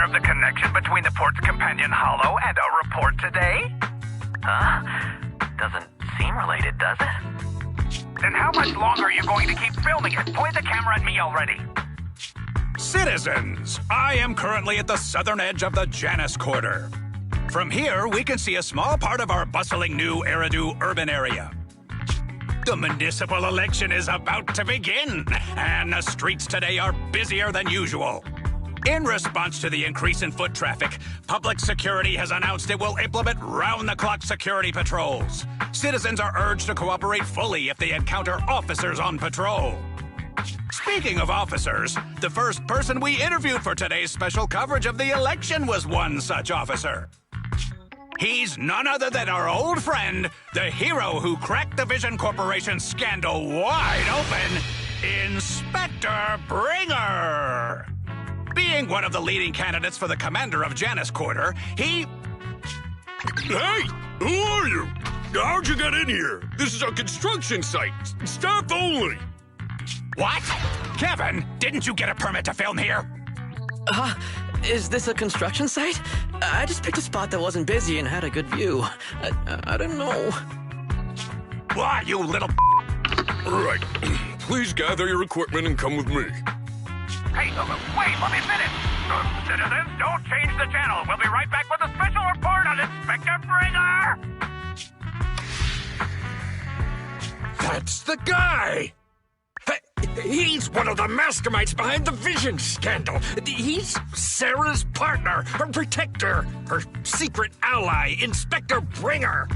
aware of the connection between the port's companion hollow and our report today? Huh? Doesn't seem related, does it? Then how much longer are you going to keep filming it? Point the camera at me already. Citizens, I am currently at the southern edge of the Janus Quarter. From here, we can see a small part of our bustling new Eridu urban area. The municipal election is about to begin, and the streets today are busier than usual. In response to the increase in foot traffic, public security has announced it will implement round-the-clock security patrols. Citizens are urged to cooperate fully if they encounter officers on patrol. Speaking of officers, the first person we interviewed for today's special coverage of the election was one such officer. He's none other than our old friend, the hero who cracked the Vision Corporation scandal wide open, Inspector Bringer. Being one of the leading candidates for the commander of Janus Quarter, he... Hey! Who are you? How'd you get in here? This is a construction site. Staff only. What? Kevin, didn't you get a permit to film here? Is this a construction site? I just picked a spot that wasn't busy and had a good view. I don't know. Why, you little... Right. Please gather your equipment and come with me. Hey, wait, let me finish. Citizens, don't change the channel. We'll be right back with a special report on Inspector Bringer. That's the guy! He's one of the masterminds behind the Vision scandal. He's Sarah's partner, her protector, her secret ally, Inspector Bringer.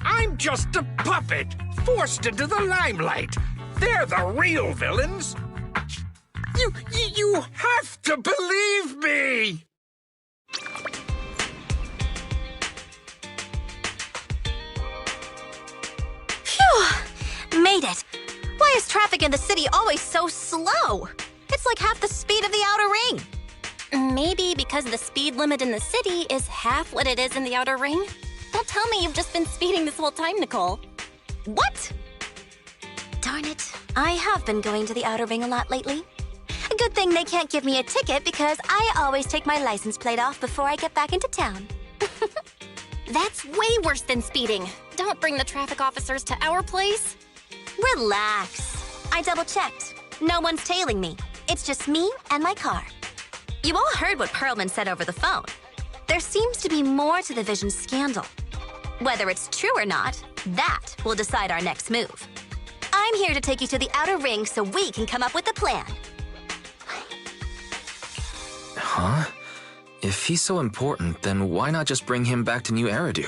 I'm just a puppet, forced into the limelight. They're the real villains. You have to believe me! Phew! Made it! Why is traffic in the city always so slow? It's like half the speed of the outer ring. Maybe because the speed limit in the city is half what it is in the outer ring? Don't tell me you've just been speeding this whole time, Nicole. What? Darn it. I have been going to the outer ring a lot lately. A good thing they can't give me a ticket because I always take my license plate off before I get back into town. That's way worse than speeding. Don't bring the traffic officers to our place. Relax. I double-checked. No one's tailing me. It's just me and my car. You all heard what Perlman said over the phone. There seems to be more to the Vision scandal. Whether it's true or not, that will decide our next move. I'm here to take you to the outer ring so we can come up with a plan. Huh? If he's so important, then why not just bring him back to New Eridu?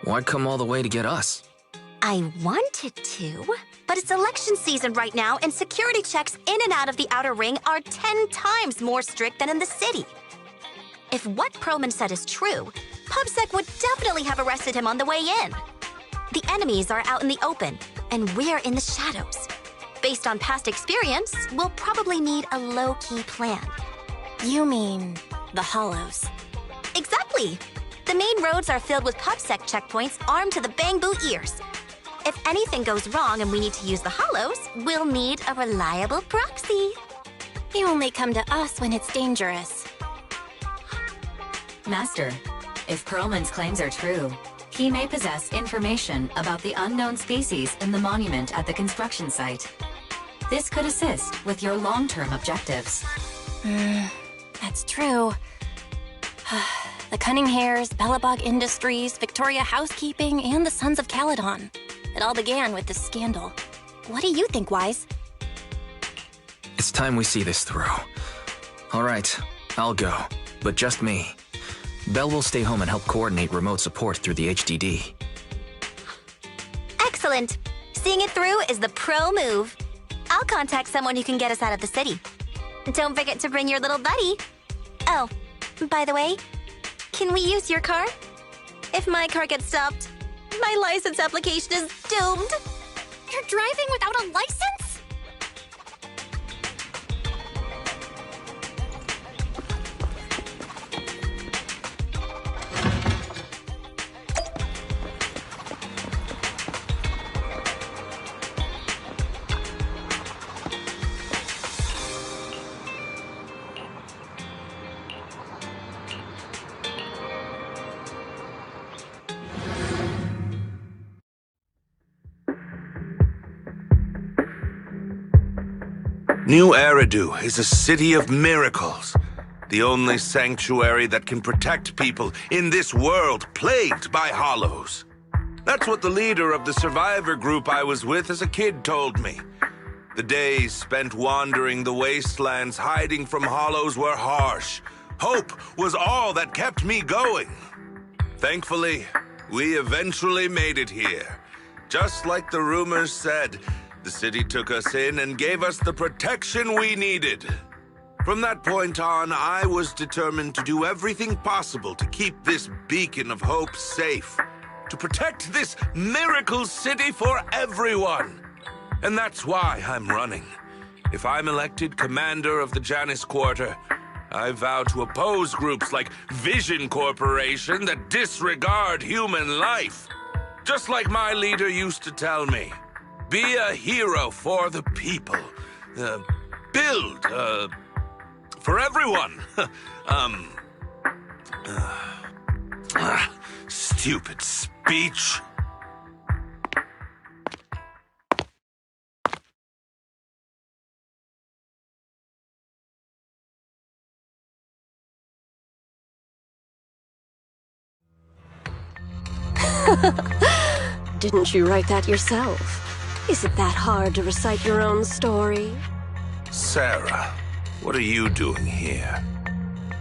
Why come all the way to get us? I wanted to, but it's election season right now, and security checks in and out of the outer ring are 10 times more strict than in the city. If what Perlman said is true, PubSec would definitely have arrested him on the way in. The enemies are out in the open, and we're in the shadows. Based on past experience, we'll probably need a low-key plan. You mean the hollows? Exactly! The main roads are filled with PubSec checkpoints armed to the bang-boo ears. If anything goes wrong and we need to use the hollows, we'll need a reliable proxy. You only come to us when it's dangerous. Master, if Perlman's claims are true, he may possess information about the unknown species in the monument at the construction site. This could assist with your long-term objectives. That's true. The Cunning Hares, Bellabog Industries, Victoria Housekeeping, and the Sons of Caledon. It all began with this scandal. What do you think, Wise? It's time we see this through. All right, I'll go, but just me. Belle will stay home and help coordinate remote support through the HDD. Excellent. Seeing it through is the pro move. I'll contact someone who can get us out of the city. Don't forget to bring your little buddy. Oh, by the way, can we use your car? If my car gets stopped, my license application is doomed. You're driving without a license? New Eridu is a city of miracles. The only sanctuary that can protect people in this world plagued by hollows. That's what the leader of the survivor group I was with as a kid told me. The days spent wandering the wastelands hiding from hollows were harsh. Hope was all that kept me going. Thankfully, we eventually made it here. Just like the rumors said, the city took us in and gave us the protection we needed. From that point on, I was determined to do everything possible to keep this beacon of hope safe. To protect this miracle city for everyone. And that's why I'm running. If I'm elected commander of the Janus Quarter, I vow to oppose groups like Vision Corporation that disregard human life. Just like my leader used to tell me. Be a hero for the people. Build, for everyone. Stupid speech. Didn't you write that yourself? Is it that hard to recite your own story? Sarah, what are you doing here?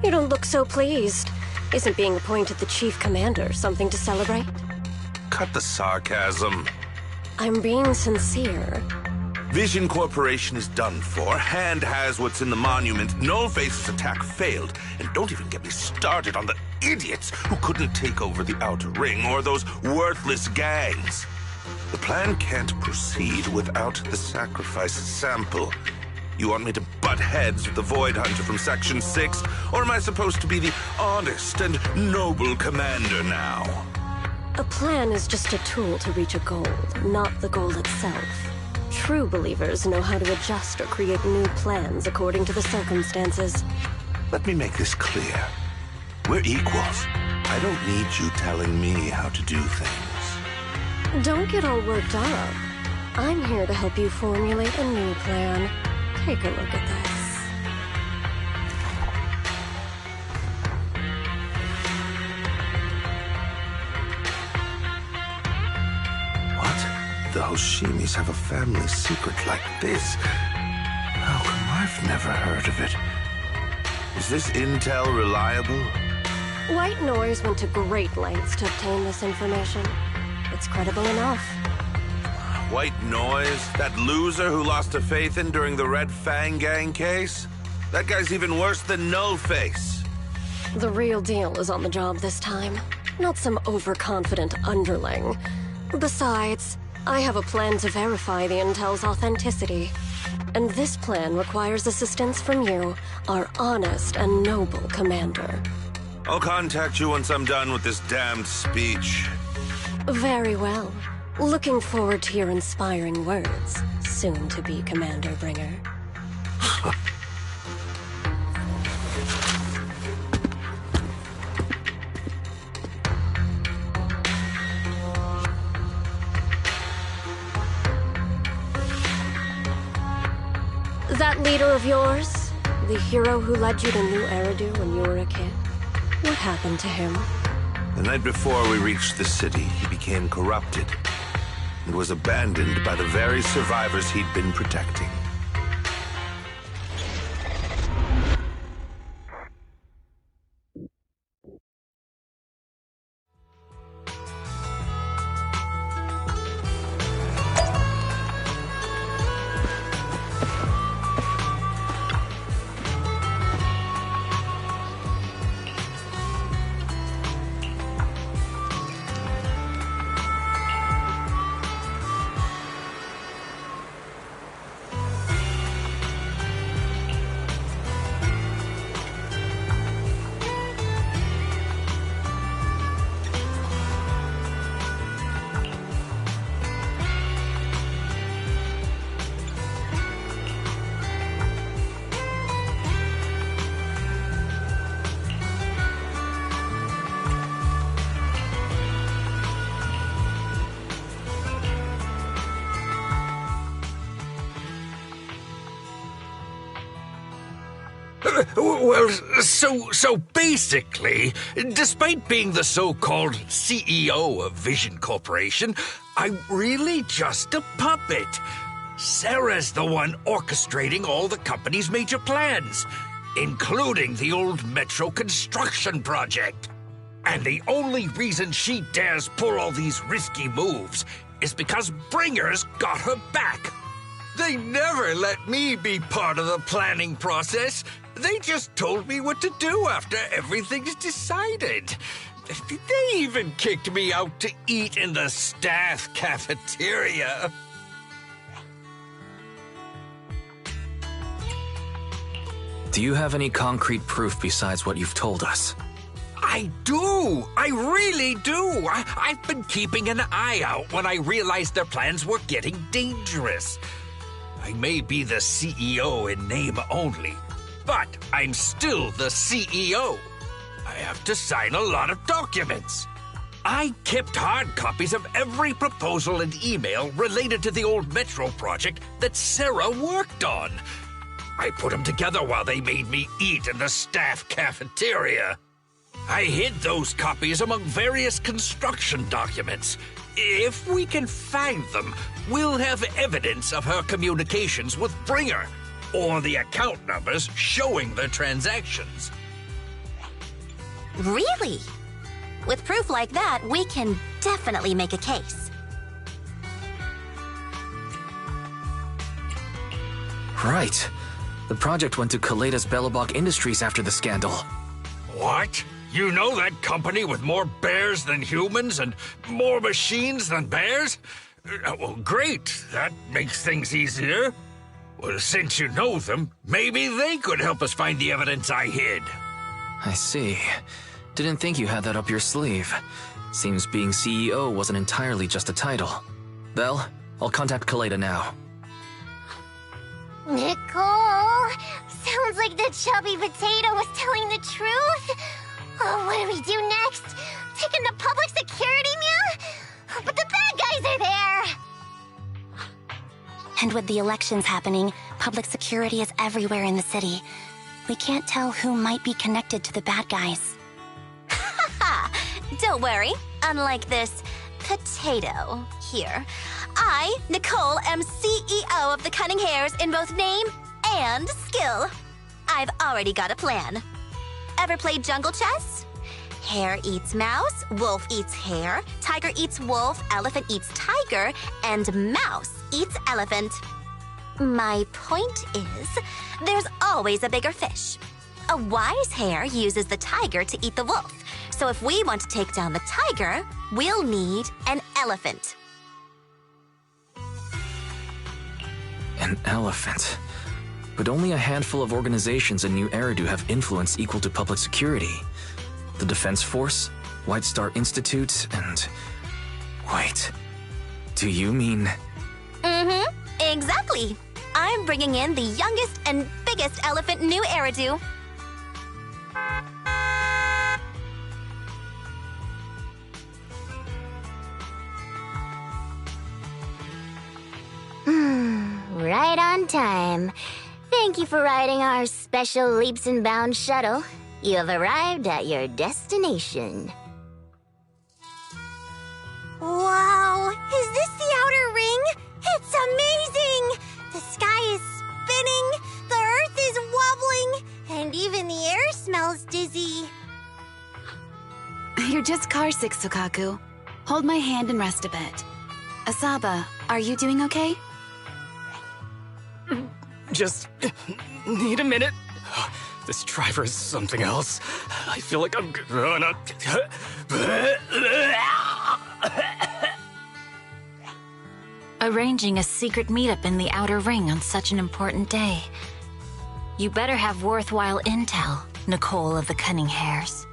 You don't look so pleased. Isn't being appointed the chief commander something to celebrate? Cut the sarcasm. I'm being sincere. Vision Corporation is done for. Hand has what's in the monument. Nullface's attack failed. And don't even get me started on the idiots who couldn't take over the Outer Ring or those worthless gangs. The plan can't proceed without the sacrifice sample. You want me to butt heads with the Void Hunter from Section 6? Or am I supposed to be the honest and noble commander now? A plan is just a tool to reach a goal, not the goal itself. True believers know how to adjust or create new plans according to the circumstances. Let me make this clear. We're equals. I don't need you telling me how to do things. Don't get all worked up. I'm here to help you formulate a new plan. Take a look at this. What? The Hoshimis have a family secret like this? How come I've never heard of it? Is this intel reliable? White Noise went to great lengths to obtain this information. It's credible enough. White Noise? That loser who lost a faith in during the Red Fang Gang case? That guy's even worse than Nullface. The real deal is on the job this time. Not some overconfident underling. Besides, I have a plan to verify the intel's authenticity. And this plan requires assistance from you, our honest and noble commander. I'll contact you once I'm done with this damned speech. Very well. Looking forward to your inspiring words, soon-to-be Commander Bringer. That leader of yours? The hero who led you to New Eridu when you were a kid? What happened to him? The night before we reached the city, he became corrupted and was abandoned by the very survivors he'd been protecting. Well, so basically, despite being the so-called CEO of Vision Corporation, I'm really just a puppet. Sarah's the one orchestrating all the company's major plans, including the old metro construction project. And the only reason she dares pull all these risky moves is because Bringer's got her back. They never let me be part of the planning process. They just told me what to do after everything's decided. They even kicked me out to eat in the staff cafeteria. Do you have any concrete proof besides what you've told us? I do! I really do! I've been keeping an eye out when I realized their plans were getting dangerous. I may be the CEO in name only, but I'm still the CEO. I have to sign a lot of documents. I kept hard copies of every proposal and email related to the old metro project that Sarah worked on. I put them together while they made me eat in the staff cafeteria. I hid those copies among various construction documents. If we can find them, we'll have evidence of her communications with Bringer, or the account numbers showing the transactions. Really? With proof like that, we can definitely make a case. Right. The project went to Kaleda's Belobog Industries after the scandal. What? You know that company with more bears than humans and more machines than bears? Well, great. That makes things easier. Well, since you know them, maybe they could help us find the evidence I hid. I see. Didn't think you had that up your sleeve. Seems being CEO wasn't entirely just a title. Belle, I'll contact Kaleda now. Nicole! Sounds like the chubby potato was telling the truth. Oh, what do we do next? Take him to public security, Mew? But the bad guys are there! And with the elections happening, public security is everywhere in the city. We can't tell who might be connected to the bad guys. Haha! Don't worry. Unlike this potato here, I, Nicole, am CEO of the Cunning Hares in both name and skill. I've already got a plan. Ever played jungle chess? Hare eats mouse, wolf eats hare, tiger eats wolf, elephant eats tiger, and mouse eats elephant. My point is, there's always a bigger fish. A wise hare uses the tiger to eat the wolf. So if we want to take down the tiger, we'll need an elephant. An elephant. But only a handful of organizations in New Eridu have influence equal to public security. The Defense Force, White Star Institute, and... Wait. Do you mean... Mm-hmm. Exactly. I'm bringing in the youngest and biggest elephant in New Eridu. Right on time. Thank you for riding our special leaps and bounds shuttle. You have arrived at your destination. Wow! Is this the outer ring? It's amazing! The sky is spinning, the earth is wobbling, and even the air smells dizzy. You're just carsick, Soukaku. Hold my hand and rest a bit. Asaba, are you doing okay? Just need a minute. This driver is something else. I feel like I'm gonna... Arranging a secret meetup in the Outer Ring on such an important day. You better have worthwhile intel, Nicole of the Cunning Hares.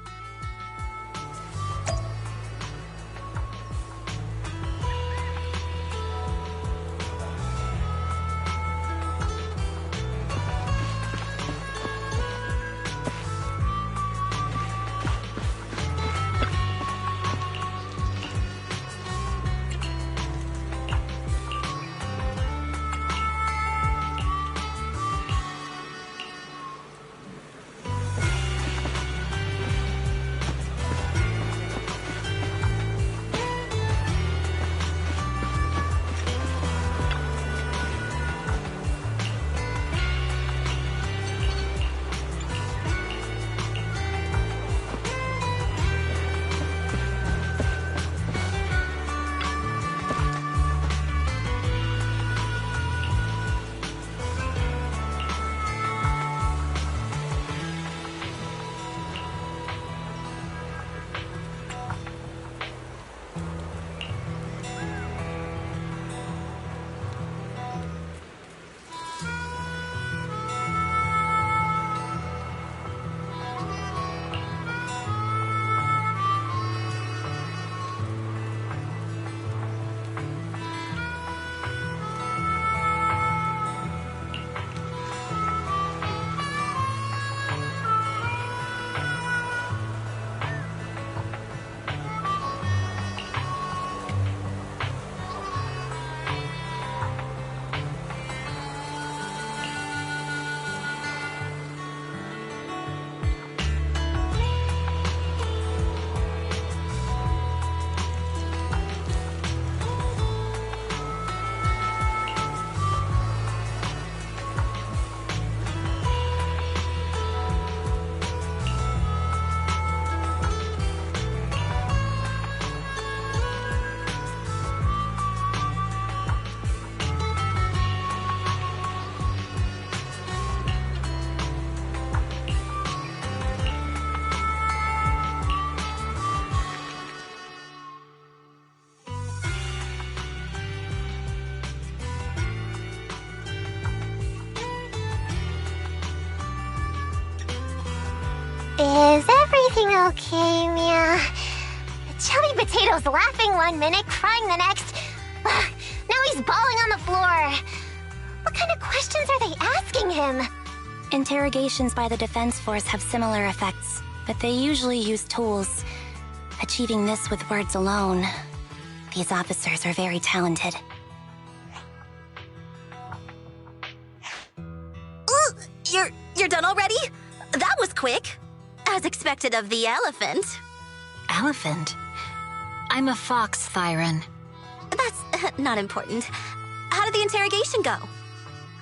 Okay, Mia. Chubby Potato's laughing one minute, crying the next. Now he's bawling on the floor. What kind of questions are they asking him? Interrogations by the defense force have similar effects, but they usually use tools. Achieving this with words alone. These officers are very talented. Ooh, you're done already? That was quick. As expected of the elephant. Elephant? I'm a fox, Thyron. That's not important. How did the interrogation go?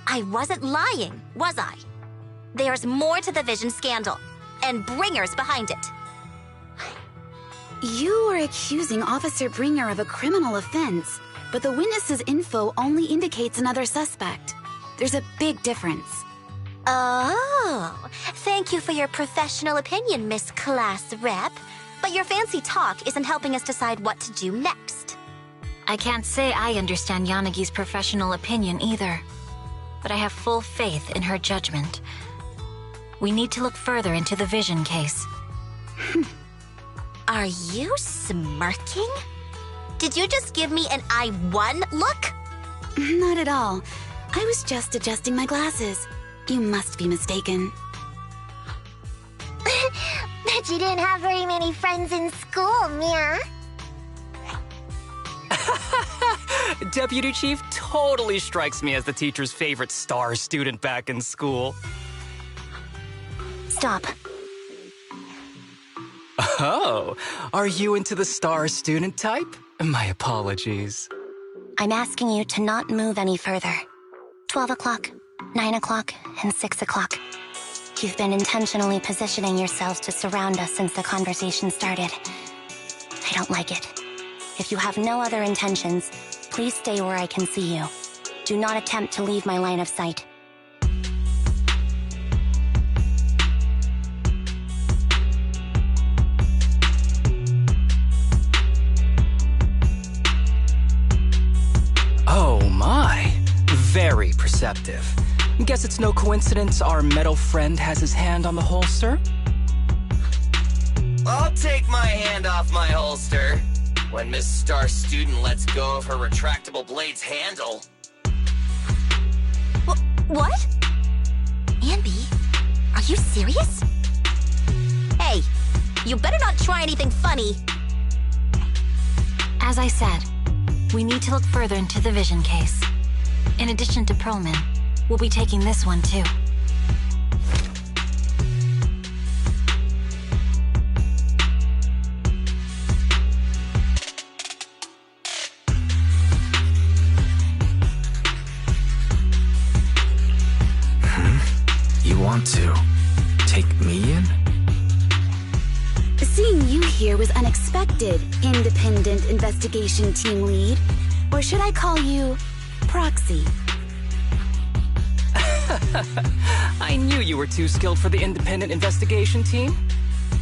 I wasn't lying, was I? There's more to the Vision scandal, and Bringer's behind it. You are accusing Officer Bringer of a criminal offense, but the witness's info only indicates another suspect. There's a big difference. Oh, thank you for your professional opinion, Miss Class Rep. But your fancy talk isn't helping us decide what to do next. I can't say I understand Yanagi's professional opinion either, but I have full faith in her judgment. We need to look further into the Vision case. Are you smirking? Did you just give me an I won look? Not at all. I was just adjusting my glasses. You must be mistaken. Bet you didn't have very many friends in school, Mia. Deputy Chief totally strikes me as the teacher's favorite star student back in school. Stop. Oh, are you into the star student type? My apologies. I'm asking you to not move any further. 12 o'clock, 9 o'clock, and 6 o'clock. You've been intentionally positioning yourselves to surround us since the conversation started. I don't like it. If you have no other intentions, please stay where I can see you. Do not attempt to leave my line of sight. Oh my, very perceptive. Guess it's no coincidence our metal friend has his hand on the holster? I'll take my hand off my holster when Miss Star Student lets go of her retractable blade's handle. What? Anby, are you serious? Hey, you better not try anything funny. As I said, we need to look further into the Vision case. In addition to Perlman, we'll be taking this one too. You want to take me in? Seeing you here was unexpected, independent investigation team lead. Or should I call you proxy? I knew you were too skilled for the independent investigation team.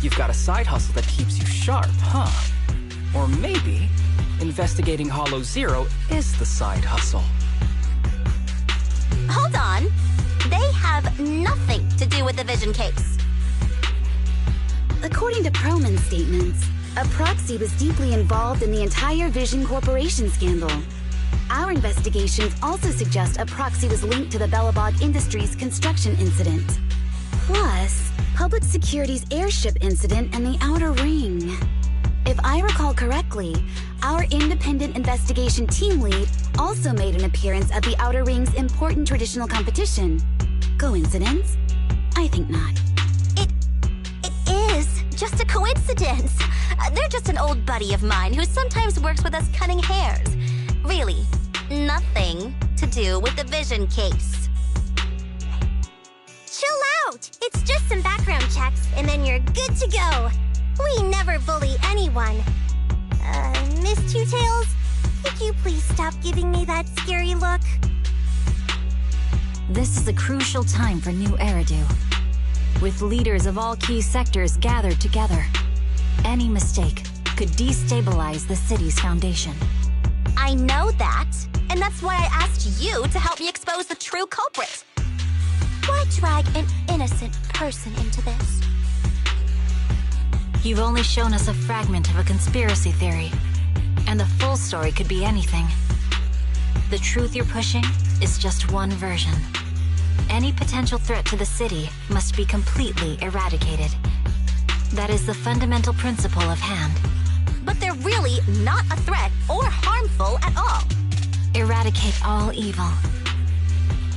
You've got a side hustle that keeps you sharp, huh? Or maybe investigating Hollow Zero is the side hustle. Hold on. They have nothing to do with the Vision case. According to Perlman's statements, a proxy was deeply involved in the entire Vision Corporation scandal. Our investigations also suggest a proxy was linked to the Bellabog Industries construction incident. Plus, Public Security's airship incident and the Outer Ring. If I recall correctly, our independent investigation team lead also made an appearance at the Outer Ring's important traditional competition. Coincidence? I think not. It is just a coincidence. They're just an old buddy of mine who sometimes works with us cutting hairs. Really, nothing to do with the Vision case. Chill out! It's just some background checks, and then you're good to go. We never bully anyone. Miss Two-Tails, could you please stop giving me that scary look? This is a crucial time for New Eridu. With leaders of all key sectors gathered together, any mistake could destabilize the city's foundation. I know that, and that's why I asked you to help me expose the true culprit. Why drag an innocent person into this? You've only shown us a fragment of a conspiracy theory, and the full story could be anything. The truth you're pushing is just one version. Any potential threat to the city must be completely eradicated. That is the fundamental principle of Hand. But they're really not a threat or harmful at all. Eradicate all evil.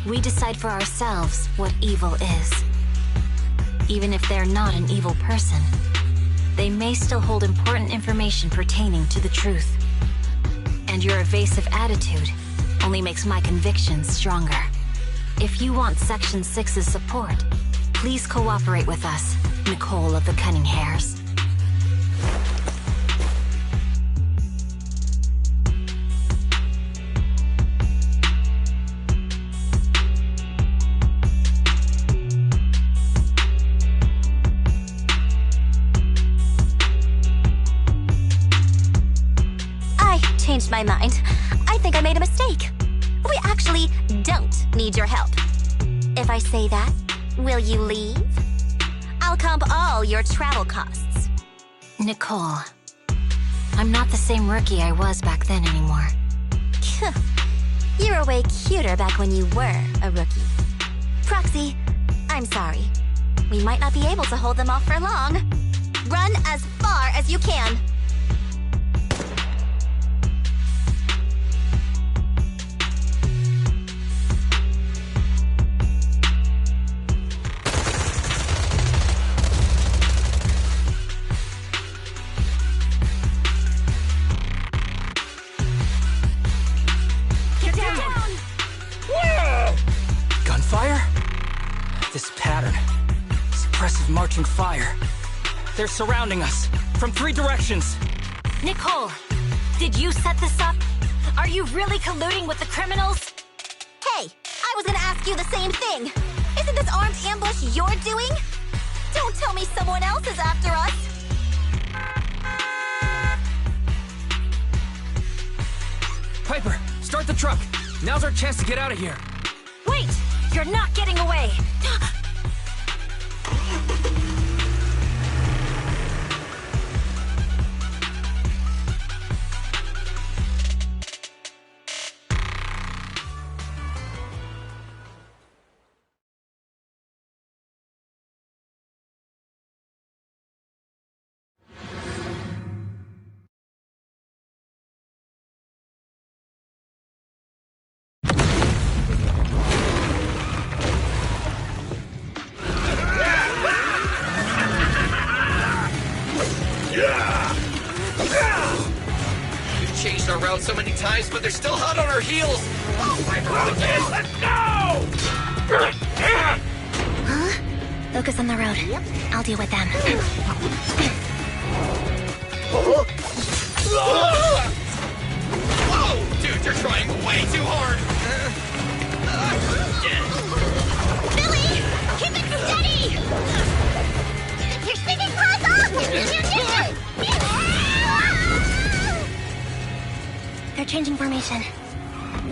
We decide for ourselves what evil is. Even if they're not an evil person, they may still hold important information pertaining to the truth. And your evasive attitude only makes my convictions stronger. If you want Section 6's support, please cooperate with us, Nicole of the Cunning Hairs. Changed my mind. I think I made a mistake. We actually don't need your help. If I say that, will you leave? I'll comp all your travel costs. Nicole, I'm not the same rookie I was back then anymore. You were way cuter back when you were a rookie. Proxy, I'm sorry. We might not be able to hold them off for long. Run as far as you can. This pattern. Suppressive marching fire. They're surrounding us from 3 directions. Nicole, did you set this up? Are you really colluding with the criminals? Hey, I was gonna ask you the same thing. Isn't this armed ambush you're doing? Don't tell me someone else is after us. Piper, start the truck. Now's our chance to get out of here. Wait! You're not getting away! We've changed our route so many times, but they're still hot on our heels. Oh, let's go! Huh? Focus on the road. Yep. I'll deal with them. Whoa! Dude, you're trying way too hard! Billy! Keep it steady! You're spinning cross off! They're changing formation.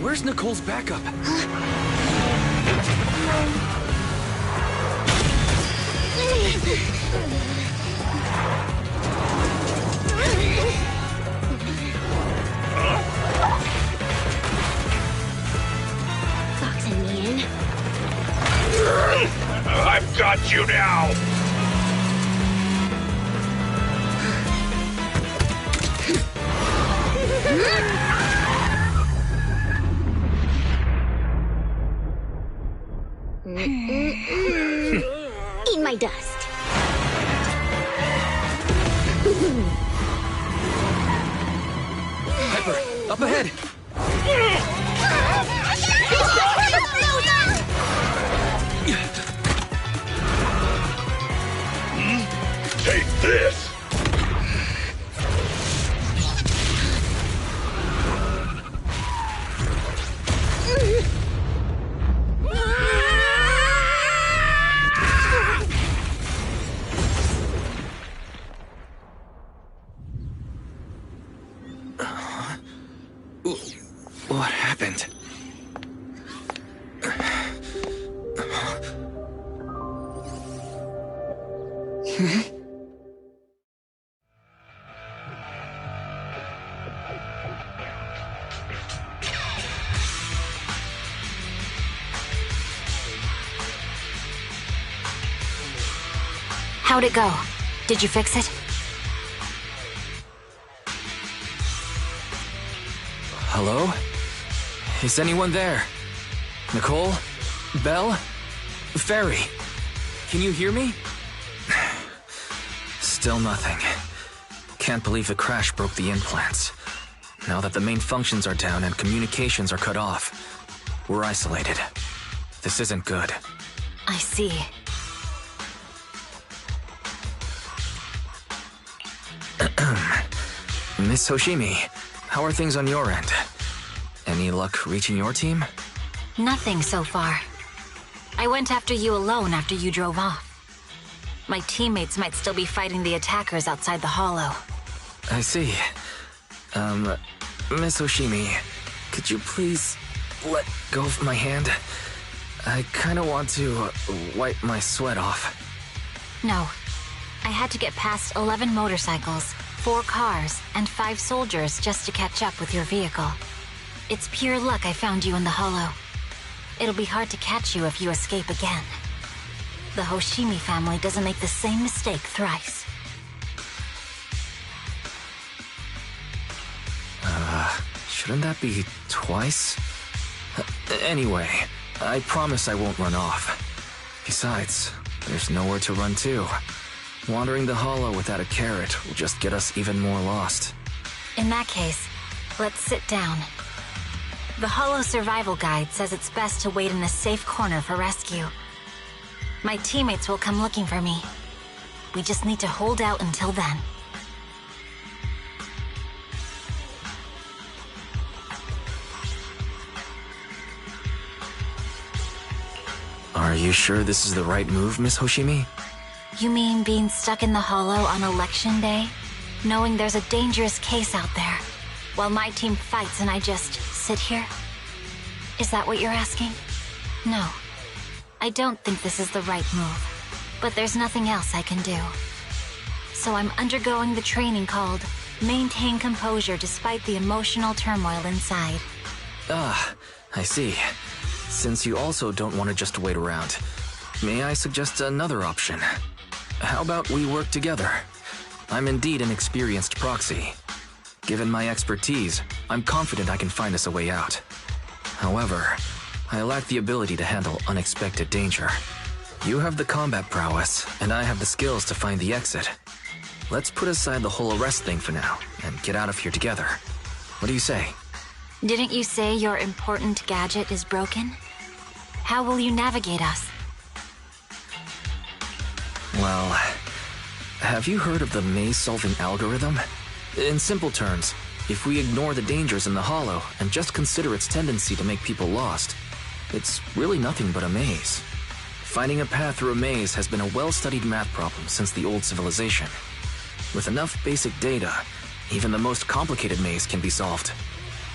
Where's Nicole's backup? Boxing me in. I've got you now! Eat my dust. Piper, up ahead! Take this! What happened? How'd it go? Did you fix it? Hello? Is anyone there? Nicole? Belle? Fairy? Can you hear me? Still nothing. Can't believe the crash broke the implants. Now that the main functions are down and communications are cut off, we're isolated. This isn't good. I see. Miss Hoshimi, how are things on your end? Any luck reaching your team? Nothing so far. I went after you alone after you drove off. My teammates might still be fighting the attackers outside the hollow. I see. Miss Hoshimi, could you please let go of my hand? I kinda want to wipe my sweat off. No. I had to get past 11 motorcycles, 4 cars, and 5 soldiers just to catch up with your vehicle. It's pure luck I found you in the hollow. It'll be hard to catch you if you escape again. The Hoshimi family doesn't make the same mistake thrice. Shouldn't that be twice? Anyway, I promise I won't run off. Besides, there's nowhere to run to. Wandering the hollow without a carrot will just get us even more lost. In that case, let's sit down. The Hollow Survival Guide says it's best to wait in a safe corner for rescue. My teammates will come looking for me. We just need to hold out until then. Are you sure this is the right move, Miss Hoshimi? You mean being stuck in the hollow on election day? Knowing there's a dangerous case out there, while my team fights and I just sit here? Is that what you're asking? No. I don't think this is the right move, but there's nothing else I can do. So I'm undergoing the training called Maintain Composure Despite the Emotional Turmoil Inside. Ah, I see. Since you also don't want to just wait around, may I suggest another option? How about we work together? I'm indeed an experienced proxy. Given my expertise, I'm confident I can find us a way out. However, I lack the ability to handle unexpected danger. You have the combat prowess, and I have the skills to find the exit. Let's put aside the whole arrest thing for now, and get out of here together. What do you say? Didn't you say your important gadget is broken? How will you navigate us? Well, have you heard of the maze-solving algorithm? In simple terms, if we ignore the dangers in the hollow and just consider its tendency to make people lost, it's really nothing but a maze. Finding a path through a maze has been a well-studied math problem since the old civilization. With enough basic data, even the most complicated maze can be solved.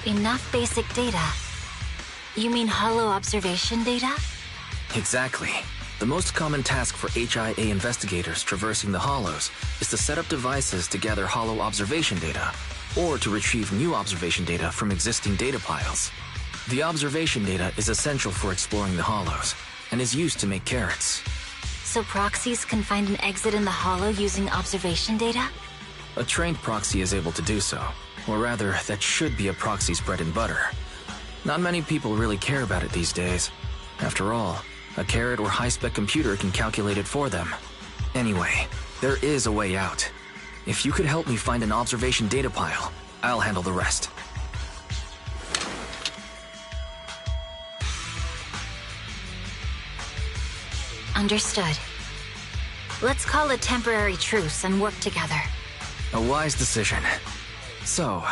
Enough basic data? You mean hollow observation data? Exactly. The most common task for HIA investigators traversing the hollows is to set up devices to gather hollow observation data, or to retrieve new observation data from existing data piles. The observation data is essential for exploring the hollows, and is used to make carrots. So proxies can find an exit in the hollow using observation data? A trained proxy is able to do so, or rather, that should be a proxy's bread and butter. Not many people really care about it these days. After all, a carrot or high-spec computer can calculate it for them. Anyway, there is a way out. If you could help me find an observation data pile, I'll handle the rest. Understood. Let's call a temporary truce and work together. A wise decision. So,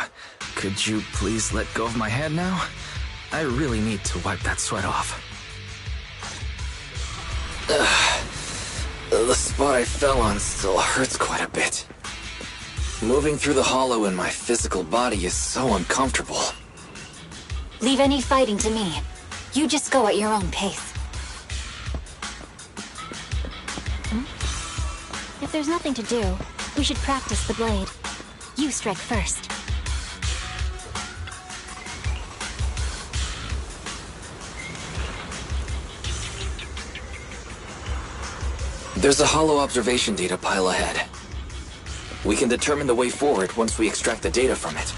could you please let go of my hand now? I really need to wipe that sweat off. The spot I fell on still hurts quite a bit. Moving through the hollow in my physical body is so uncomfortable. Leave any fighting to me. You just go at your own pace. If there's nothing to do, we should practice the blade. You strike first. There's a hollow observation data pile ahead. We can determine the way forward once we extract the data from it.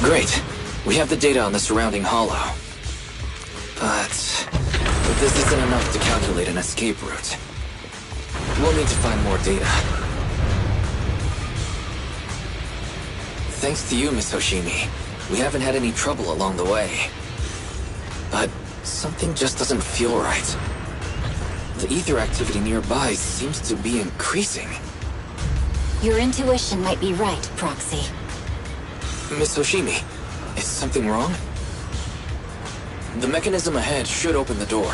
Great. We have the data on the surrounding hollow. But this isn't enough to calculate an escape route. We'll need to find more data. Thanks to you, Miss Hoshimi, we haven't had any trouble along the way. But something just doesn't feel right. The ether activity nearby seems to be increasing. Your intuition might be right, Proxy. Miss Hoshimi, is something wrong? The mechanism ahead should open the door.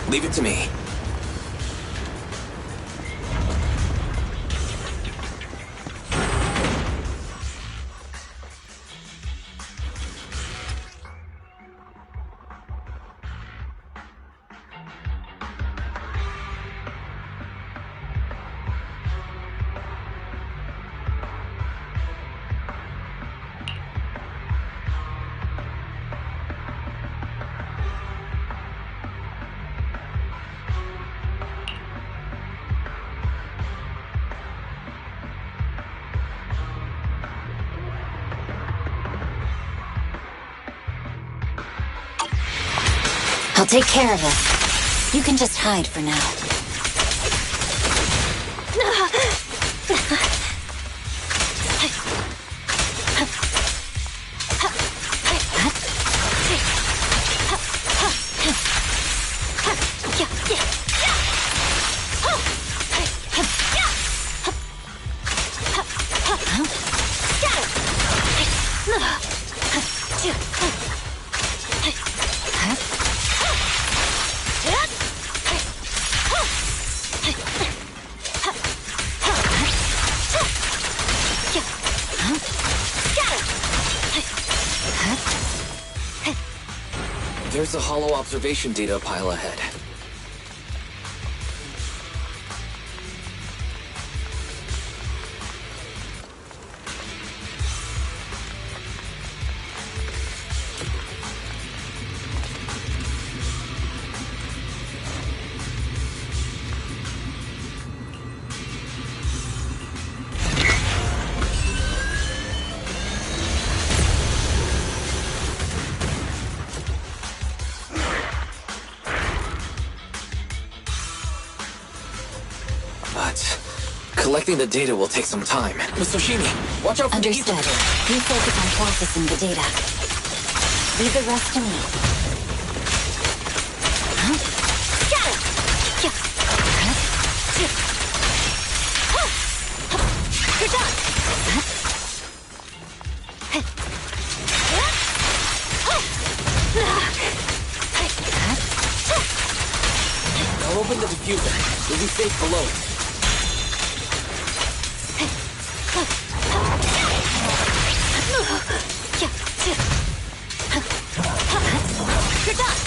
Leave it to me. I'll take care of it. You can just hide for now. There's a hollow observation data pile ahead. Collecting the data will take some time. Miss Hoshimi, watch out for Understood. You focus on processing the data. Leave the rest to me. You're done. I'll open the diffuser. You'll be safe below. You're done.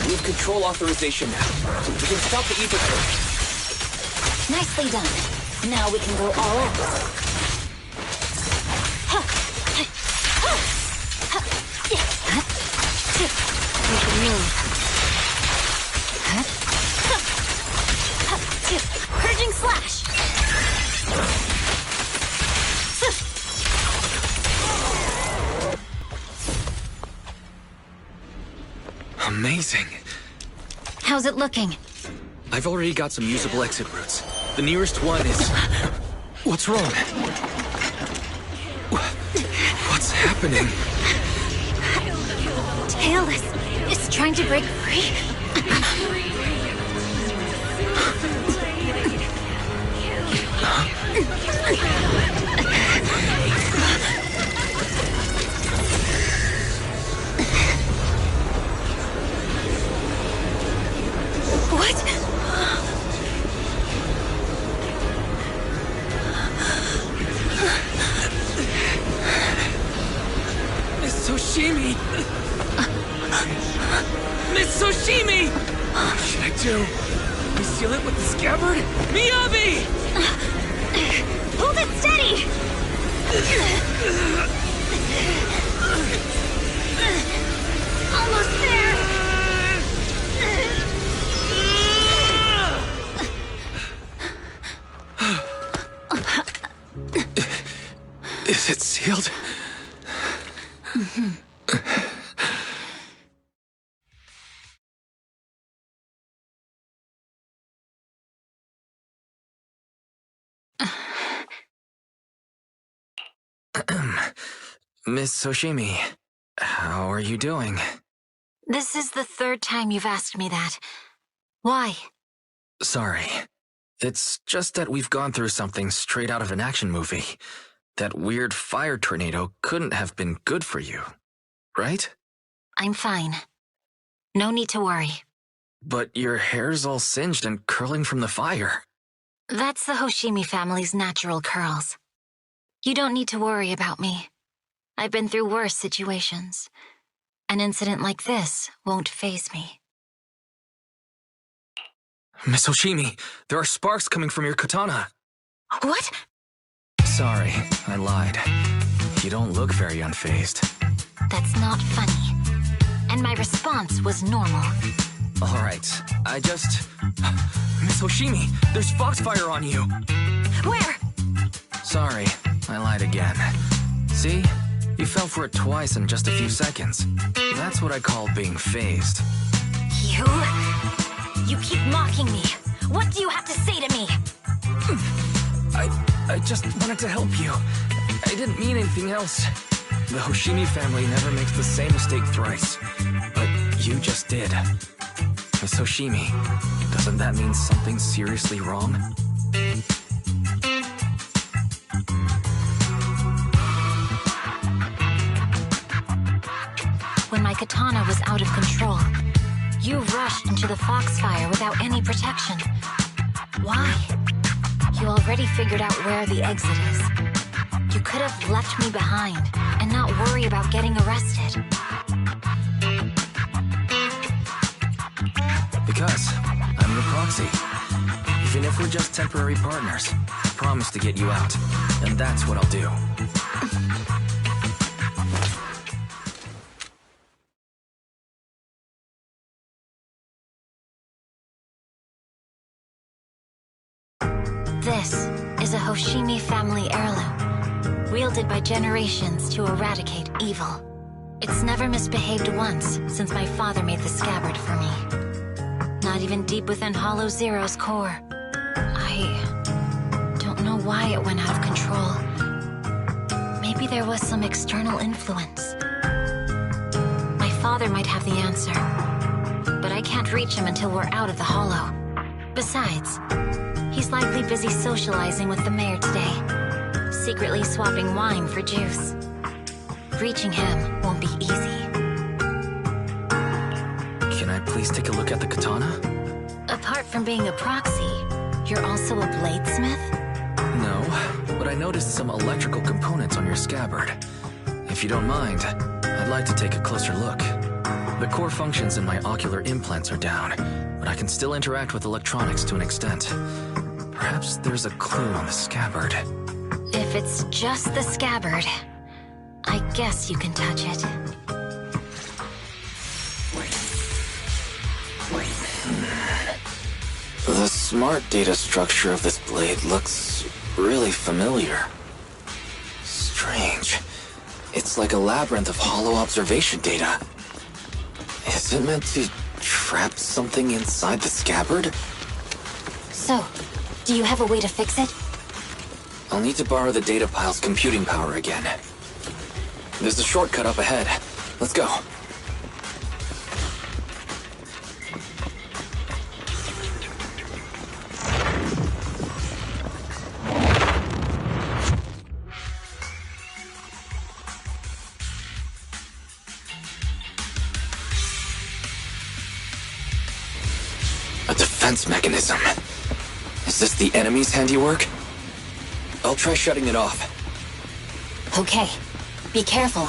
We have control authorization now. We can stop the ether current. Nicely done. Now we can go all out. We can move. Purging slash. Amazing. How's it looking? I've already got some usable exit routes. The nearest one is... What's wrong? What's happening? Tailless is trying to break free. What? Miss Hoshimi! Miss Hoshimi! What should I do? We seal it with the scabbard? Miyabi! Hold it steady! Almost there! Is it sealed? Miss Hoshimi, how are you doing? This is the third time you've asked me that. Why? Sorry. It's just that we've gone through something straight out of an action movie. That weird fire tornado couldn't have been good for you, right? I'm fine. No need to worry. But your hair's all singed and curling from the fire. That's the Hoshimi family's natural curls. You don't need to worry about me. I've been through worse situations. An incident like this won't faze me. Miss Hoshimi, there are sparks coming from your katana. What? Sorry, I lied. You don't look very unfazed. That's not funny. And my response was normal. Alright, Miss Hoshimi, there's foxfire on you! Where? Sorry, I lied again. See? You fell for it twice in just a few seconds. That's what I call being phased. You keep mocking me. What do you have to say to me? I just wanted to help you. I didn't mean anything else. The Hoshimi family never makes the same mistake thrice. But you just did. Miss Hoshimi, doesn't that mean something's seriously wrong? When my katana was out of control, you rushed into the foxfire without any protection. Why? You already figured out where the exit is. You could have left me behind and not worry about getting arrested. Because I'm your proxy. Even if we're just temporary partners, I promise to get you out. And that's what I'll do. This is a Hoshimi family heirloom, wielded by generations to eradicate evil. It's never misbehaved once since my father made the scabbard for me. Not even deep within Hollow Zero's core. I don't know why it went out of control. Maybe there was some external influence. My father might have the answer, but I can't reach him until we're out of the Hollow. Besides, he's likely busy socializing with the mayor today, secretly swapping wine for juice. Reaching him won't be easy. Can I please take a look at the katana? Apart from being a proxy, you're also a bladesmith? No, but I noticed some electrical components on your scabbard. If you don't mind, I'd like to take a closer look. The core functions in my ocular implants are down, but I can still interact with electronics to an extent. Perhaps there's a clue on the scabbard. If it's just the scabbard, I guess you can touch it. The smart data structure of this blade looks really familiar. Strange. It's like a labyrinth of hollow observation data. Is it meant to trap something inside the scabbard? So, do you have a way to fix it? I'll need to borrow the data pile's computing power again. There's a shortcut up ahead. Let's go. A defense mechanism. Is this the enemy's handiwork? I'll try shutting it off. Okay. Be careful.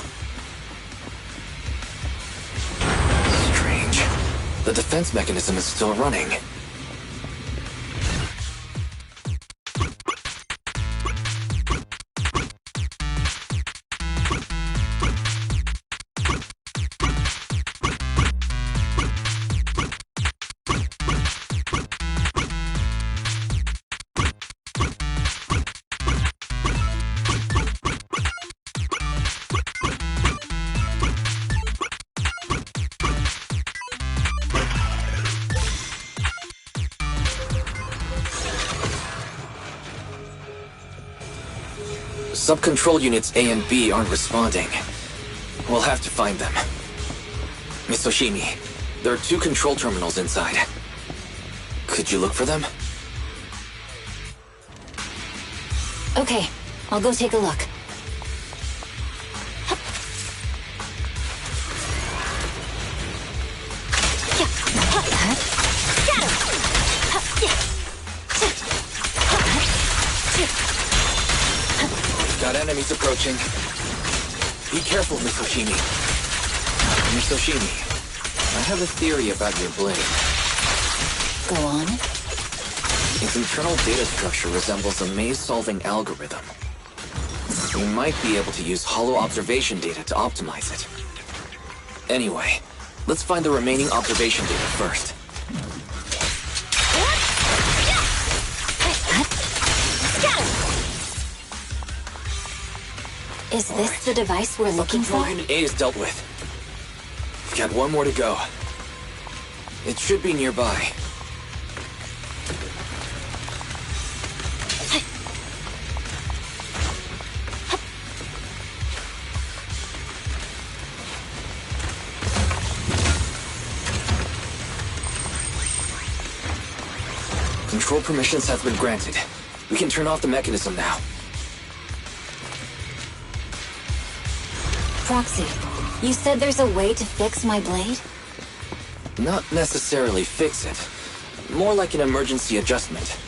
Strange. The defense mechanism is still running. Sub-control units A and B aren't responding. We'll have to find them. Miss Oshimi, there are 2 control terminals inside. Could you look for them? Okay, I'll go take a look. Got enemies approaching. Be careful, Miss Oshimi. Miss Oshimi, I have a theory about your blade. Go on. Its internal data structure resembles a maze-solving algorithm. We might be able to use hollow observation data to optimize it. Anyway, let's find the remaining observation data first. Is this the device we're looking for? Unit A is dealt with. We've got 1 more to go. It should be nearby. Control permissions have been granted. We can turn off the mechanism now. Proxy, you said there's a way to fix my blade? Not necessarily fix it. More like an emergency adjustment.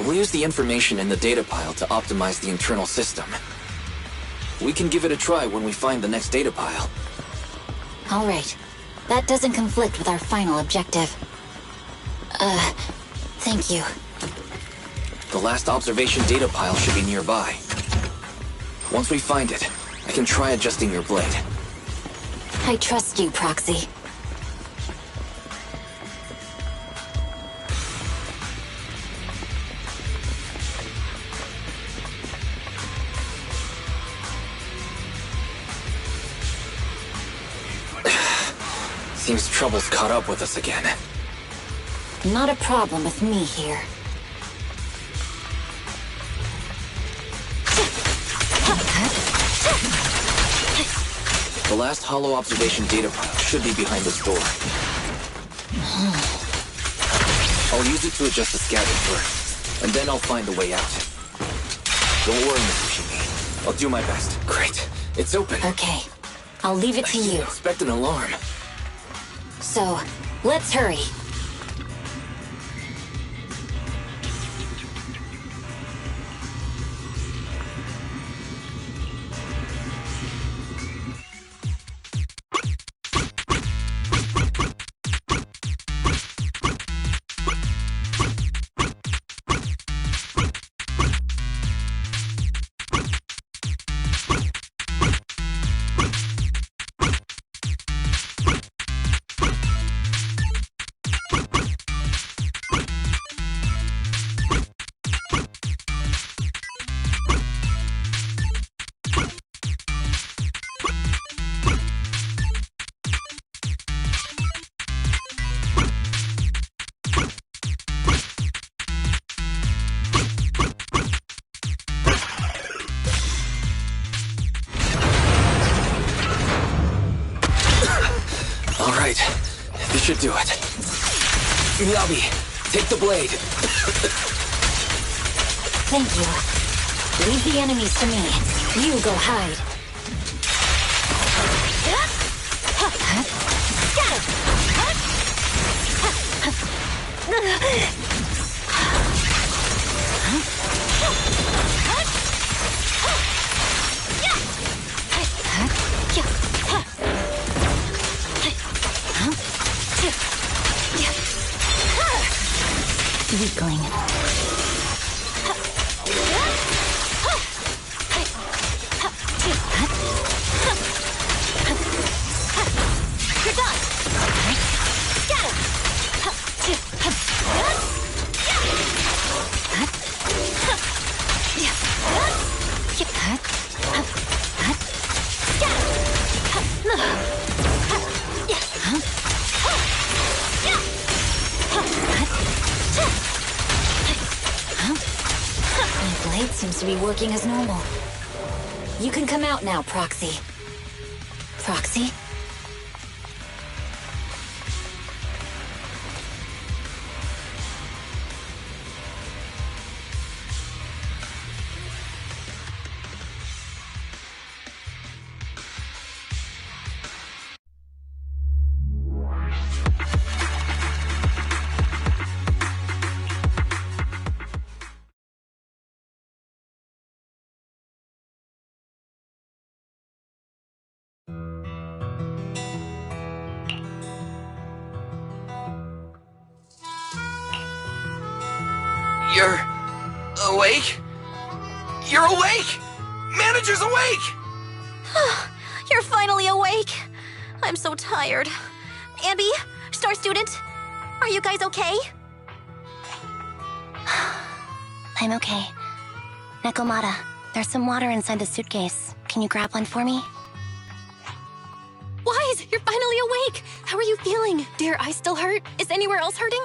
We'll use the information in the data pile to optimize the internal system. We can give it a try when we find the next data pile. All right. That doesn't conflict with our final objective. Thank you. The last observation data pile should be nearby. Once we find it, I can try adjusting your blade. I trust you, Proxy. Seems trouble's caught up with us again. Not a problem with me here. The last hollow observation data pile should be behind this door. I'll use it to adjust the scatter first, and then I'll find the way out. Don't worry, Mr. Shimi. I'll do my best. Great. It's open. Okay. I'll leave it to you. Expect an alarm. So, let's hurry. right. This should do it. Miyabi, take the blade. Thank you. Leave the enemies to me. You go hide. Weakling. You're done! Get him! My blade seems to be working as normal. You can come out now, Proxy. Proxy? You're awake? You're awake! Manager's awake! You're finally awake. I'm so tired. Ambi, Star Student, are you guys okay? I'm okay. Nekomata, there's some water inside the suitcase. Can you grab one for me? Wise, you're finally awake! How are you feeling? Do your eyes still hurt? Is anywhere else hurting?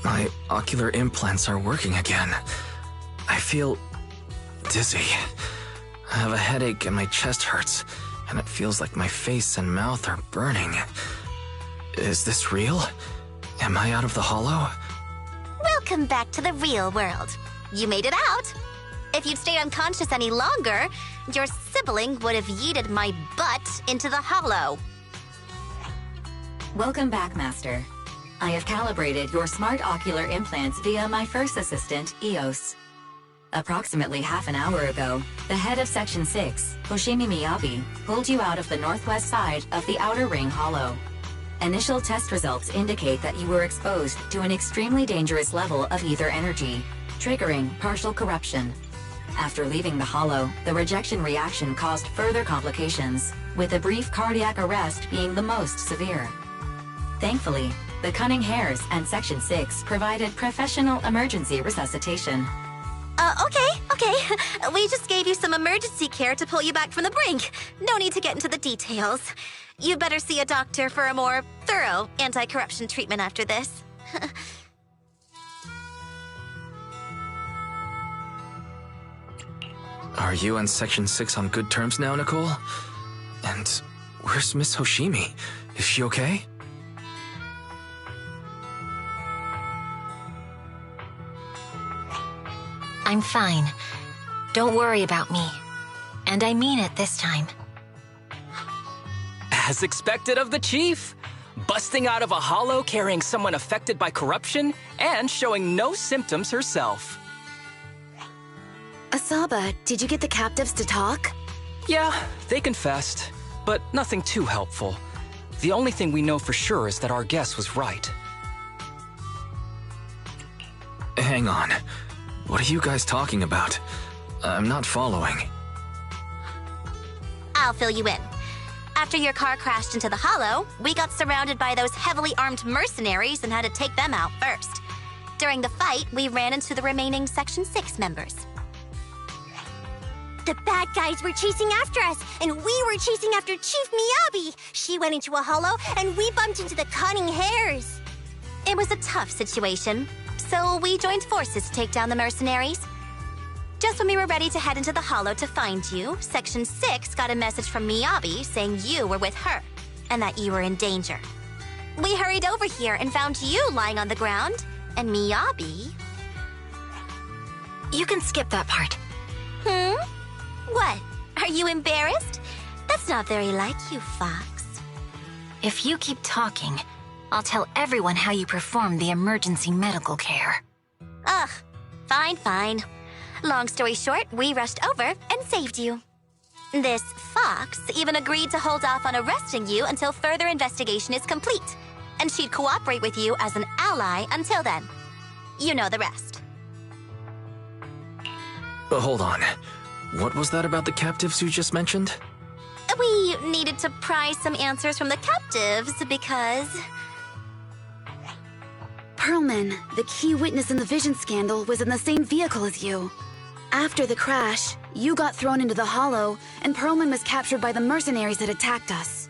My ocular implants are working again. I feel dizzy. I have a headache and my chest hurts, and it feels like my face and mouth are burning. Is this real? Am I out of the hollow? Welcome back to the real world. You made it out. If you'd stayed unconscious any longer, your sibling would have yeeted my butt into the hollow. Welcome back, Master. I have calibrated your smart ocular implants via my first assistant, EOS. Approximately half an hour ago, the head of Section 6, Hoshimi Miyabi, pulled you out of the northwest side of the Outer Ring Hollow. Initial test results indicate that you were exposed to an extremely dangerous level of ether energy, triggering partial corruption. After leaving the hollow, the rejection reaction caused further complications, with a brief cardiac arrest being the most severe. Thankfully, the Cunning Hares and Section 6 provided professional emergency resuscitation. Okay. We just gave you some emergency care to pull you back from the brink. No need to get into the details. You better see a doctor for a more thorough anti-corruption treatment after this. Are you and Section 6 on good terms now, Nicole? And where's Miss Hoshimi? Is she okay? I'm fine. Don't worry about me. And I mean it this time. As expected of the chief. Busting out of a hollow carrying someone affected by corruption and showing no symptoms herself. Asaba, did you get the captives to talk? Yeah, they confessed, but nothing too helpful. The only thing we know for sure is that our guess was right. Hang on. What are you guys talking about? I'm not following. I'll fill you in. After your car crashed into the hollow, we got surrounded by those heavily armed mercenaries and had to take them out first. During the fight, we ran into the remaining Section 6 members. The bad guys were chasing after us, and we were chasing after Chief Miyabi. She went into a hollow, and we bumped into the Cunning Hares. It was a tough situation, so we joined forces to take down the mercenaries. Just when we were ready to head into the Hollow to find you, Section 6 got a message from Miyabi saying you were with her, and that you were in danger. We hurried over here and found you lying on the ground, and Miyabi... You can skip that part. What? Are you embarrassed? That's not very like you, Fox. If you keep talking, I'll tell everyone how you performed the emergency medical care. Ugh, fine. Long story short, we rushed over and saved you. This Fox even agreed to hold off on arresting you until further investigation is complete, and she'd cooperate with you as an ally until then. You know the rest. But hold on. What was that about the captives you just mentioned? We needed to pry some answers from the captives because... Pearlman, the key witness in the Vision scandal, was in the same vehicle as you. After the crash, you got thrown into the Hollow, and Pearlman was captured by the mercenaries that attacked us.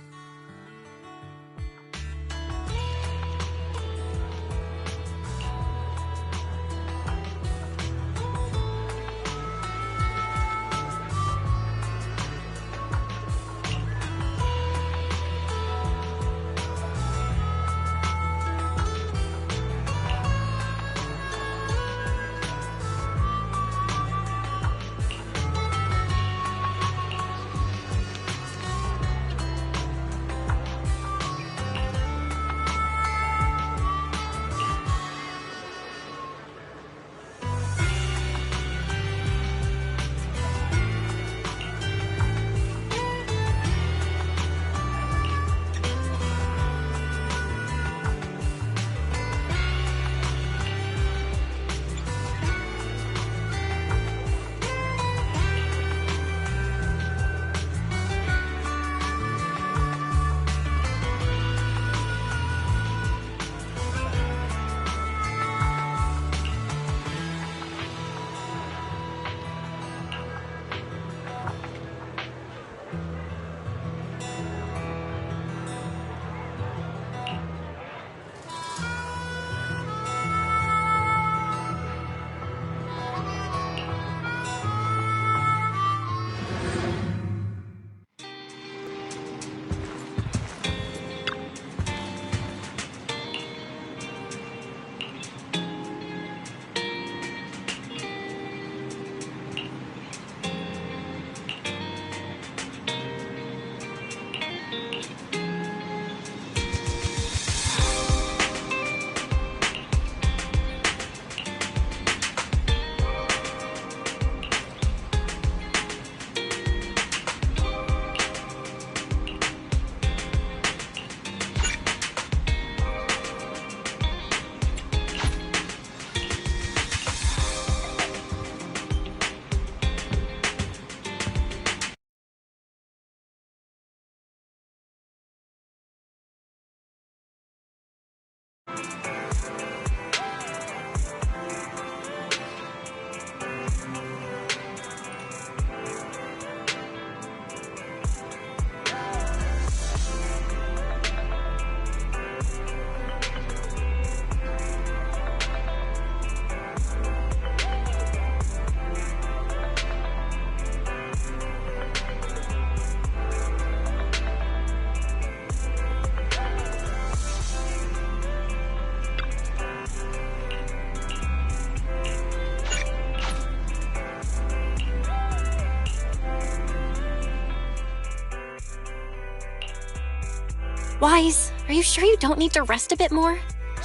Wise, are you sure you don't need to rest a bit more?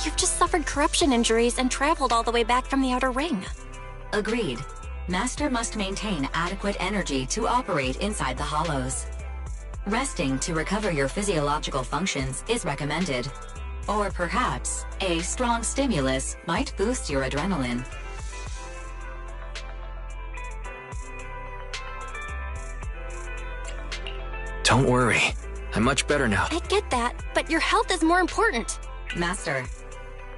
You've just suffered corruption injuries and traveled all the way back from the Outer Ring. Agreed. Master must maintain adequate energy to operate inside the hollows. Resting to recover your physiological functions is recommended. Or perhaps, a strong stimulus might boost your adrenaline. Don't worry. I'm much better now. I get that, but your health is more important. Master,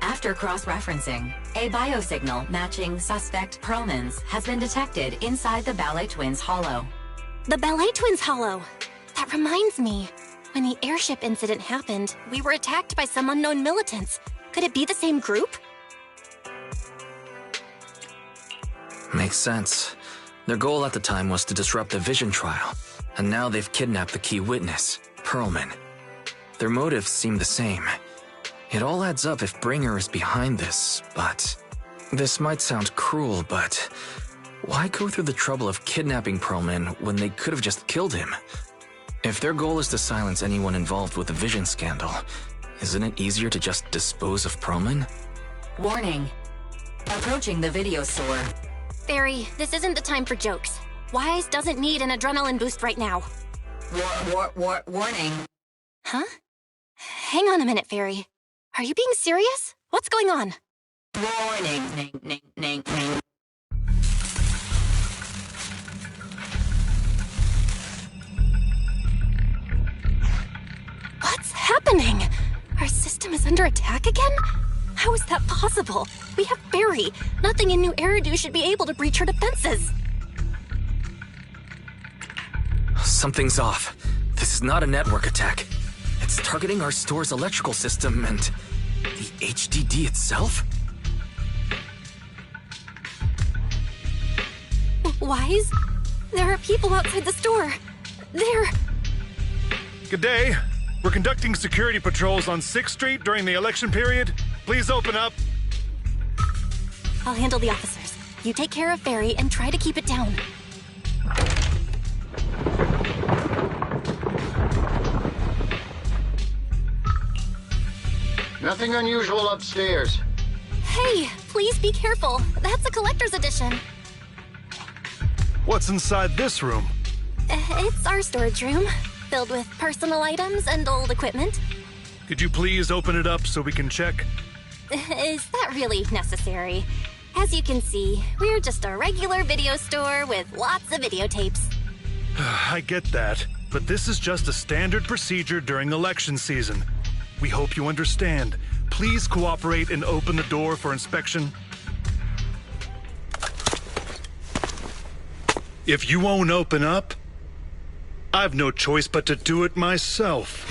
after cross-referencing, a biosignal matching suspect Pearlman's has been detected inside the Ballet Twins Hollow. The Ballet Twins Hollow. That reminds me. When the airship incident happened, we were attacked by some unknown militants. Could it be the same group? Makes sense. Their goal at the time was to disrupt the Vision trial, and now they've kidnapped the key witness, Perlman. Their motives seem the same. It all adds up if Bringer is behind this, but... This might sound cruel, but... Why go through the trouble of kidnapping Perlman when they could have just killed him? If their goal is to silence anyone involved with the Vision scandal, isn't it easier to just dispose of Perlman? Warning. Approaching the video store. Fairy, this isn't the time for jokes. Wise doesn't need an adrenaline boost right now. Warning. Huh? Hang on a minute, Fairy. Are you being serious? What's going on? Warning. Ning. What's happening? Our system is under attack again? How is that possible? We have Fairy. Nothing in New Eridu should be able to breach her defenses. Something's off. This is not a network attack. It's targeting our store's electrical system and the HDD itself? Wise? There are people outside the store. They're... Good day. We're conducting security patrols on 6th Street during the election period. Please open up. I'll handle the officers. You take care of Fairy and try to keep it down. Nothing unusual upstairs. Hey, please be careful. That's a collector's edition. What's inside this room? It's our storage room, filled with personal items and old equipment. Could you please open it up so we can check? Is that really necessary? As you can see, we're just a regular video store with lots of videotapes. I get that, but this is just a standard procedure during election season. We hope you understand. Please cooperate and open the door for inspection. If you won't open up, I've no choice but to do it myself.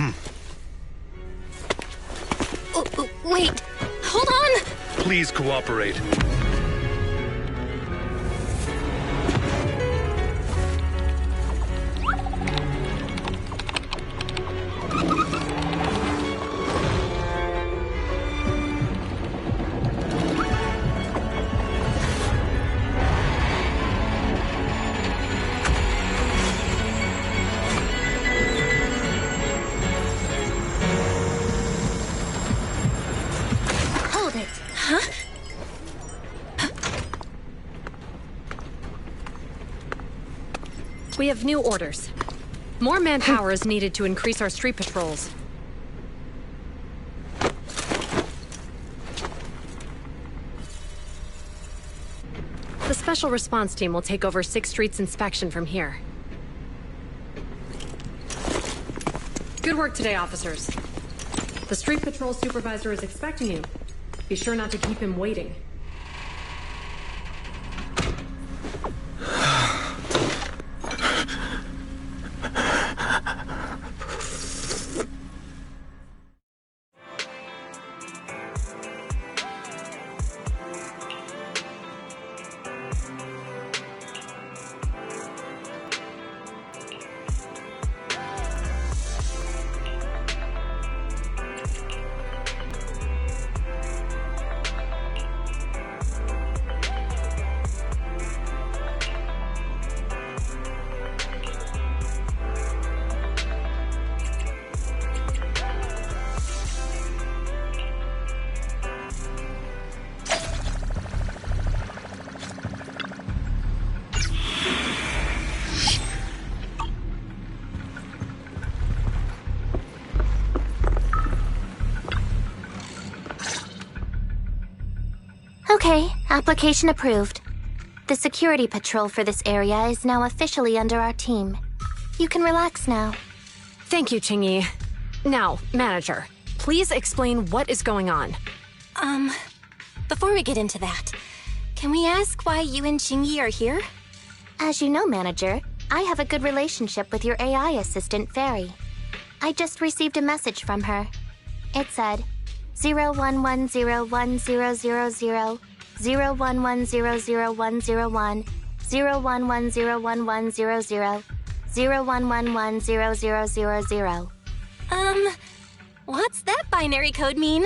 Wait, hold on! Please cooperate. We have new orders. More manpower is needed to increase our street patrols. The Special Response Team will take over 6th Street's inspection from here. Good work today, officers. The Street Patrol Supervisor is expecting you. Be sure not to keep him waiting. Okay, application approved. The security patrol for this area is now officially under our team. You can relax now. Thank you, Qingyi. Now, Manager, please explain what is going on. Before we get into that, can we ask why you and Qingyi are here? As you know, Manager, I have a good relationship with your AI assistant, Fairy. I just received a message from her. It said, 011010000, 011000101, 011011000 011100000. What's that binary code mean?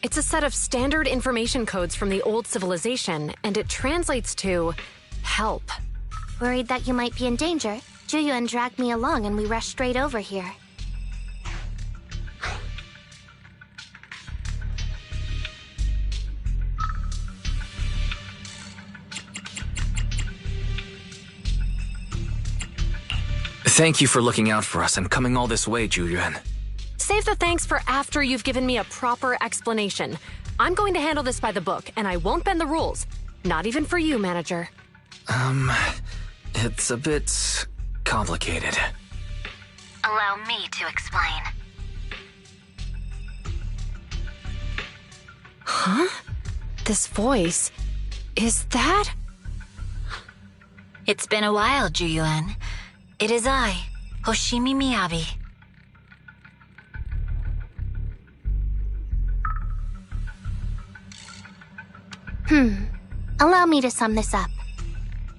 It's a set of standard information codes from the old civilization, and it translates to help. Worried that you might be in danger, Juyuan dragged me along and we rushed straight over here. Thank you for looking out for us and coming all this way, Juyuan. Save the thanks for after you've given me a proper explanation. I'm going to handle this by the book, and I won't bend the rules. Not even for you, manager. It's a bit complicated. Allow me to explain. Huh? This voice... is that... It's been a while, Juyuan. It is I, Hoshimi Miyabi. Allow me to sum this up.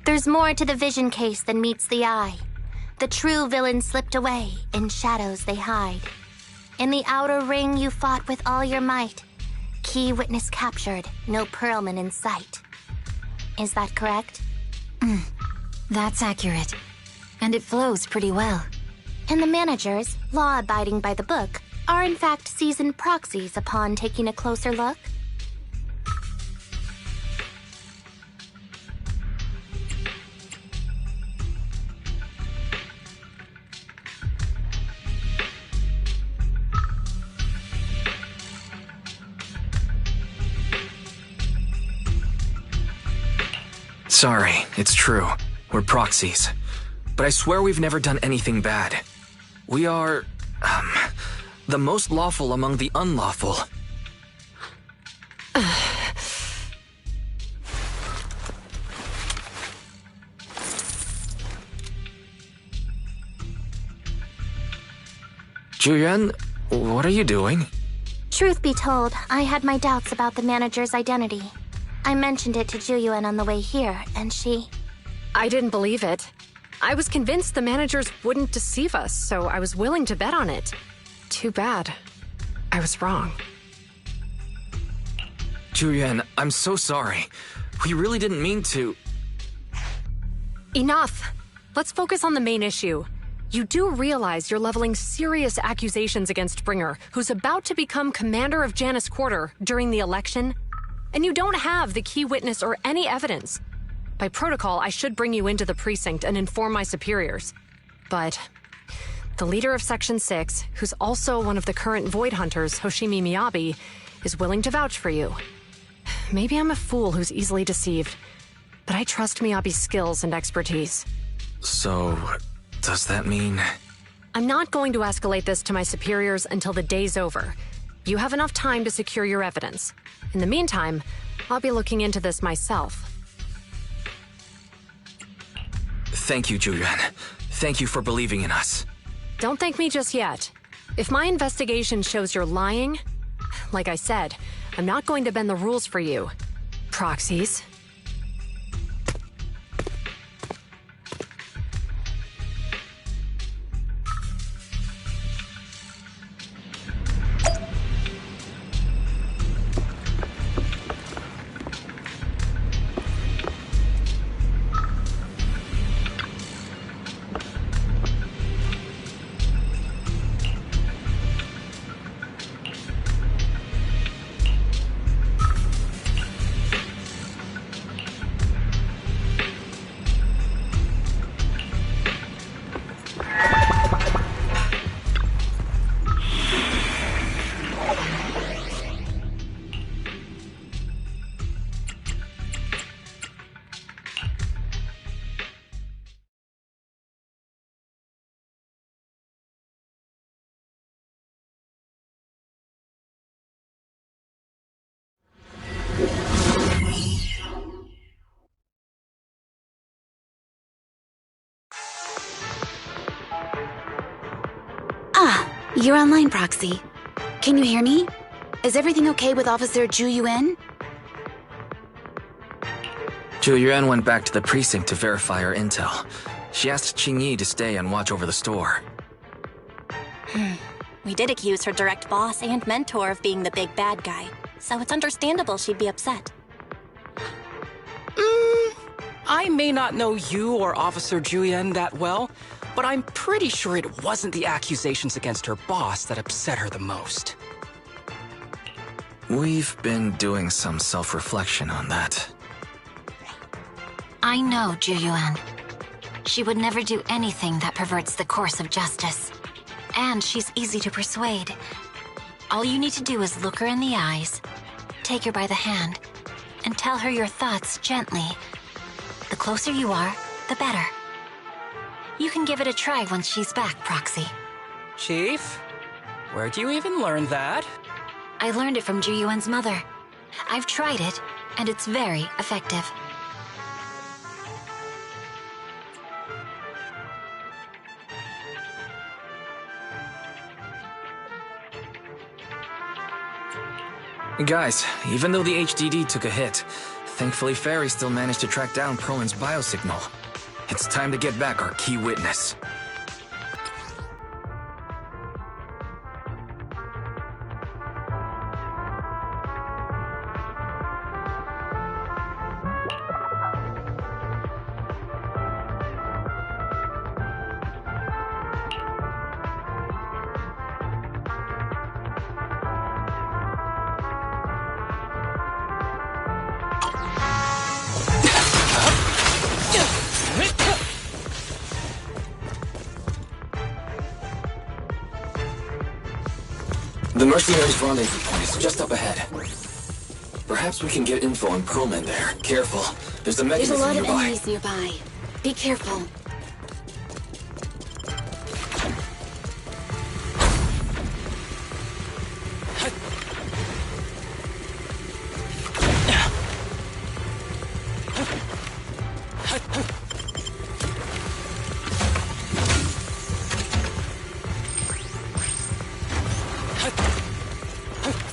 There's more to the vision case than meets the eye. The true villain slipped away, in shadows they hide. In the outer ring you fought with all your might. Key witness captured, no Perlman in sight. Is that correct? That's accurate. And it flows pretty well. And the managers, law-abiding by the book, are in fact seasoned proxies upon taking a closer look? Sorry, it's true. We're proxies. But I swear we've never done anything bad. We are, the most lawful among the unlawful. Juyuan, what are you doing? Truth be told, I had my doubts about the manager's identity. I mentioned it to Juyuan on the way here, and she... I didn't believe it. I was convinced the managers wouldn't deceive us, so I was willing to bet on it. Too bad. I was wrong. Juyuan, I'm so sorry. We really didn't mean to... Enough! Let's focus on the main issue. You do realize you're leveling serious accusations against Bringer, who's about to become commander of Janus Quarter during the election? And you don't have the key witness or any evidence. By protocol, I should bring you into the precinct and inform my superiors. But the leader of Section 6, who's also one of the current Void Hunters, Hoshimi Miyabi, is willing to vouch for you. Maybe I'm a fool who's easily deceived, but I trust Miyabi's skills and expertise. So, does that mean... I'm not going to escalate this to my superiors until the day's over. You have enough time to secure your evidence. In the meantime, I'll be looking into this myself. Thank you, Juyuan. Thank you for believing in us. Don't thank me just yet. If my investigation shows you're lying, like I said, I'm not going to bend the rules for you. Proxies. You're online, Proxy. Can you hear me? Is everything okay with Officer Juyuan? Zhu Yuan went back to the precinct to verify her intel. She asked Qingyi to stay and watch over the store. We did accuse her direct boss and mentor of being the big bad guy, so it's understandable she'd be upset. I may not know you or Officer Julian that well, but I'm pretty sure it wasn't the accusations against her boss that upset her the most. We've been doing some self-reflection on that. I know Zhu Yuan. She would never do anything that perverts the course of justice. And she's easy to persuade. All you need to do is look her in the eyes, take her by the hand, and tell her your thoughts gently. The closer you are, the better. You can give it a try once she's back, Proxy. Chief? Where'd you even learn that? I learned it from Zhu Yuan's mother. I've tried it, and it's very effective. Guys, even though the HDD took a hit, thankfully Fairy still managed to track down Perlman's biosignal. It's time to get back our key witness. The mercenaries' rendezvous point is just up ahead. Perhaps we can get info on Perlman there. Careful, there's a mechanism There's a lot nearby. of enemies nearby. Be careful.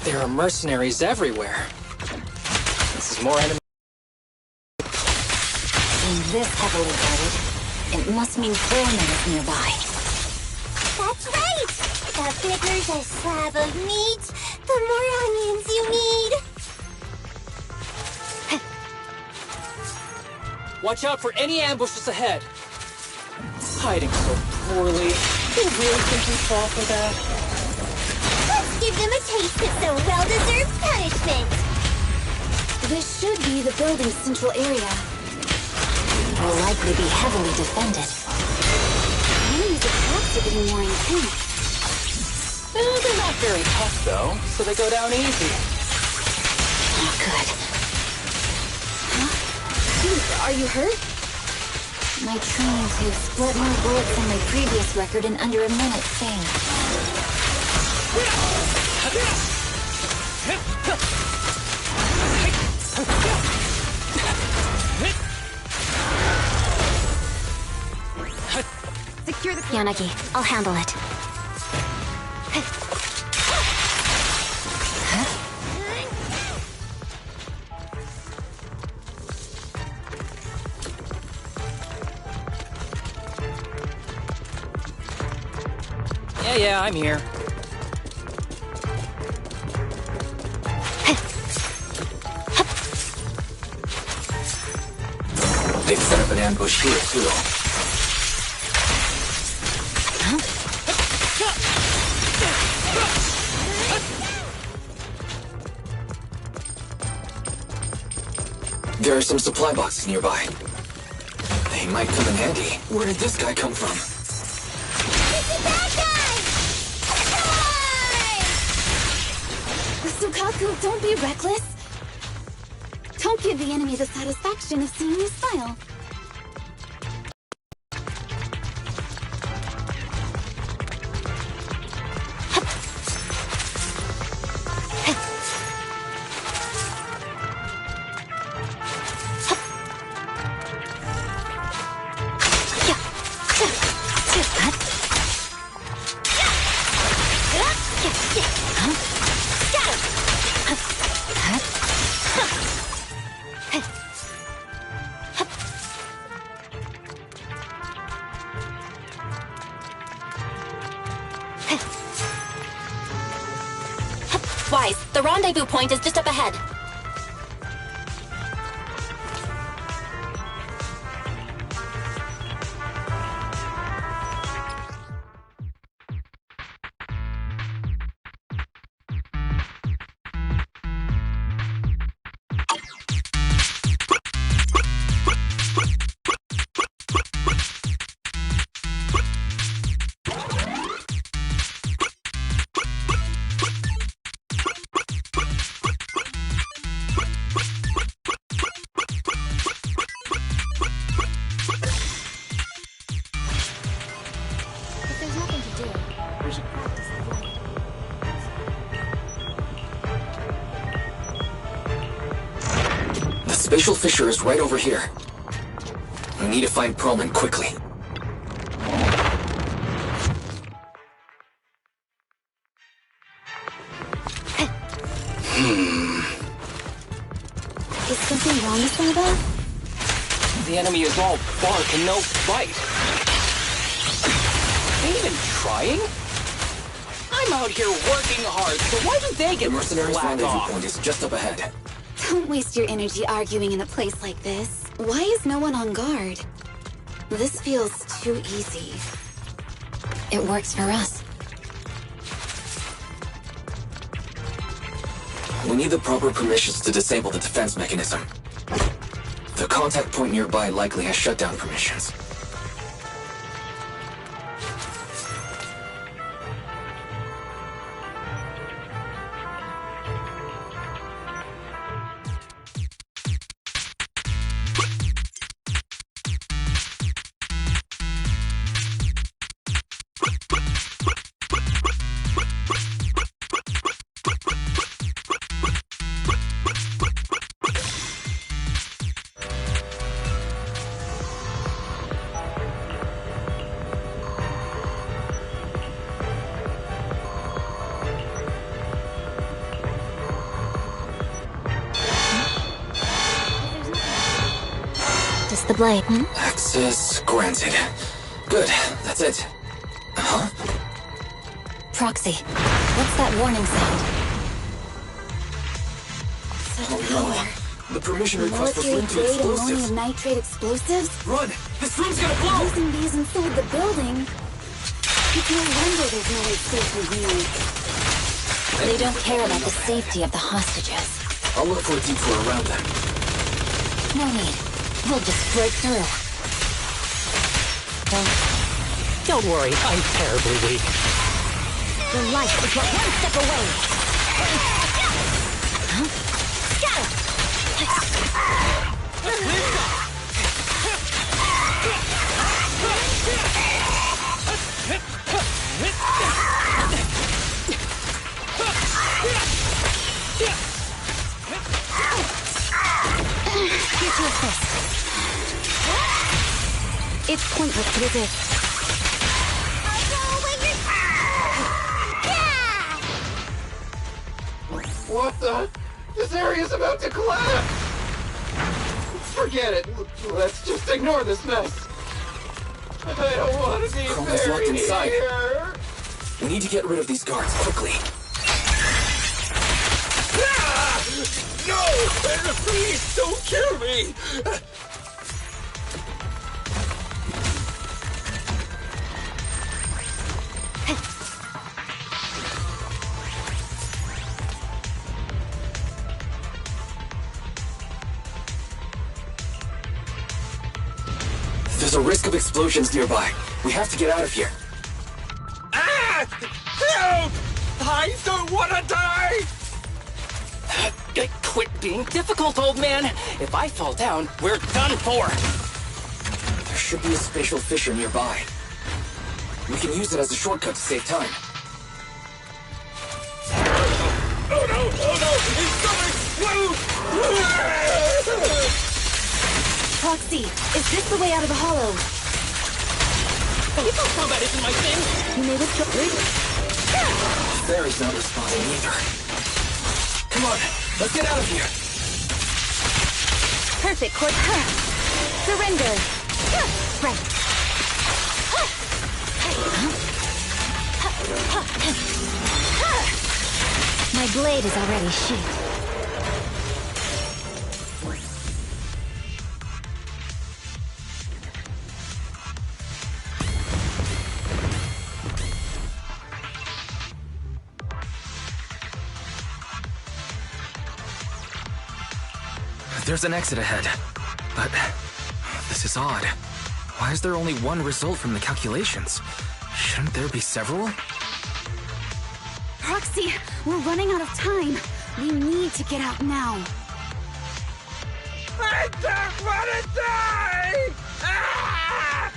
There are mercenaries everywhere. This is more enemy. Being this heavily guarded, it must mean Perlman is nearby. That's right! The bigger the slab of meat, the more onions you need. Watch out for any ambushes ahead. Hiding so poorly. They really think we fall for that? Let's give them a taste of some well-deserved punishment. This should be the building's central area. Will likely be heavily defended. Enemies' attacks are getting more intense. They're not very tough, though, so they go down easy. Oh, good. Dude, are you hurt? My training to split more bullets than my previous record in under a minute failed. Secure the Yanagi. I'll handle it. Yeah, I'm here. They've set up an ambush here, too. There are some supply boxes nearby. They might come in handy. Where did this guy come from? Soukaku, don't be reckless. Don't give the enemy the satisfaction of seeing you smile. The rendezvous point is just up ahead. The spatial fissure is right over here. We need to find Perlman quickly. Is something wrong with Asaba? The enemy is all bark and no bite. Ain't even trying? I'm out here working hard, so why do they get the mercenaries' slacked rendezvous off? point is just up ahead. Don't waste your energy arguing in a place like this. Why is no one on guard? This feels too easy. It works for us. We need the proper permissions to disable the defense mechanism. The contact point nearby likely has shutdown permissions. Just the blade, Access granted. Good, that's it. Huh? Proxy. What's that warning sound? Oh no. The permission request was linked to Military-grade explosives. ammonium nitrate explosives? Run! This room's gonna blow! Using these inside the building? It's no wonder there's no escape from here. They don't care about the safety of the hostages. I'll look for a detour around them. No need. We'll just break through. Don't worry, I'm terribly weak. Your life is but one step away. Here's your fist. It's pointless to resist. What the? This area's about to collapse! Forget it. Let's just ignore this mess. I don't want to be Perlman's locked buried inside. here. We need to get rid of these guards quickly. Ah! No! Please don't kill me! There's a risk of explosions nearby. We have to get out of here. Ah! Help! I don't want to die! Quit being difficult, old man. If I fall down, we're done for. There should be a spatial fissure nearby. We can use it as a shortcut to save time. Oh no! Oh no! He's coming! Whoa! Proxy, is this the way out of the hollow? You know combat isn't my thing. You may withdraw. Barry's not responding either. Come on, let's get out of here. Perfect course. Surrender. Right. My blade is already sheathed. There's an exit ahead, but this is odd. Why is there only one result from the calculations? Shouldn't there be several? Proxy, we're running out of time. We need to get out now. I don't want to die! Ah!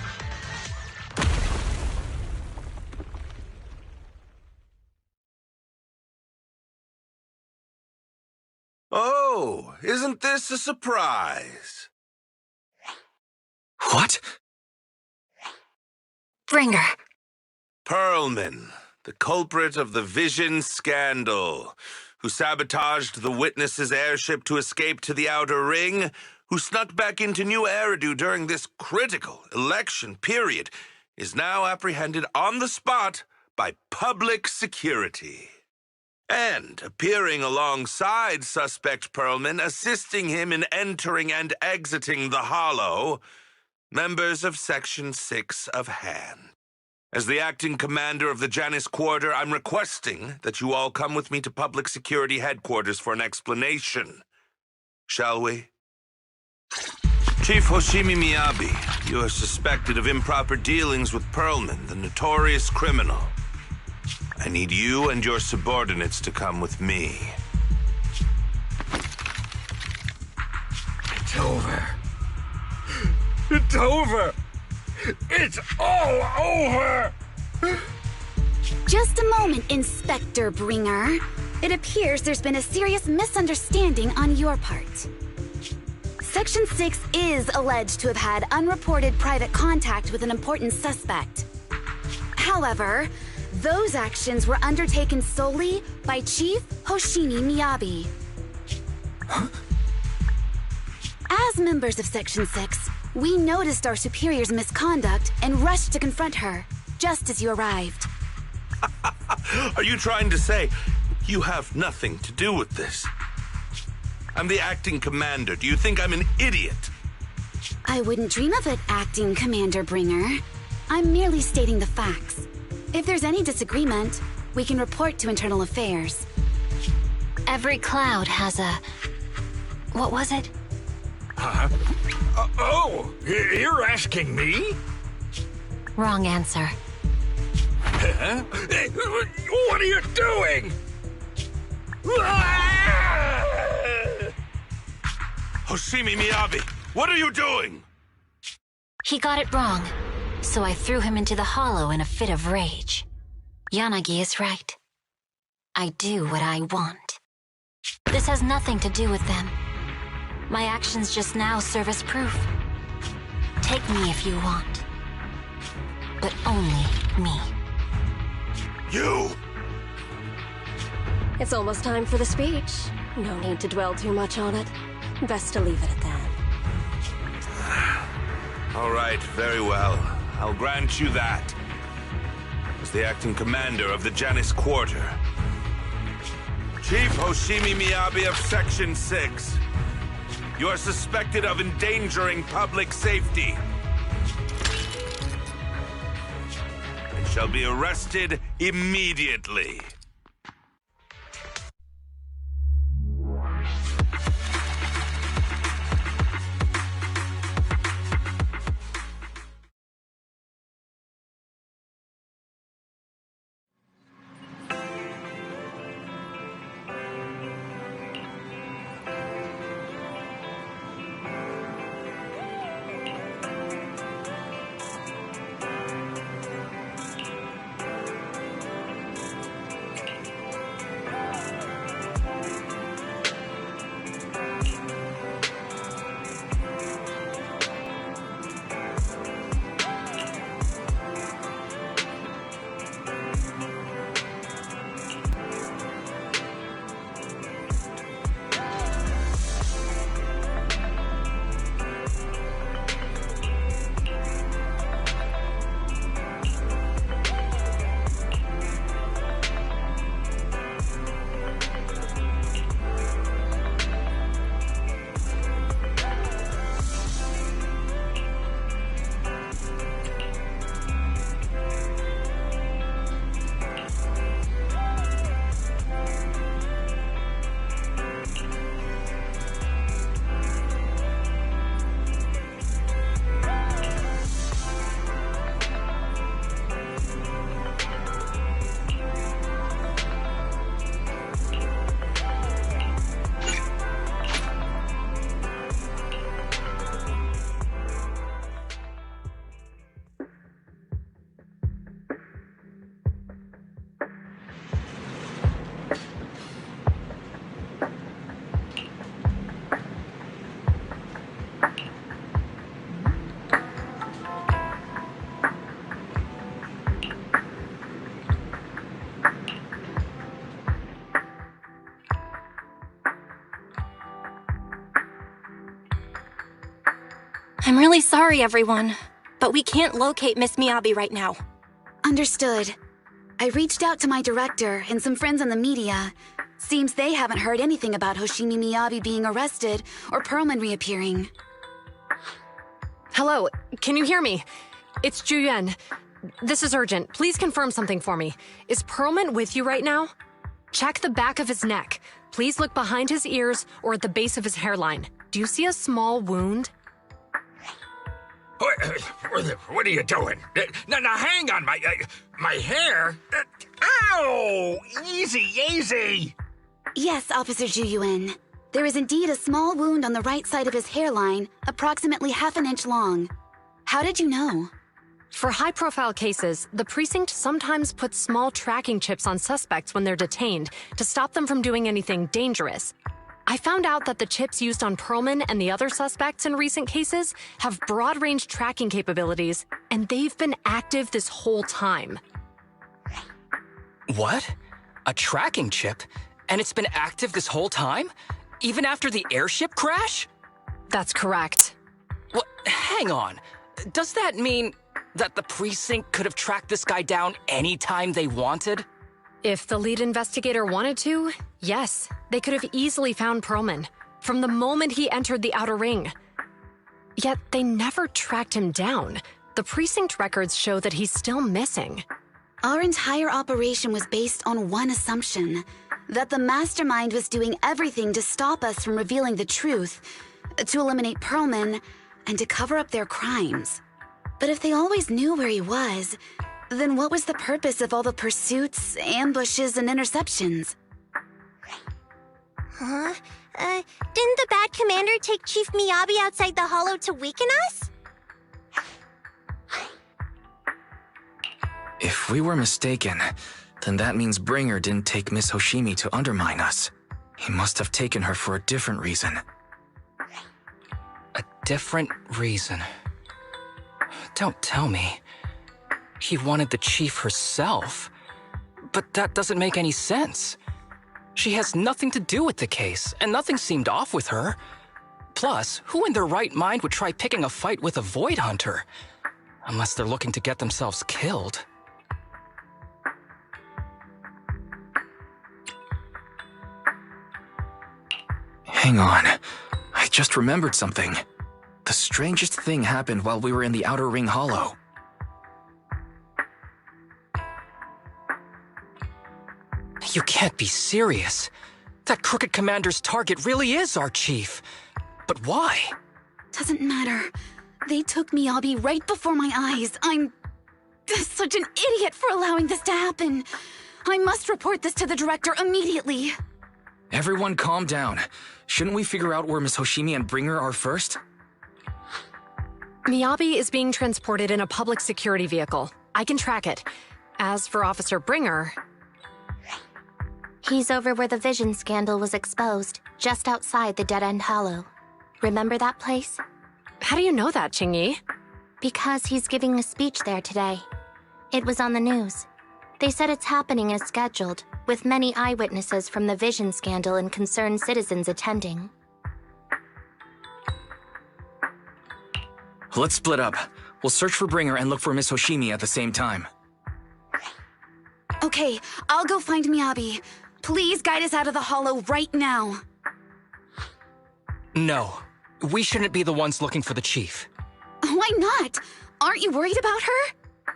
Oh, isn't this a surprise? What? Bringer. Perlman, the culprit of the Vision scandal, who sabotaged the Witness's airship to escape to the Outer Ring, who snuck back into New Eridu during this critical election period, is now apprehended on the spot by public security. And appearing alongside suspect Perlman, assisting him in entering and exiting the Hollow, members of Section 6 of Han. As the acting commander of the Janus Quarter, I'm requesting that you all come with me to Public Security Headquarters for an explanation. Shall we? Chief Hoshimi Miyabi, you are suspected of improper dealings with Perlman, the notorious criminal. I need you and your subordinates to come with me. It's over. It's over. It's all over! Just a moment, Inspector Bringer. It appears there's been a serious misunderstanding on your part. Section 6 is alleged to have had unreported private contact with an important suspect. However, those actions were undertaken solely by Chief Hoshimi Miyabi. As members of Section 6, we noticed our superior's misconduct and rushed to confront her, just as you arrived. Are you trying to say you have nothing to do with this? I'm the acting commander. Do you think I'm an idiot? I wouldn't dream of it, Acting Commander Bringer. I'm merely stating the facts. If there's any disagreement, we can report to Internal Affairs. Every cloud has a... What was it? Huh? Oh, you're asking me? Wrong answer. Huh? What are you doing? Hoshimi Miyabi, what are you doing? He got it wrong, so I threw him into the hollow in a fit of rage. Yanagi is right. I do what I want. This has nothing to do with them. My actions just now serve as proof. Take me if you want. But only me. You! It's almost time for the speech. No need to dwell too much on it. Best to leave it at that. All right, very well. I'll grant you that. As the acting commander of the Janus Quarter. Chief Hoshimi Miyabi of Section 6. You are suspected of endangering public safety. And shall be arrested immediately. I'm really sorry, everyone, but we can't locate Miss Miyabi right now. Understood. I reached out to my director and some friends in the media. Seems they haven't heard anything about Hoshimi Miyabi being arrested or Perlman reappearing. Hello, can you hear me? It's Juyuan. This is urgent. Please confirm something for me. Is Perlman with you right now? Check the back of his neck. Please look behind his ears or at the base of his hairline. Do you see a small wound? What are you doing? Now, hang on, my hair? Ow! Easy! Yes, Officer Juyuan. There is indeed a small wound on the right side of his hairline, approximately half an inch long. How did you know? For high-profile cases, the precinct sometimes puts small tracking chips on suspects when they're detained to stop them from doing anything dangerous. I found out that the chips used on Perlman and the other suspects in recent cases have broad-range tracking capabilities, and they've been active this whole time. What? A tracking chip? And it's been active this whole time? Even after the airship crash? That's correct. What? Hang on. Does that mean that the precinct could have tracked this guy down anytime they wanted? If the lead investigator wanted to, yes, they could have easily found Perlman from the moment he entered the outer ring. Yet they never tracked him down. The precinct records show that he's still missing. Our entire operation was based on one assumption, that the mastermind was doing everything to stop us from revealing the truth, to eliminate Perlman, and to cover up their crimes. But if they always knew where he was, then what was the purpose of all the pursuits, ambushes, and interceptions? Huh? Didn't the bad commander take Chief Miyabi outside the hollow to weaken us? If we were mistaken, then that means Bringer didn't take Miss Hoshimi to undermine us. He must have taken her for a different reason. A different reason? Don't tell me. He wanted the chief herself. But that doesn't make any sense. She has nothing to do with the case, and nothing seemed off with her. Plus, who in their right mind would try picking a fight with a Void Hunter? Unless they're looking to get themselves killed. Hang on. I just remembered something. The strangest thing happened while we were in the Outer Ring Hollow. You can't be serious. That crooked commander's target really is our chief. But why? Doesn't matter. They took Miyabi right before my eyes. I'm such an idiot for allowing this to happen. I must report this to the director immediately. Everyone calm down. Shouldn't we figure out where Miss Hoshimi and Bringer are first? Miyabi is being transported in a public security vehicle. I can track it. As for Officer Bringer... He's over where the vision scandal was exposed, just outside the Dead-End Hollow. Remember that place? How do you know that, Qingyi? Because he's giving a speech there today. It was on the news. They said it's happening as scheduled, with many eyewitnesses from the vision scandal and concerned citizens attending. Let's split up. We'll search for Bringer and look for Miss Hoshimi at the same time. Okay, I'll go find Miyabi. Please guide us out of the hollow right now. No, we shouldn't be the ones looking for the chief. Why not? Aren't you worried about her?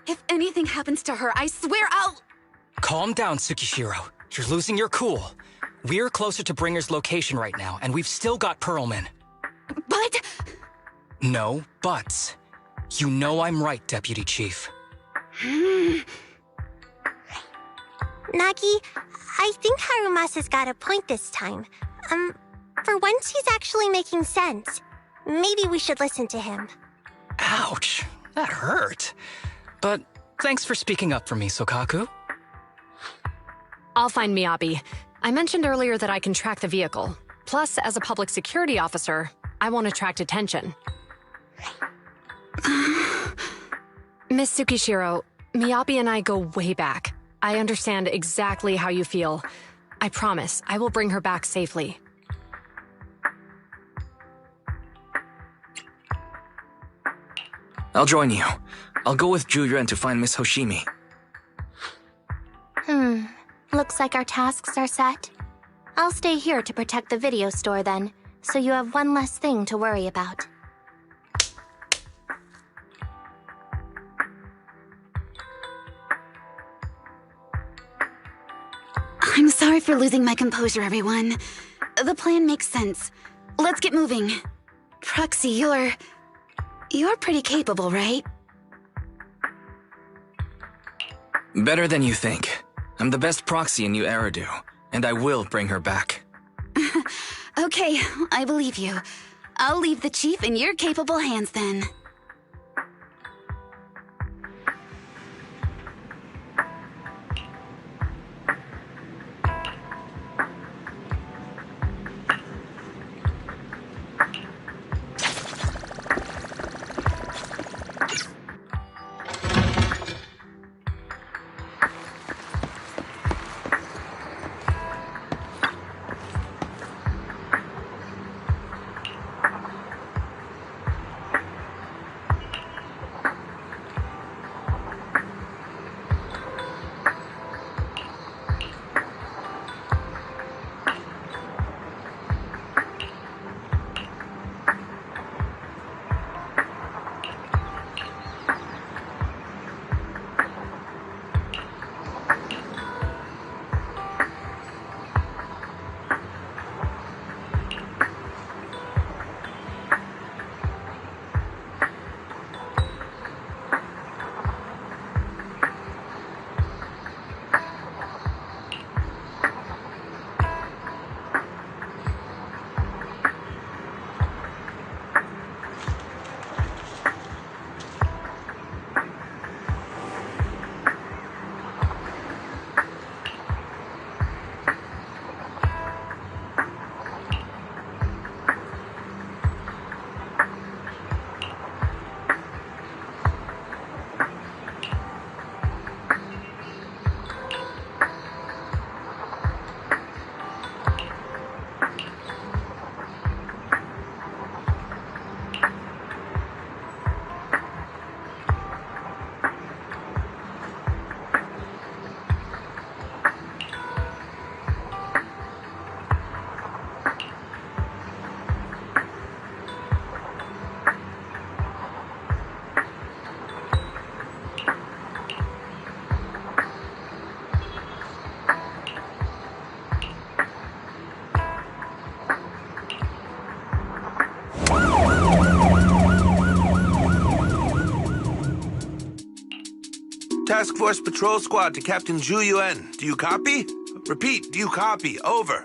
If anything happens to her, I swear I'll... Calm down, Tsukishiro. You're losing your cool. We're closer to Bringer's location right now, and we've still got Perlman. But... No buts. You know I'm right, Deputy Chief. Nagi, I think Harumasa's got a point this time. For once he's actually making sense. Maybe we should listen to him. Ouch, that hurt. But thanks for speaking up for me, Soukaku. I'll find Miyabi. I mentioned earlier that I can track the vehicle. Plus, as a public security officer, I won't attract attention. Miss Tsukishiro, Miyabi and I go way back. I understand exactly how you feel. I promise I will bring her back safely. I'll join you. I'll go with Zhu to find Miss Hoshimi. Looks like our tasks are set. I'll stay here to protect the video store then, so you have one less thing to worry about. I'm sorry for losing my composure, everyone. The plan makes sense. Let's get moving. Proxy, you're pretty capable, right? Better than you think. I'm the best proxy in New Eridu, and I will bring her back. Okay, I believe you. I'll leave the chief in your capable hands then. Task Force Patrol Squad to Captain Zhu Yuan. Do you copy? Repeat, do you copy? Over.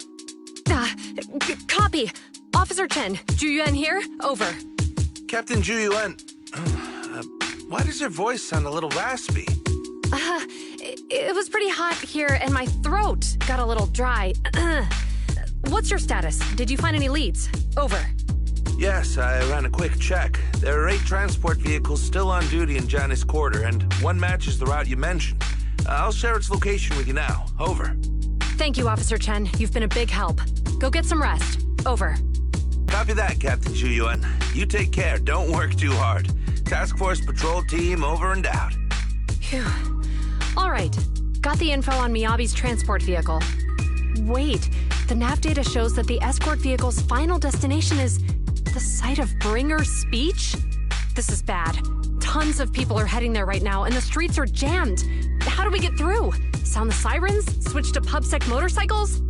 Copy. Officer Chen, Zhu Yuan here. Over. Captain Zhu Yuan, why does your voice sound a little raspy? It was pretty hot here, and my throat got a little dry. What's your status? Did you find any leads? Over. Yes, I ran a quick check. There are 8 transport vehicles still on duty in Janus Quarter, and one matches the route you mentioned. I'll share its location with you now. Over. Thank you, Officer Chen. You've been a big help. Go get some rest. Over. Copy that, Captain Zhu Yuan. You take care. Don't work too hard. Task Force Patrol Team over and out. Phew. All right. Got the info on Miyabi's transport vehicle. Wait. The nav data shows that the escort vehicle's final destination is the site of Bringer's speech? This is bad. Tons of people are heading there right now, and the streets are jammed. How do we get through? Sound the sirens? Switch to pubsec motorcycles?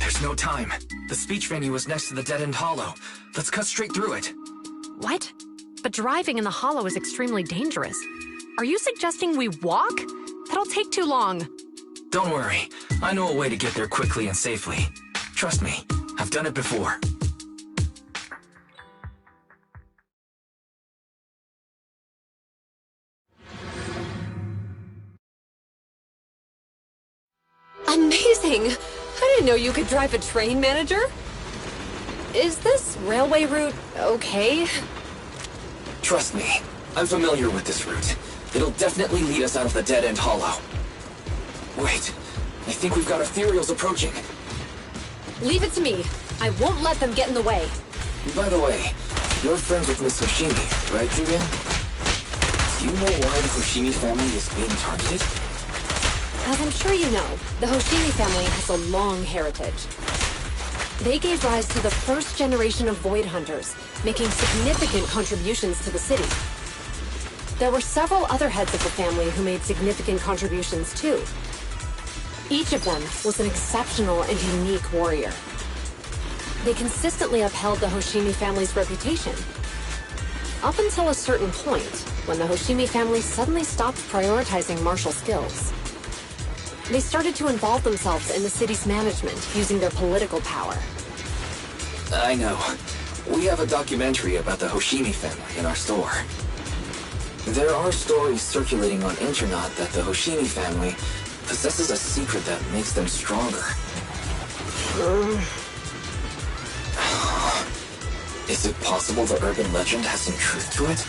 There's no time. The speech venue is next to the dead-end hollow. Let's cut straight through it. What? But driving in the hollow is extremely dangerous. Are you suggesting we walk? That'll take too long. Don't worry. I know a way to get there quickly and safely. Trust me, I've done it before. Amazing! I didn't know you could drive a train, manager. Is this railway route okay? Trust me, I'm familiar with this route. It'll definitely lead us out of the dead-end hollow. Wait, I think we've got ethereals approaching. Leave it to me. I won't let them get in the way. By the way, you're friends with Miss Hoshimi, right, Julian? Do you know why the Hoshimi family is being targeted? As I'm sure you know, the Hoshimi family has a long heritage. They gave rise to the first generation of Void Hunters, making significant contributions to the city. There were several other heads of the family who made significant contributions too. Each of them was an exceptional and unique warrior. They consistently upheld the Hoshimi family's reputation. Up until a certain point, when the Hoshimi family suddenly stopped prioritizing martial skills. They started to involve themselves in the city's management using their political power. I know. We have a documentary about the Hoshimi family in our store. There are stories circulating on internet that the Hoshimi family possesses a secret that makes them stronger. Is it possible the urban legend has some truth to it?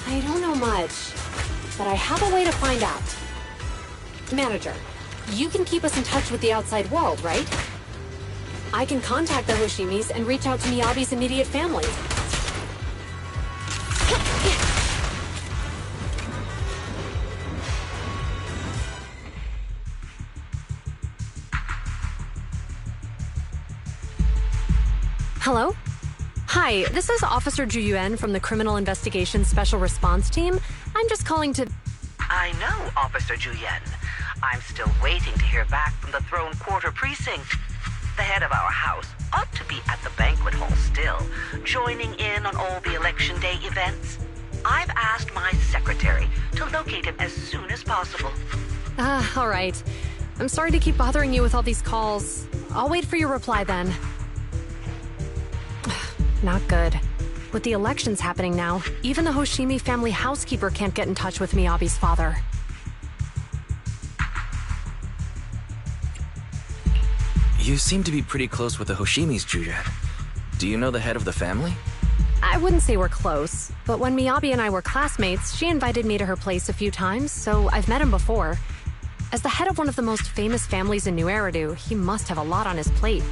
I don't know much, but I have a way to find out. Manager, you can keep us in touch with the outside world, right? I can contact the Hoshimis and reach out to Miyabi's immediate family. Hello? Hi, this is Officer Ju Yuan from the Criminal Investigations Special Response Team. I'm just calling to... I know, Officer Ju Yuan. I'm still waiting to hear back from the Throne Quarter Precinct. The head of our house ought to be at the banquet hall still, joining in on all the Election Day events. I've asked my secretary to locate him as soon as possible. All right. I'm sorry to keep bothering you with all these calls. I'll wait for your reply then. Not good. With the elections happening now, even the Hoshimi family housekeeper can't get in touch with Miyabi's father. You seem to be pretty close with the Hoshimis, Juliet. Do you know the head of the family? I wouldn't say we're close, but when Miyabi and I were classmates, she invited me to her place a few times, so I've met him before. As the head of one of the most famous families in New Eridu, he must have a lot on his plate.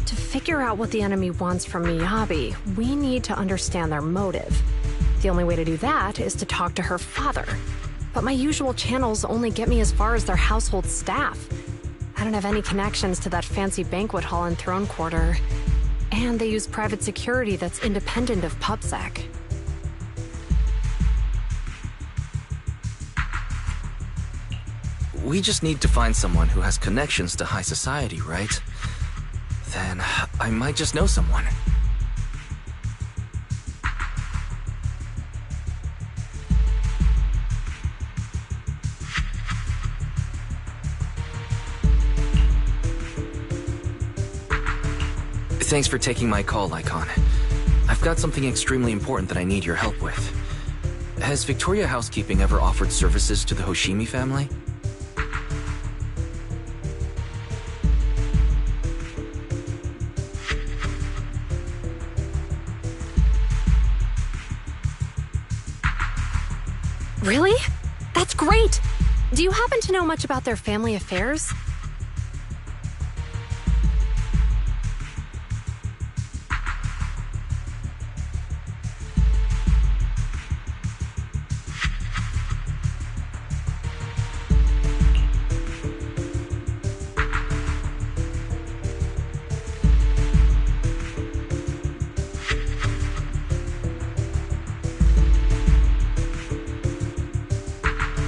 To figure out what the enemy wants from Miyabi, we need to understand their motive. The only way to do that is to talk to her father. But my usual channels only get me as far as their household staff. I don't have any connections to that fancy banquet hall in Throne Quarter. And they use private security that's independent of PubSec. We just need to find someone who has connections to high society, right? Then I might just know someone. Thanks for taking my call, Icon. I've got something extremely important that I need your help with. Has Victoria Housekeeping ever offered services to the Hoshimi family? Really? That's great! Do you happen to know much about their family affairs?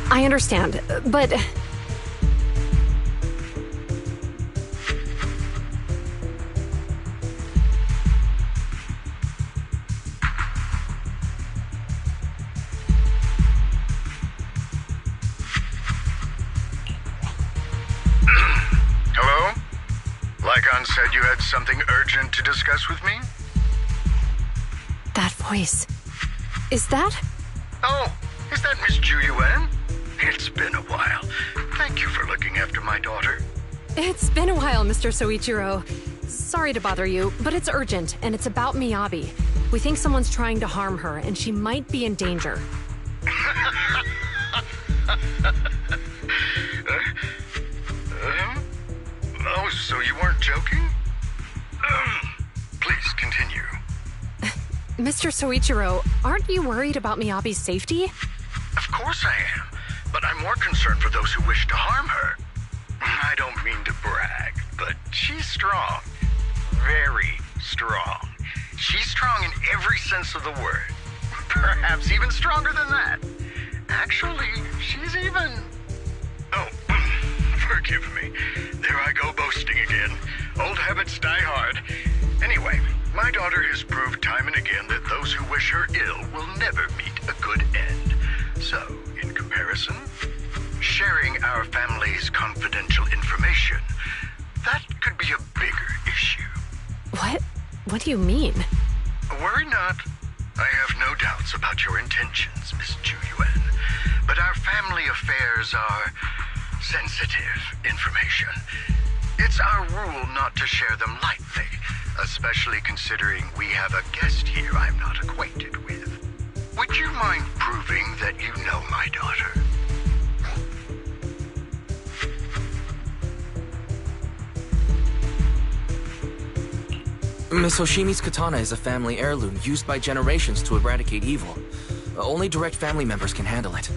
I understand, but... Hello? Lycon said you had something urgent to discuss with me? That voice... Is that... Oh, is that Miss Ju Yuan? It's been a while. Thank you for looking after my daughter. It's been a while, Mr. Soichiro. Sorry to bother you, but it's urgent, and it's about Miyabi. We think someone's trying to harm her, and she might be in danger. Oh, so you weren't joking? Please continue. Mr. Soichiro, aren't you worried about Miyabi's safety? course I am. But I'm more concerned for those who wish to harm her. I don't mean to brag, but she's strong. Very strong. She's strong in every sense of the word. Perhaps even stronger than that. Actually, she's even... Oh, forgive me. There I go boasting again. Old habits die hard. Anyway, my daughter has proved time and again that those who wish her ill will never meet a good end. So, in comparison, sharing our family's confidential information, that could be a bigger issue. What? What do you mean? Worry not. I have no doubts about your intentions, Miss Ju-Yuan. But our family affairs are sensitive information. It's our rule not to share them lightly, especially considering we have a guest here I'm not acquainted with. Would you mind proving that you know my daughter? Miss Hoshimi's katana is a family heirloom used by generations to eradicate evil. Only direct family members can handle it.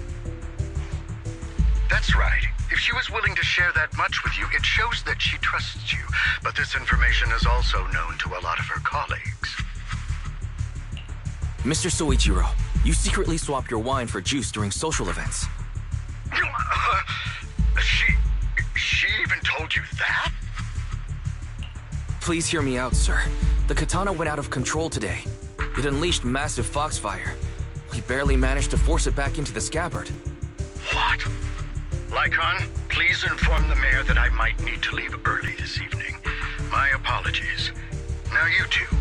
That's right. If she was willing to share that much with you, it shows that she trusts you. But this information is also known to a lot of her colleagues. Mr. Soichiro, you secretly swap your wine for juice during social events. She even told you that? Please hear me out, sir. The katana went out of control today. It unleashed massive foxfire. We barely managed to force it back into the scabbard. What? Lycon, please inform the mayor that I might need to leave early this evening. My apologies. Now you two.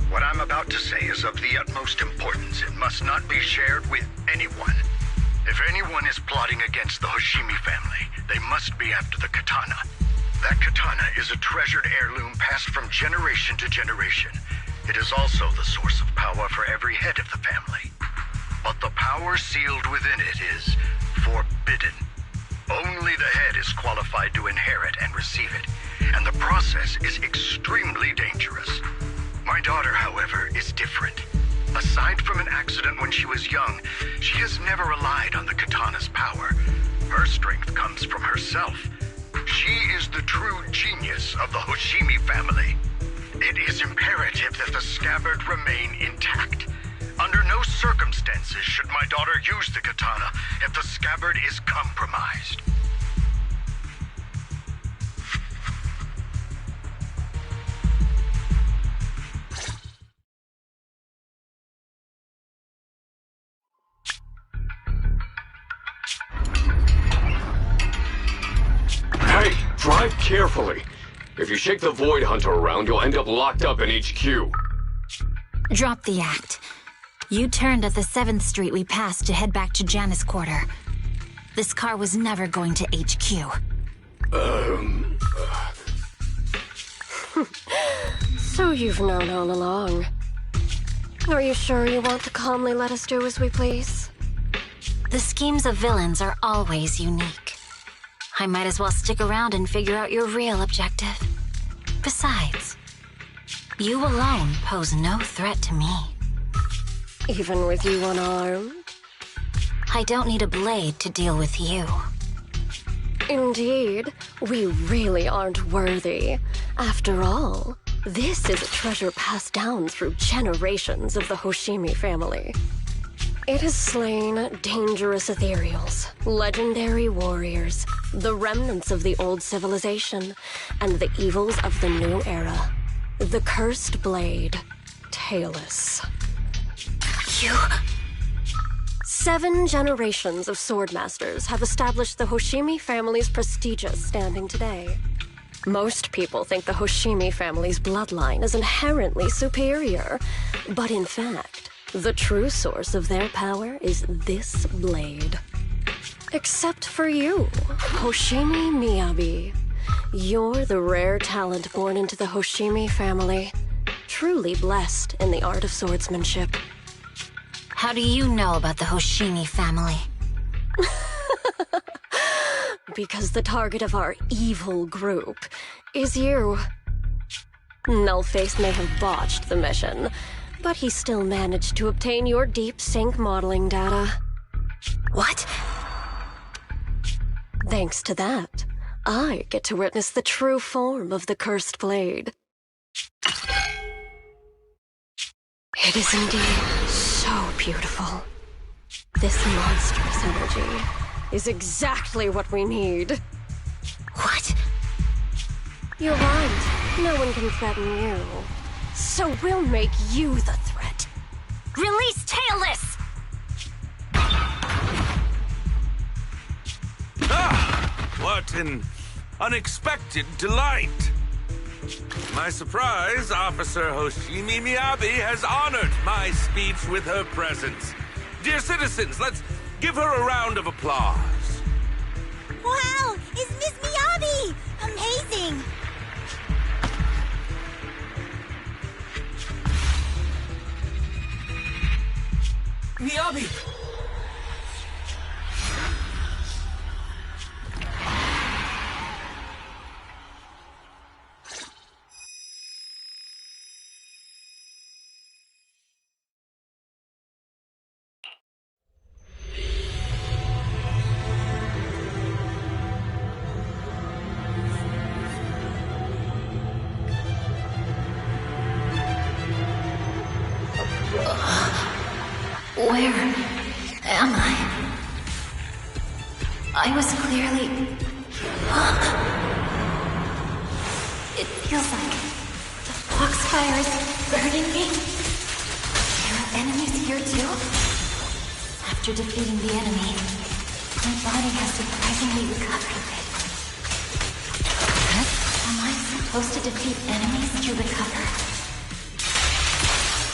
What I'm about to say is of the utmost importance. It must not be shared with anyone. If anyone is plotting against the Hoshimi family, they must be after the katana. That katana is a treasured heirloom passed from generation to generation. It is also the source of power for every head of the family. But the power sealed within it is forbidden. Only the head is qualified to inherit and receive it, and the process is extremely dangerous. My daughter, however, is different. Aside from an accident when she was young, she has never relied on the katana's power. Her strength comes from herself. She is the true genius of the Hoshimi family. It is imperative that the scabbard remain intact. Under no circumstances should my daughter use the katana if the scabbard is compromised. Hey, drive carefully. If you shake the Void Hunter around, you'll end up locked up in HQ. Drop the act. You turned at the 7th Street we passed to head back to Janus Quarter. This car was never going to HQ. So you've known all along. Are you sure you want to calmly let us do as we please? The schemes of villains are always unique. I might as well stick around and figure out your real objective. Besides, you alone pose no threat to me. Even with you unarmed? I don't need a blade to deal with you. Indeed, we really aren't worthy. After all, this is a treasure passed down through generations of the Hoshimi family. It has slain dangerous ethereals, legendary warriors, the remnants of the old civilization, and the evils of the new era. The cursed blade, Tailless. You... 7 generations of swordmasters have established the Hoshimi family's prestigious standing today. Most people think the Hoshimi family's bloodline is inherently superior, but in fact, the true source of their power is this blade. Except for you, Hoshimi Miyabi. You're the rare talent born into the Hoshimi family, truly blessed in the art of swordsmanship. How do you know about the Hoshimi family? Because the target of our evil group is you. Nullface may have botched the mission, but he still managed to obtain your deep sync modeling data. What? Thanks to that, I get to witness the true form of the cursed blade. It is indeed so beautiful. This monstrous energy is exactly what we need. What? You're right. No one can threaten you. So we'll make you the threat. Release Tailless! Ah! What an unexpected delight! My surprise, Officer Hoshimi Miyabi has honored my speech with her presence. Dear citizens, let's give her a round of applause. Wow! It's Miss Miyabi! Amazing! Miyabi! Where am I? I was clearly... It feels like the foxfire is burning me. There are enemies here too? After defeating the enemy, my body has surprisingly recovered a bit. Am I supposed to defeat enemies to recover?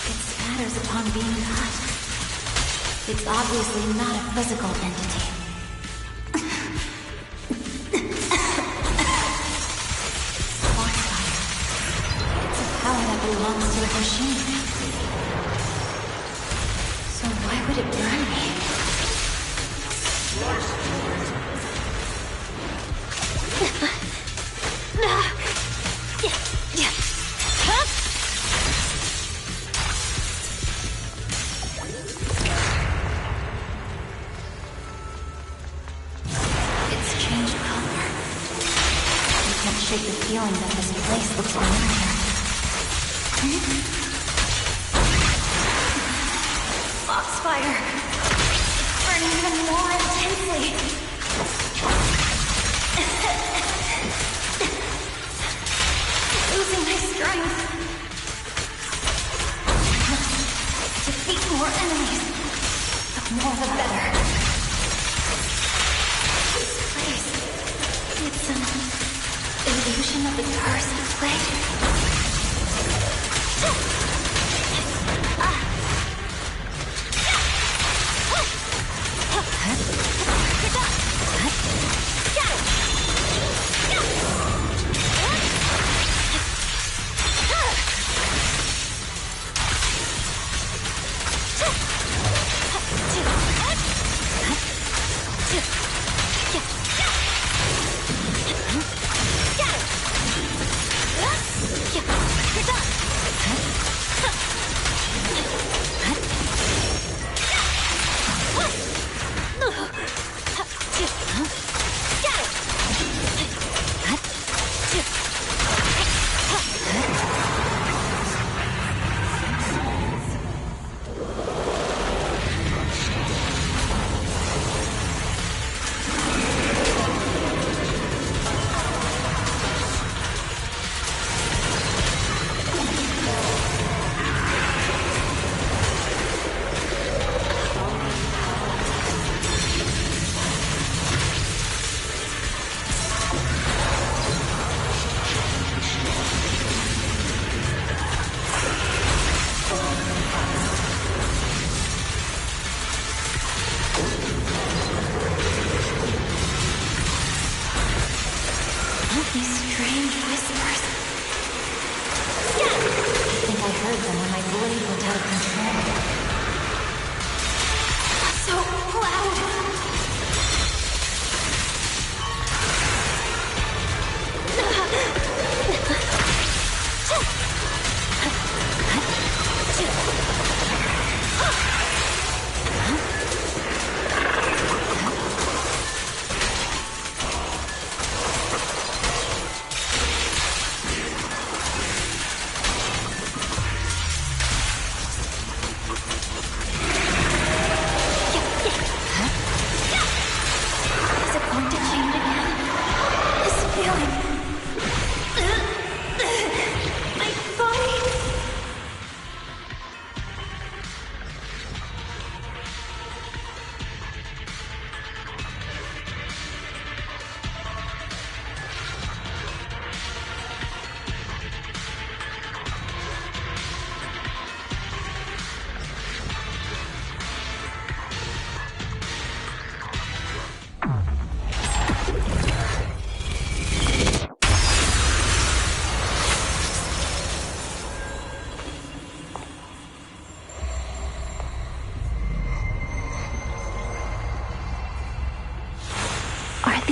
It scatters upon being caught. It's obviously not a physical entity. Foxfire. It's a power that belongs to the Hoshimi. So why would it burn me? Shake the feeling that this place looks familiar. Foxfire! It's burning even more intensely! Losing my strength. Defeat more enemies. The more the better. This place... It's illusion of the cursed blade?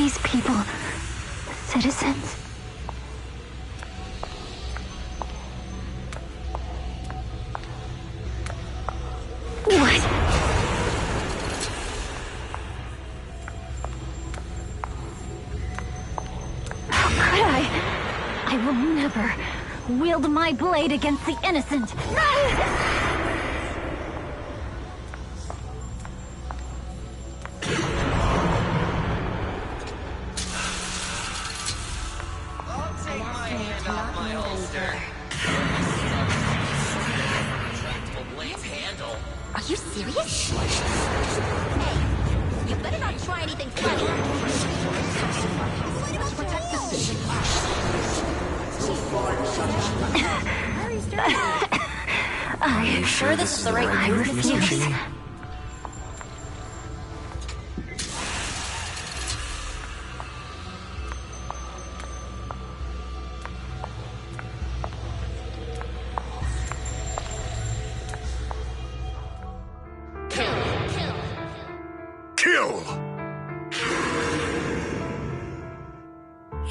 these people citizens? What? How could I? I will never wield my blade against the innocent. Are you serious? Hey, you better not try anything funny. Let's protect the city. Are you sure this is the right move? Yes.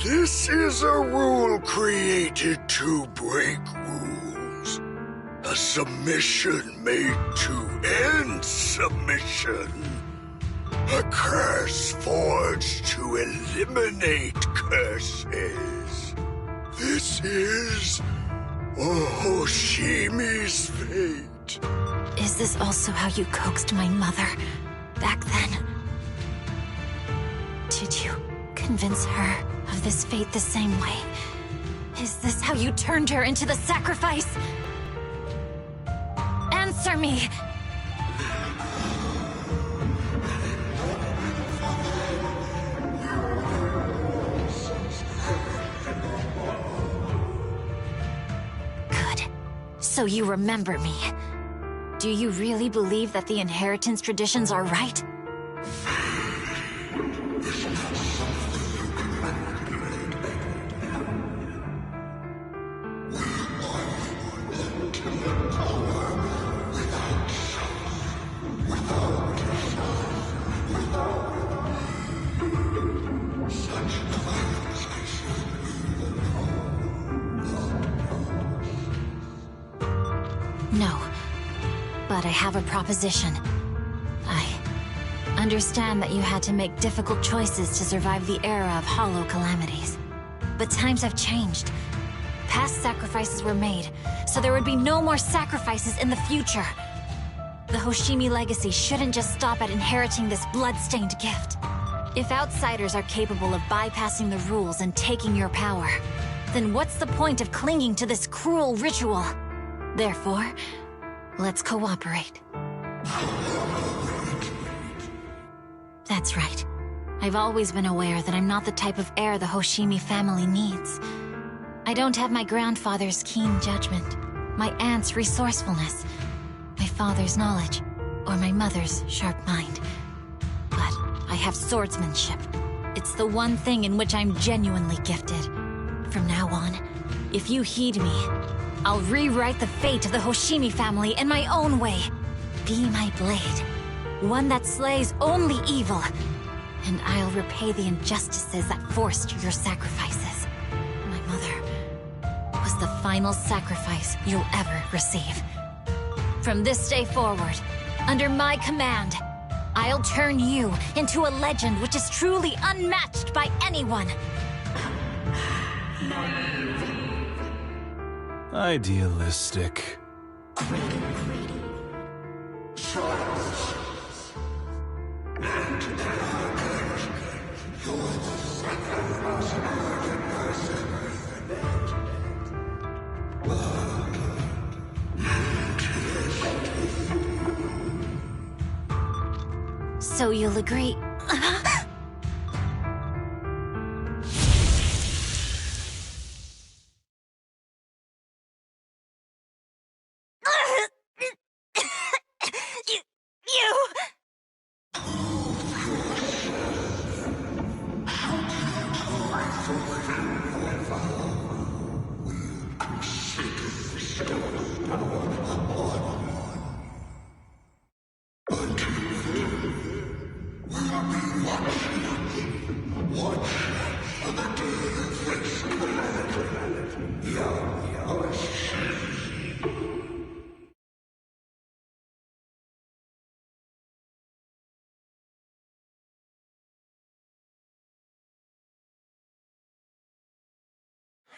This is a rule created to break rules. A submission made to end submission. A curse forged to eliminate curses. This is Hoshimi's fate. Is this also how you coaxed my mother back then? Did you convince her of this fate the same way? Is this how you turned her into the sacrifice? Answer me! Good. So you remember me. Do you really believe that the inheritance traditions are right? No, but I have a proposition. I understand that you had to make difficult choices to survive the era of hollow calamities. But times have changed. Past sacrifices were made, so there would be no more sacrifices in the future. The Hoshimi legacy shouldn't just stop at inheriting this blood-stained gift. If outsiders are capable of bypassing the rules and taking your power, then what's the point of clinging to this cruel ritual? Therefore, let's cooperate. That's right. I've always been aware that I'm not the type of heir the Hoshimi family needs. I don't have my grandfather's keen judgment, my aunt's resourcefulness, my father's knowledge, or my mother's sharp mind. But I have swordsmanship. It's the one thing in which I'm genuinely gifted. From now on, if you heed me, I'll rewrite the fate of the Hoshimi family in my own way. Be my blade, one that slays only evil, and I'll repay the injustices that forced your sacrifices. My mother was the final sacrifice you'll ever receive. From this day forward, under my command, I'll turn you into a legend which is truly unmatched by anyone. Idealistic. So you'll agree?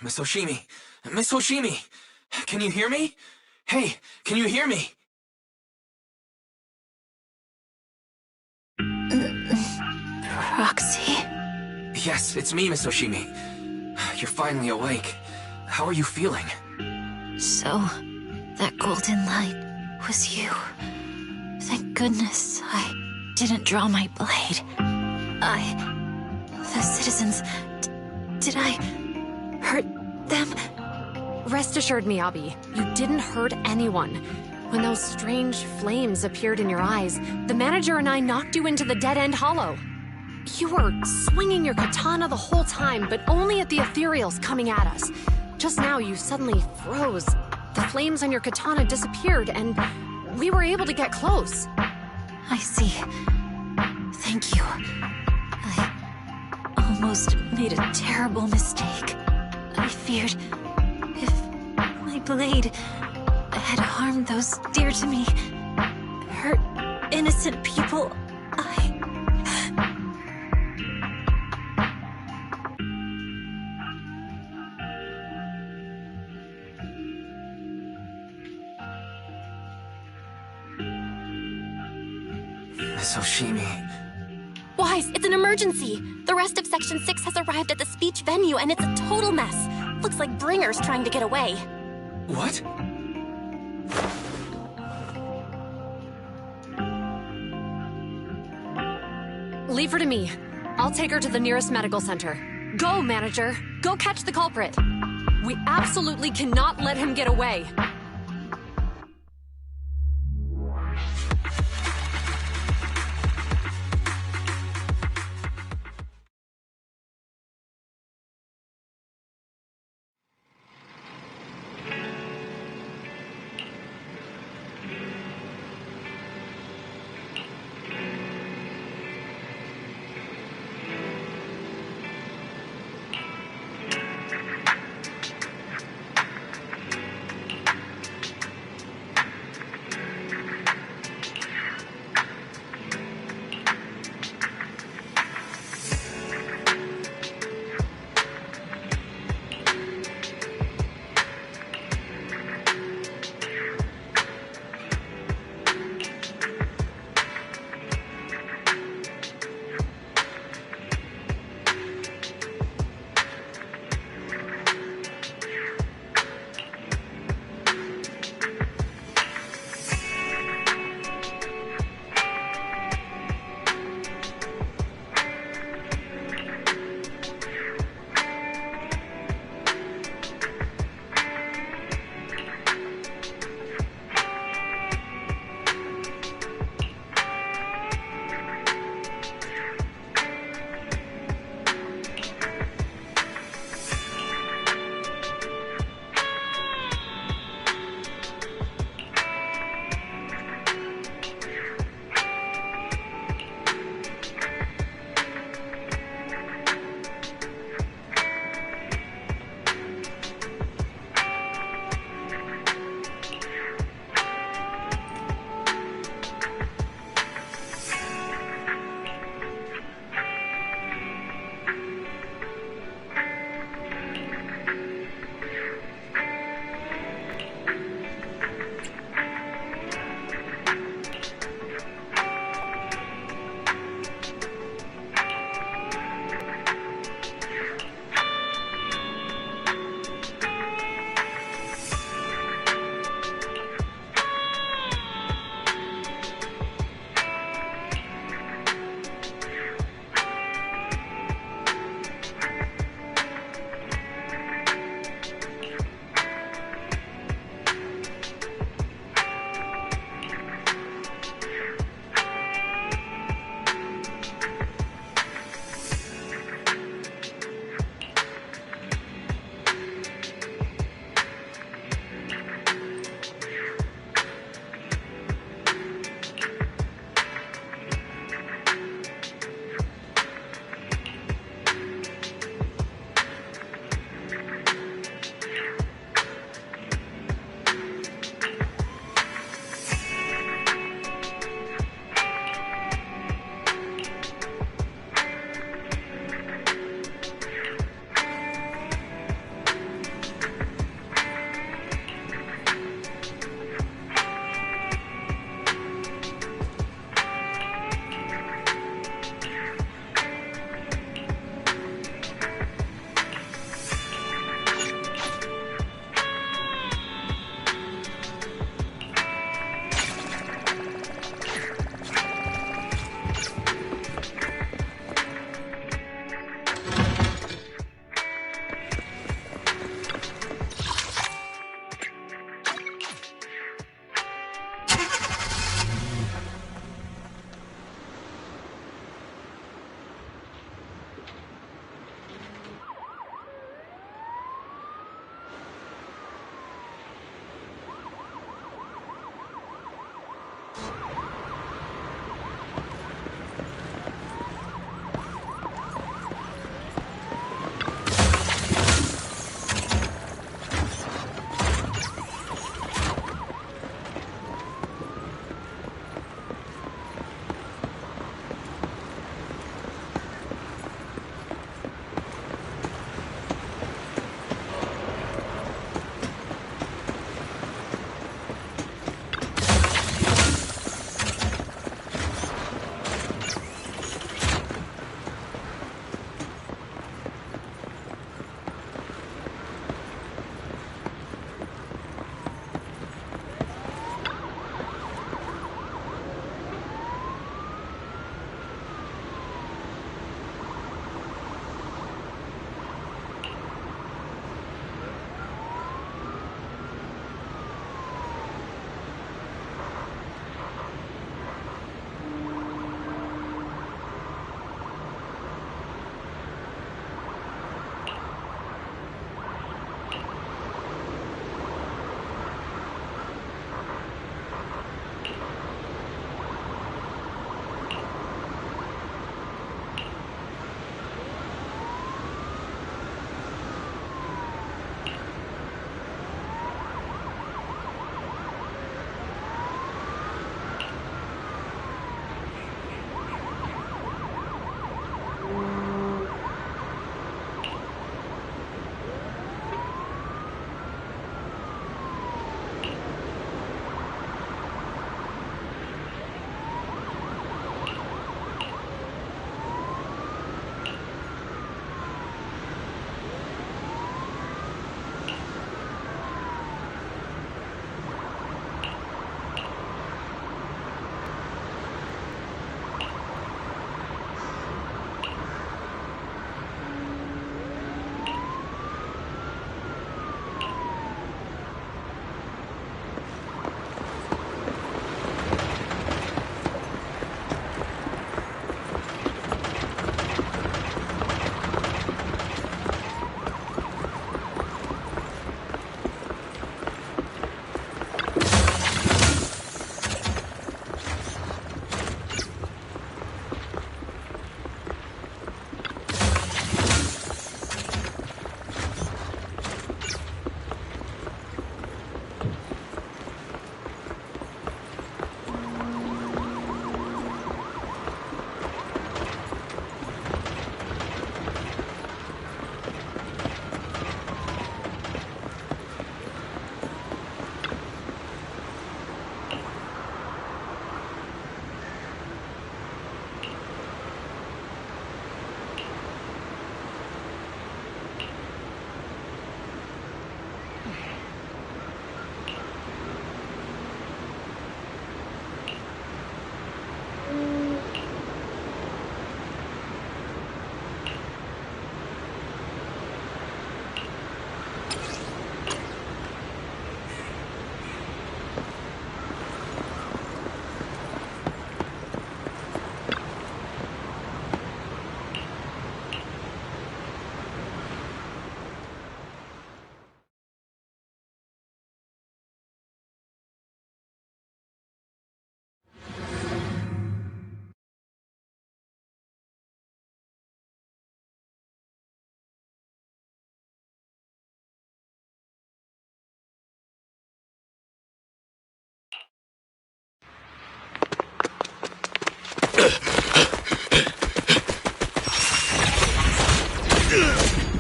Miss Oshimi! Miss Oshimi! Can you hear me? Hey, can you hear me? Proxy? Yes, it's me, Miss Oshimi. You're finally awake. How are you feeling? So, that golden light was you. Thank goodness I didn't draw my blade. The citizens... did I hurt them? Rest assured, Miyabi, you didn't hurt anyone. When those strange flames appeared in your eyes, the manager and I knocked you into the dead-end hollow. You were swinging your katana the whole time, but only at the ethereals coming at us. Just now, you suddenly froze. The flames on your katana disappeared, and we were able to get close. I see. Thank you. I almost made a terrible mistake. I feared if my blade had harmed those dear to me, hurt innocent people, Miss Oshimi... Wise, it's an emergency! The rest of Section 6 has arrived at the speech venue, and it's a total mess. Looks like Bringer's trying to get away. What? Leave her to me. I'll take her to the nearest medical center. Go, manager. Go catch the culprit. We absolutely cannot let him get away.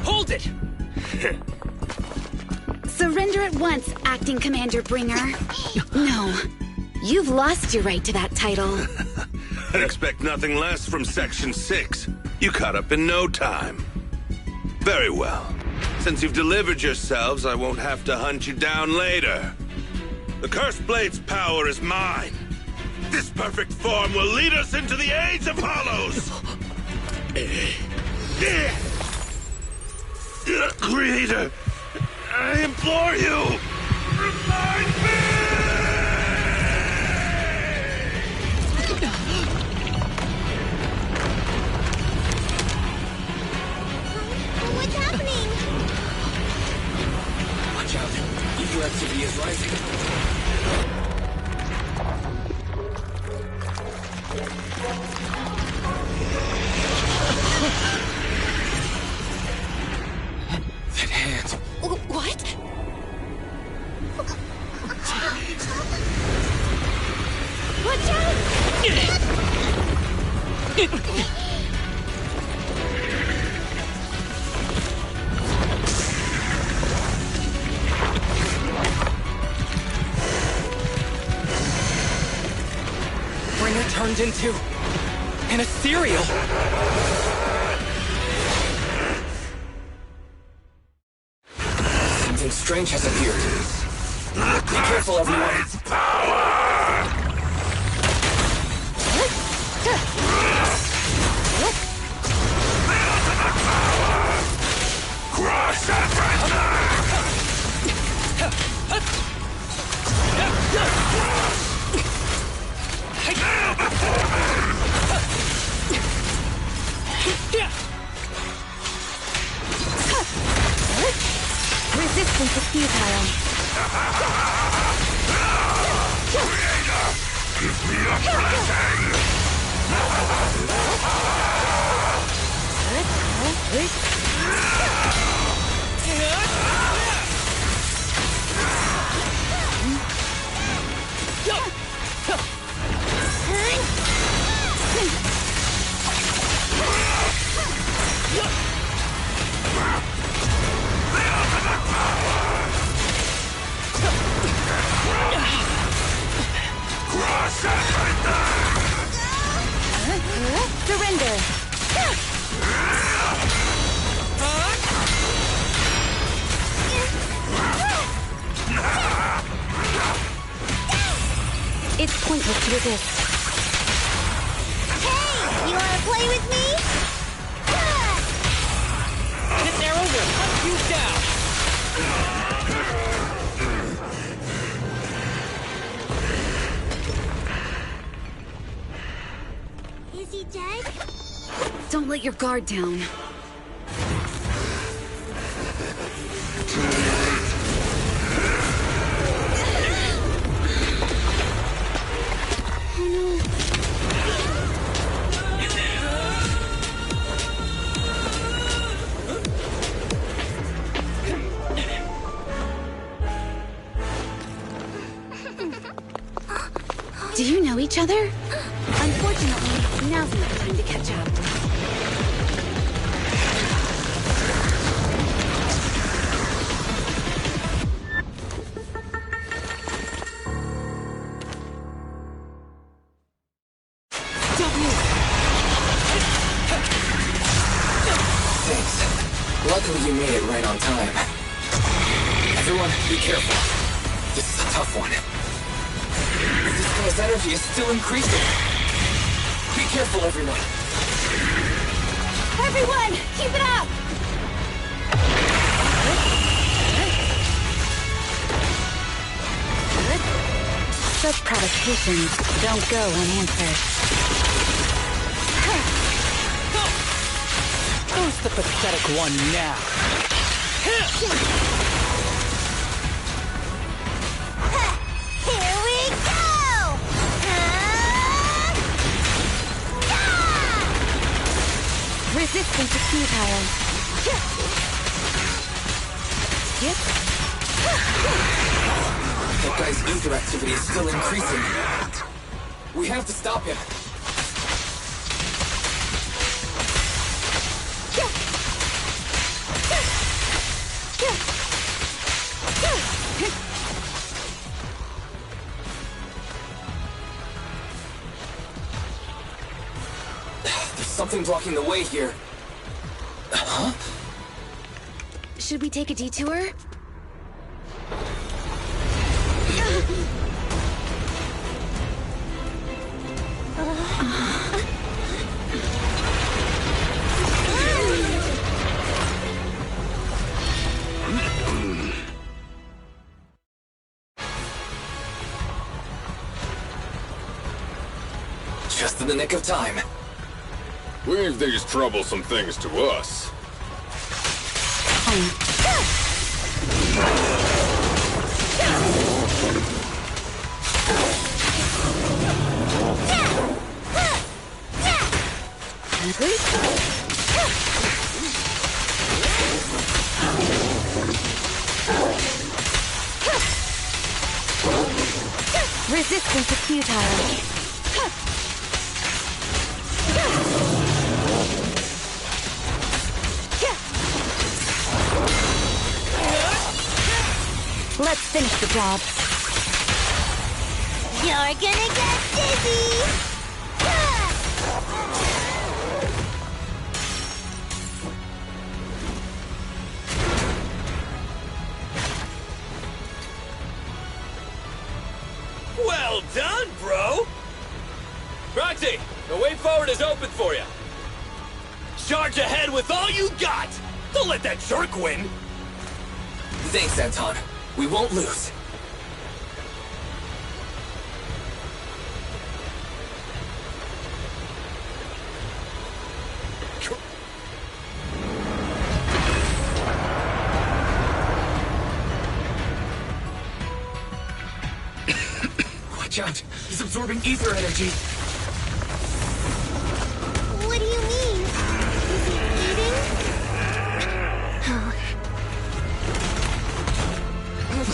Hold it! Surrender at once, Acting Commander Bringer. No. You've lost your right to that title. I'd expect nothing less from Section 6. You caught up in no time. Very well. Since you've delivered yourselves, I won't have to hunt you down later. The Cursed Blade's power is mine. This perfect form will lead us into the Age of Hollows! Creator, I implore you, remind me! What's happening? Watch out. Evil activity is rising. That hand. What? Watch out! Bringer turned into an ethereal. Something strange has appeared. Be careful, everyone. Crush everything! Resistance is futile. Creator, give me a blessing! Surrender. It's pointless to resist. Hey, you wanna play with me? This arrow will hunt you down. Is he dead? Don't let your guard down. Do you know each other? Unfortunately, now's not the time to catch up. Thanks. Luckily you made it right on time. Everyone, be careful. This is a tough one. This guy's energy is still increasing. Be careful, everyone. Everyone, keep it up! Such provocations don't go unanswered. Who's the pathetic one now? Here we go! Resistance is futile. Yep. That guy's ether activity is still increasing. We have to stop him. There's something blocking the way here. Huh? Should we take a detour? Just in the nick of time. Leave these troublesome things to us. Resistance is futile. Let's finish the job. You're gonna get dizzy! Well done, bro! Proxy, the way forward is open for you. Charge ahead with all you got! Don't let that jerk win! Thanks, Anton. We won't lose. Watch out! He's absorbing ether energy! What do you mean? Is he eating?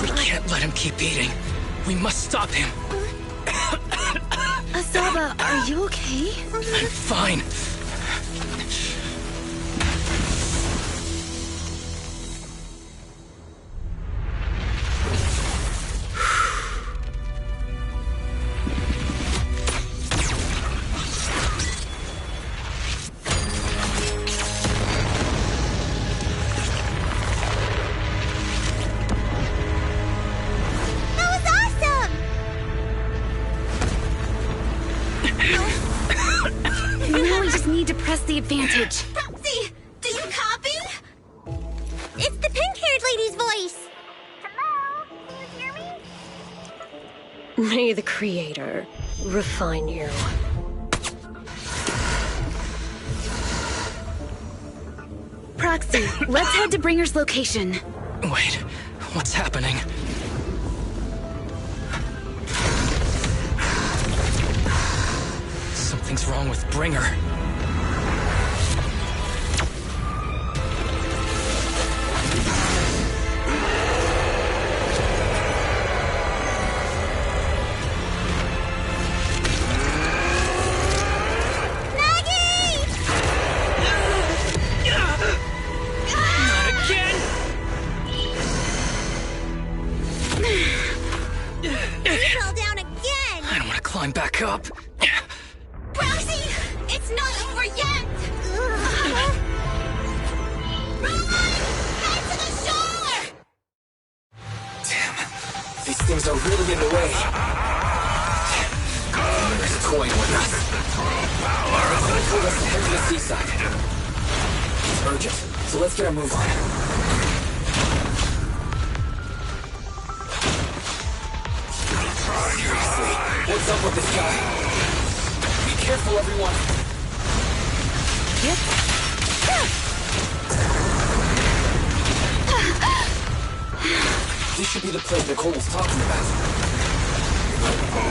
We can't let him keep eating. We must stop him. Asaba, are you okay? I'm fine. The advantage. Proxy, do you copy? It's the pink-haired lady's voice. Hello? Can you hear me? May the Creator refine you. Proxy, let's head to Bringer's location. Wait, what's happening? Something's wrong with Bringer. Back up. Proxy, it's not over yet. Roman, head to the shore. Damn, these things are really in the way. There's toying with us. They told us to head to the seaside. It's urgent, so let's get our move on. What's up with this guy? Be careful, everyone. Yep. This should be the place Nicole was talking about.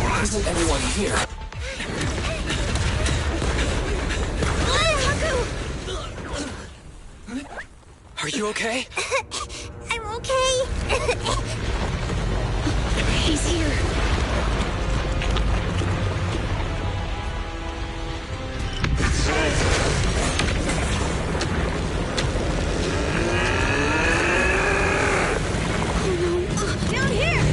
Why isn't anyone here? Are you okay? I'm okay. He's here. Down here!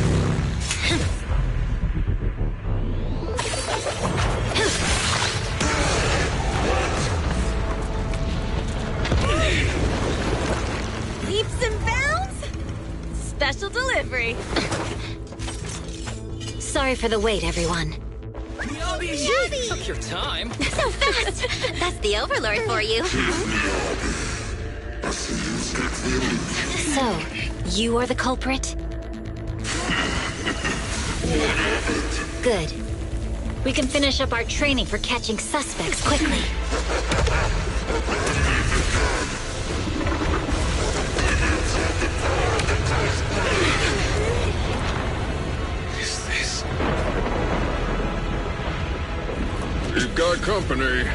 delivery. Sorry for the wait, everyone. Miyabi! Took your time. So fast! That's the Overlord for you. So, you are the culprit? Good. We can finish up our training for catching suspects quickly. You've got company.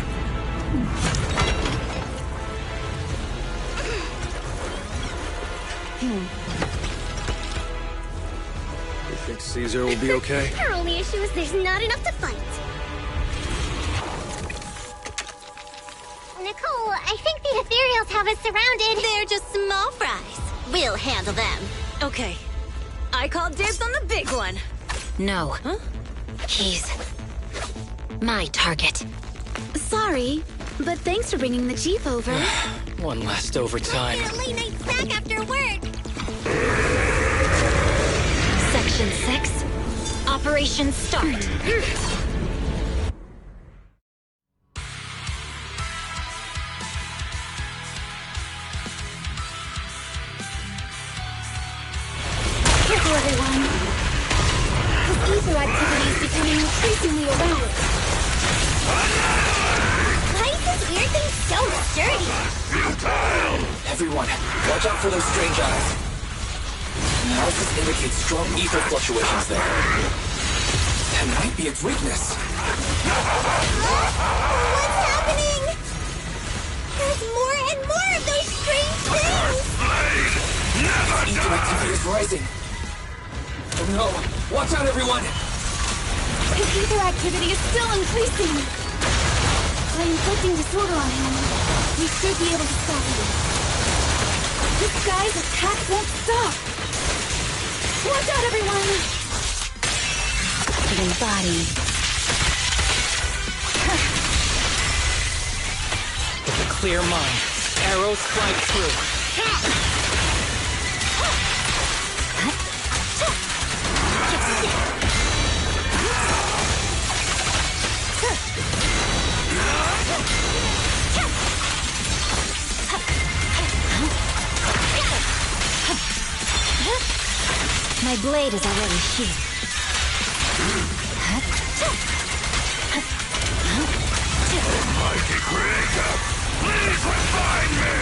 You think Zzzero will be okay? Our only issue is there's not enough to fight. Nicole, I think the ethereals have us surrounded. They're just small fries. We'll handle them. Okay. I call dibs on the big one. No. Huh? He's my target. Sorry, but thanks for bringing the Chief over. One last overtime. Get a late night snack after work. Section 6. Operation start. Careful, everyone. This ether activity is becoming increasingly erratic. Why is this weird thing so sturdy? Everyone, watch out for those strange eyes. Analysis indicates strong ether fluctuations there. That might be its weakness. What's happening? There's more and more of those strange things! Ether activity is rising. Oh no! Watch out, everyone! His ether activity is still increasing. By inflicting disorder on him, we should be able to stop him. This guy's attack won't stop. Watch out, everyone! Hidden body. With a clear mind, arrows fly true. My blade is already sheathed. Mighty creator, please refine me!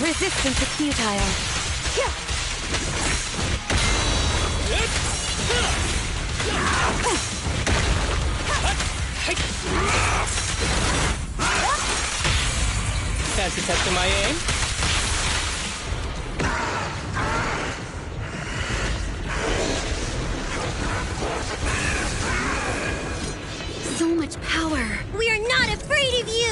Resistance is futile. Fancy testing my aim? So much power. We are not afraid of you!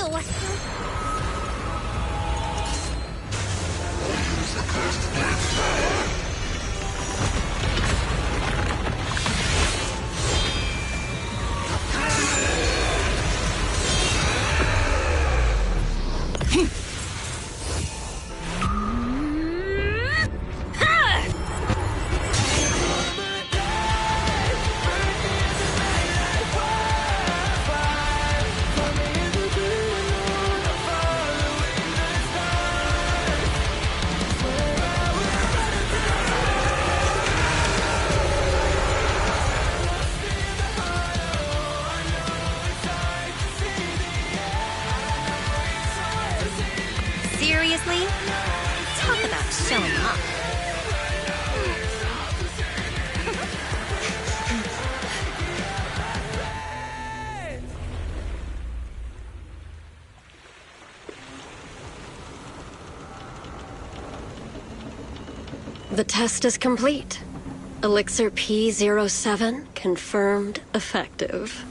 Seriously? Talk about showing off. The test is complete. Elixir P07 confirmed effective.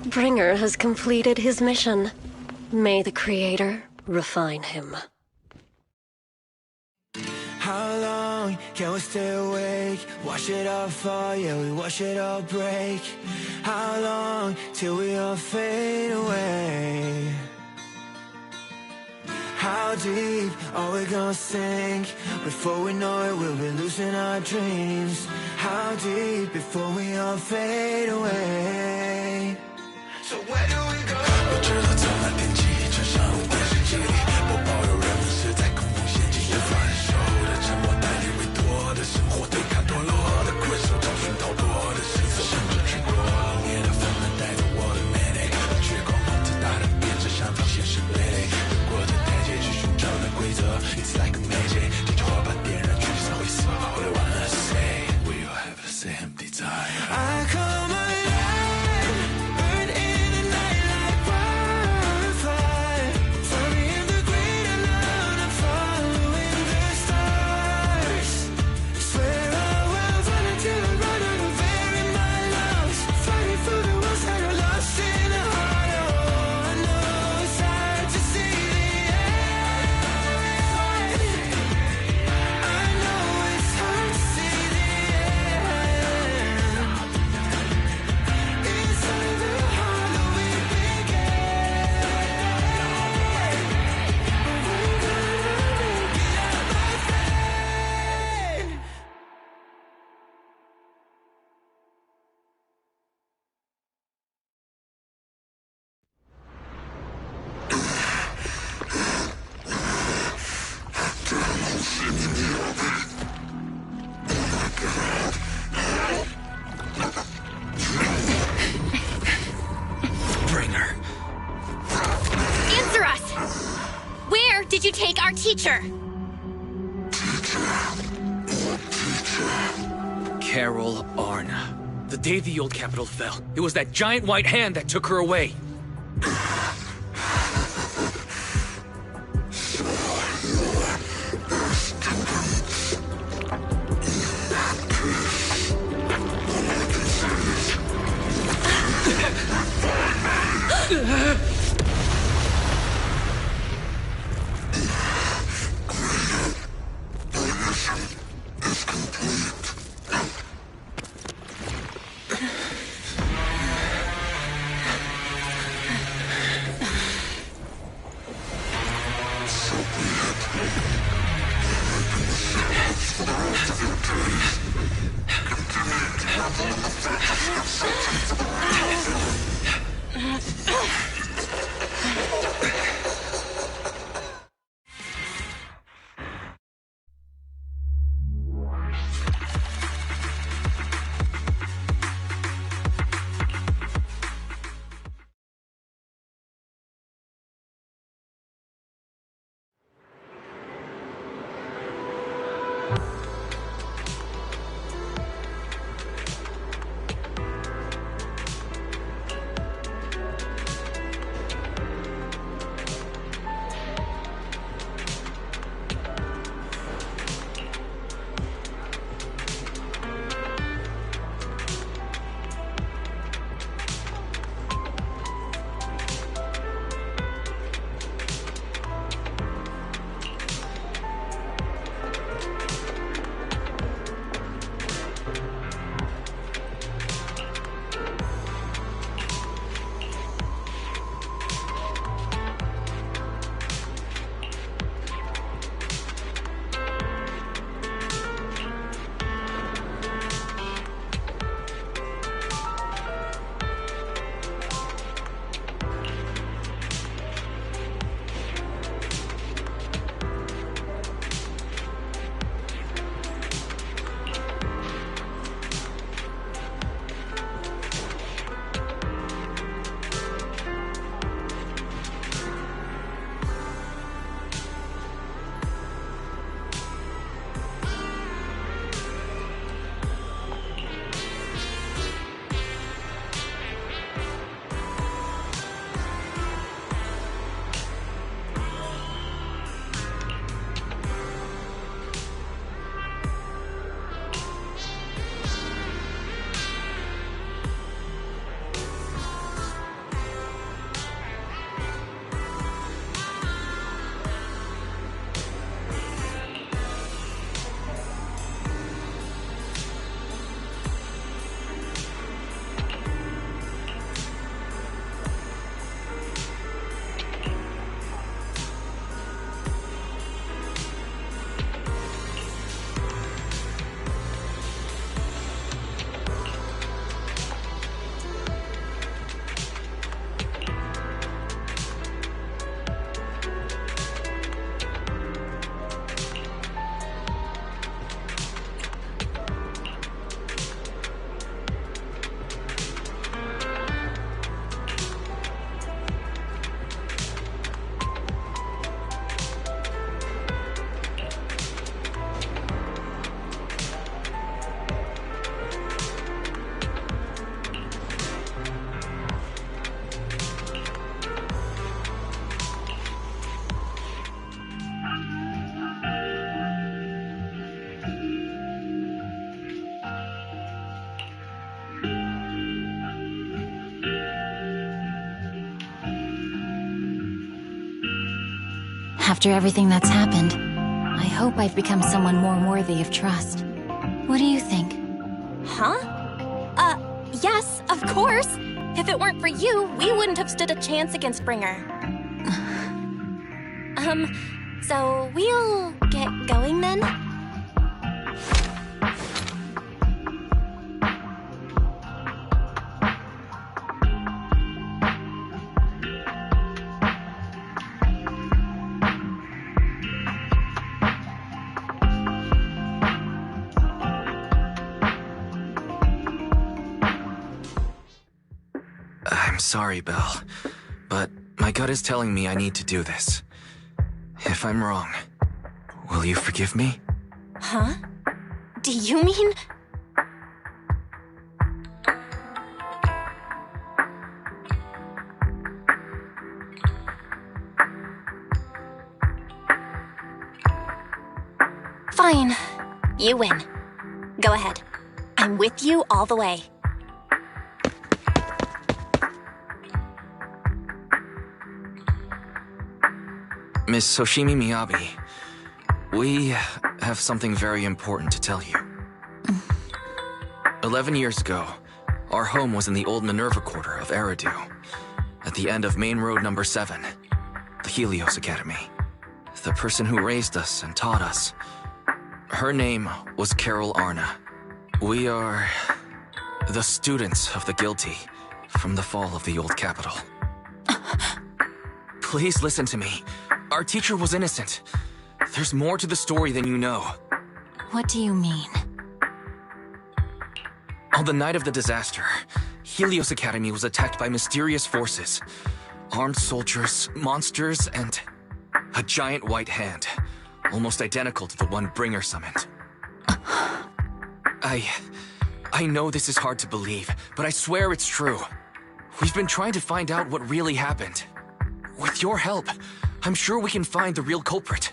Bringer has completed his mission. May the Creator refine him. How long long can we stay awake? Wash it all fall, yeah, we wash it all break. How long till we all fade away? How deep are we gonna sink? Before we know it, we'll be losing our dreams. How deep before we all fade away? So where do we go? 我知道从那天起，穿上电视机里播报有人们是在恐怖陷阱里分手的沉默，带你委托的生活，对抗堕落的困兽，找寻逃脱的失措，甚至去过冷冽的纷乱，带走我的美丽，血光梦自大的变着上方现实累累，越过这台阶去寻找那规则 ，It's like a magic， 点着火把点燃，聚散灰色 ，All I wanna say， we all have the same desire。I call my Did you take our teacher? Carol Arna. The day the old capital fell, it was that giant white hand that took her away. After everything that's happened, I hope I've become someone more worthy of trust. What do you think? Huh? Yes, of course. If it weren't for you, we wouldn't have stood a chance against Bringer. So we'll get going then? I'm sorry, Belle, but my gut is telling me I need to do this. If I'm wrong, will you forgive me? Huh? Do you mean... Fine. You win. Go ahead. I'm with you all the way. Miss Hoshimi Miyabi, we have something very important to tell you. 11 years ago, our home was in the old Minerva Quarter of Eridu, at the end of Main Road number 7, the Helios Academy. The person who raised us and taught us, her name was Carol Arna. We are the students of the guilty from the fall of the old capital. Please listen to me. Our teacher was innocent. There's more to the story than you know. What do you mean? On the night of the disaster, Helios Academy was attacked by mysterious forces. Armed soldiers, monsters, and a giant white hand, almost identical to the one Bringer summoned. I know this is hard to believe, but I swear it's true. We've been trying to find out what really happened. With your help, I'm sure we can find the real culprit.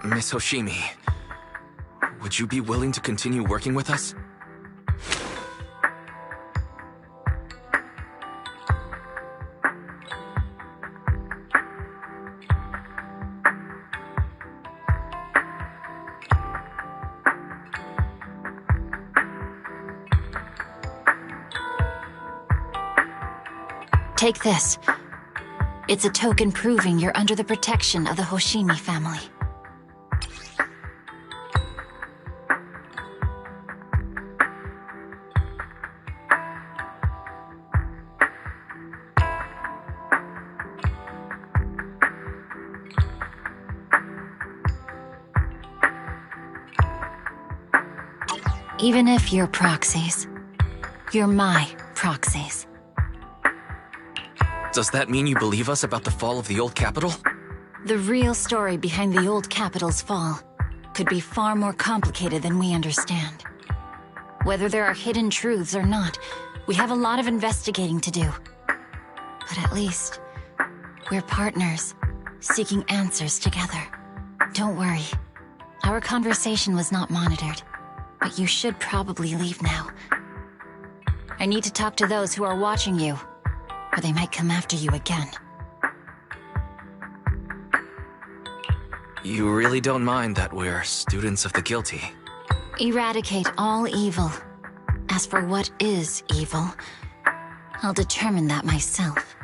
Miss Hoshimi, would you be willing to continue working with us? Take this. It's a token proving you're under the protection of the Hoshimi family. Even if you're proxies, you're my proxies. Does that mean you believe us about the fall of the old capital? The real story behind the old capital's fall could be far more complicated than we understand. Whether there are hidden truths or not, we have a lot of investigating to do. But at least, we're partners, seeking answers together. Don't worry. Our conversation was not monitored, but you should probably leave now. I need to talk to those who are watching you, or they might come after you again. You really don't mind that we're students of the guilty? Eradicate all evil. As for what is evil, I'll determine that myself.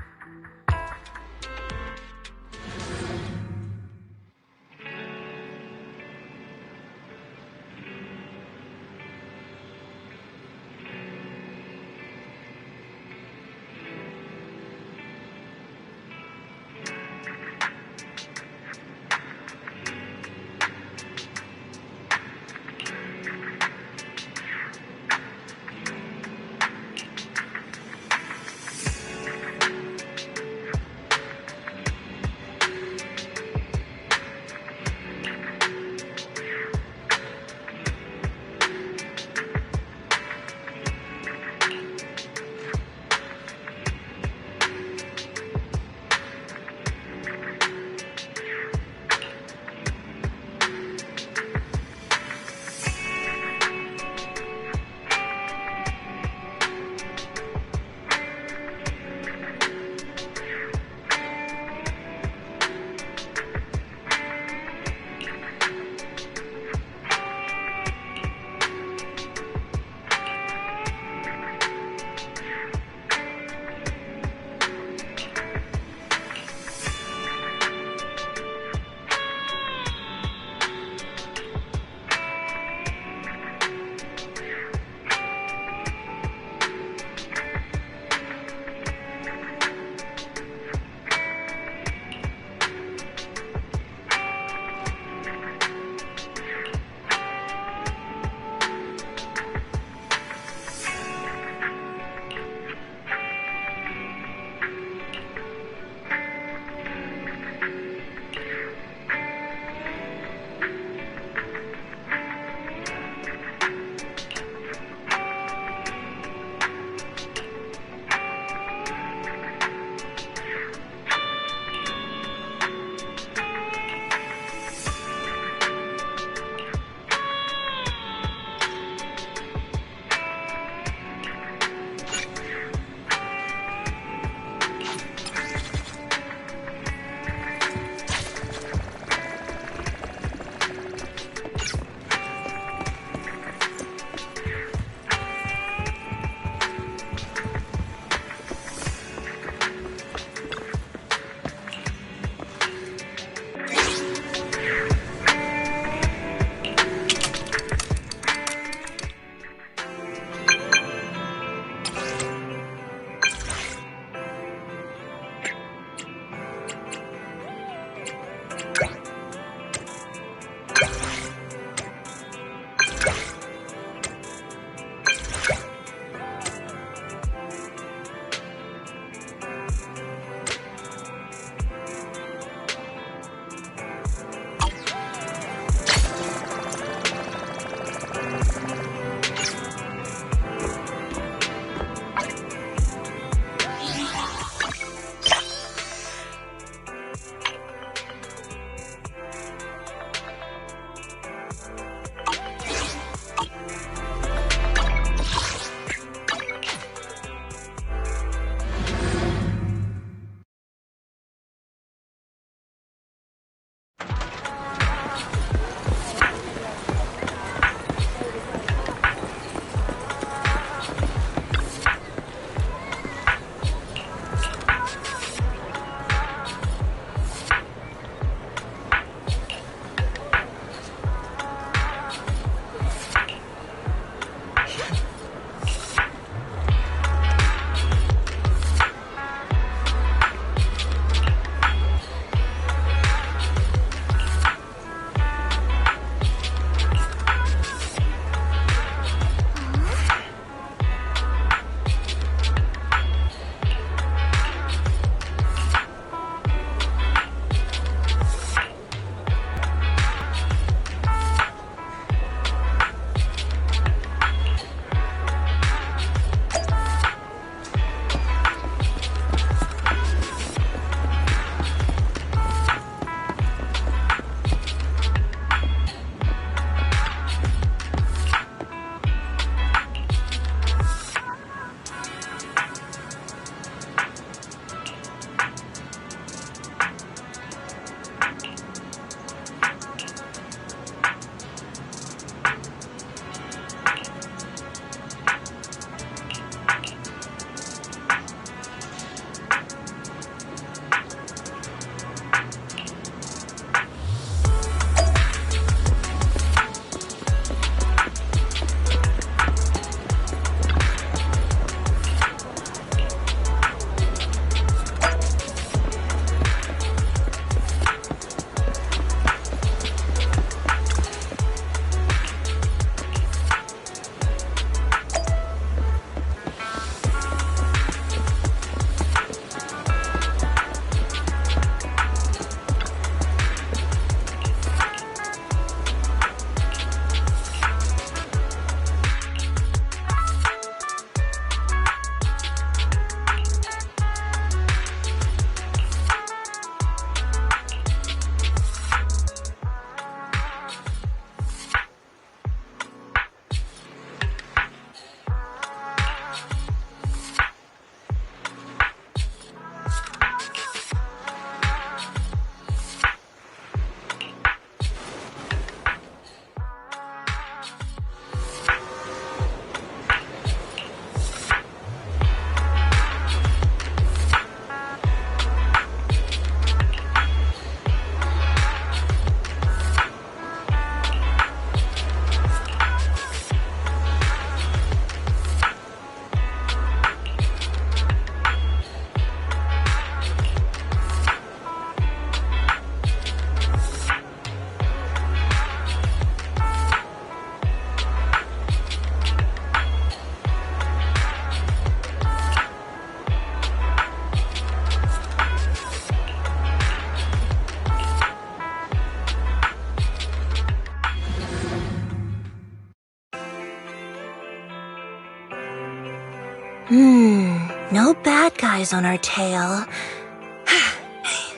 No bad guys on our tail.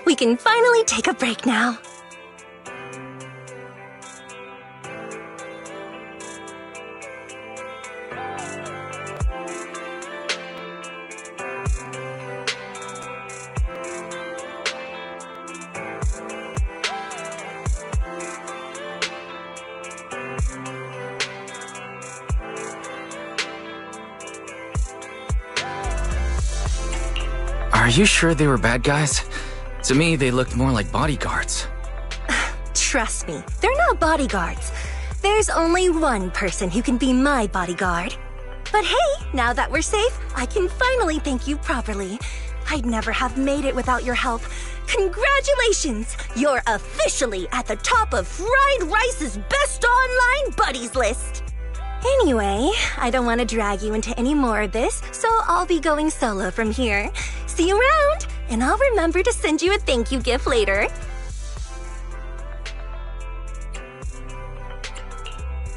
We can finally take a break now. Are you sure they were bad guys? To me, they looked more like bodyguards. Trust me, they're not bodyguards. There's only one person who can be my bodyguard. But hey, now that we're safe, I can finally thank you properly. I'd never have made it without your help. Congratulations! You're officially at the top of Fried Rice's best online buddies list. Anyway, I don't want to drag you into any more of this, so I'll be going solo from here. See you around, and I'll remember to send you a thank you gift later.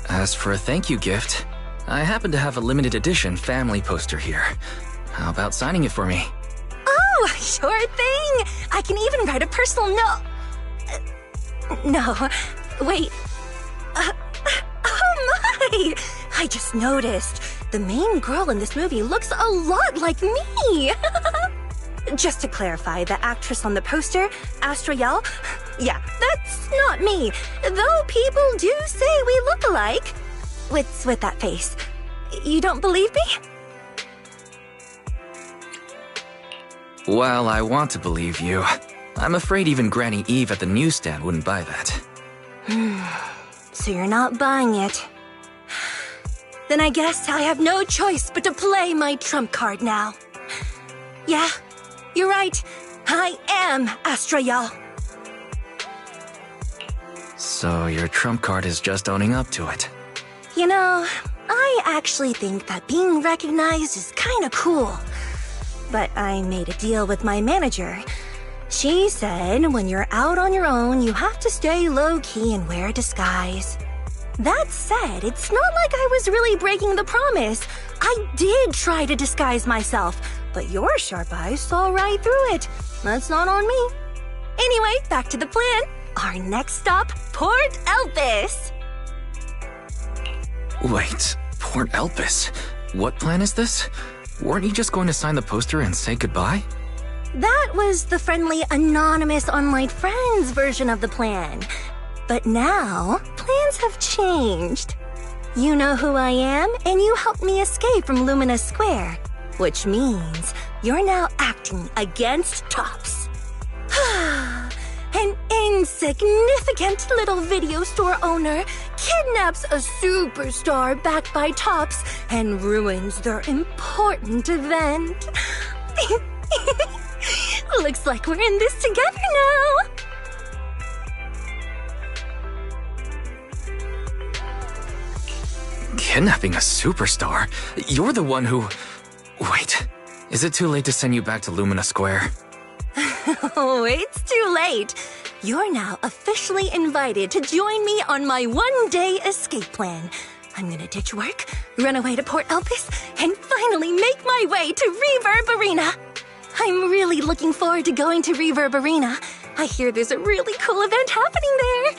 As for a thank you gift, I happen to have a limited edition family poster here. How about signing it for me? Oh, sure thing! I can even write a personal note. No, wait. Oh my! I just noticed. The main girl in this movie looks a lot like me. Just to clarify, the actress on the poster, Astra Yal, yeah, that's not me. Though people do say we look alike. What's with that face? You don't believe me? While I want to believe you, I'm afraid even Granny Eve at the newsstand wouldn't buy that. So you're not buying it. Then I guess I have no choice but to play my trump card now. Yeah, you're right. I am Astra Yal. So your trump card is just owning up to it. You know, I actually think that being recognized is kinda cool. But I made a deal with my manager. She said when you're out on your own, you have to stay low-key and wear a disguise. That said, it's not like I was really breaking the promise. I did try to disguise myself, but your sharp eyes saw right through it. That's not on me. Anyway, back to the plan. Our next stop, Port Elpis. Wait, Port Elpis? What plan is this? Weren't you just going to sign the poster and say goodbye? That was the friendly, anonymous online friends version of the plan. But now, plans have changed. You know who I am, and you helped me escape from Lumina Square. Which means you're now acting against Tops. An insignificant little video store owner kidnaps a superstar backed by Tops and ruins their important event. Looks like we're in this together now. Kidnapping a superstar? You're the one who... Wait, is it too late to send you back to Lumina Square? Oh, it's too late. You're now officially invited to join me on my one-day escape plan. I'm gonna ditch work, run away to Port Elpis, and finally make my way to Reverb Arena. I'm really looking forward to going to Reverb Arena. I hear there's a really cool event happening there.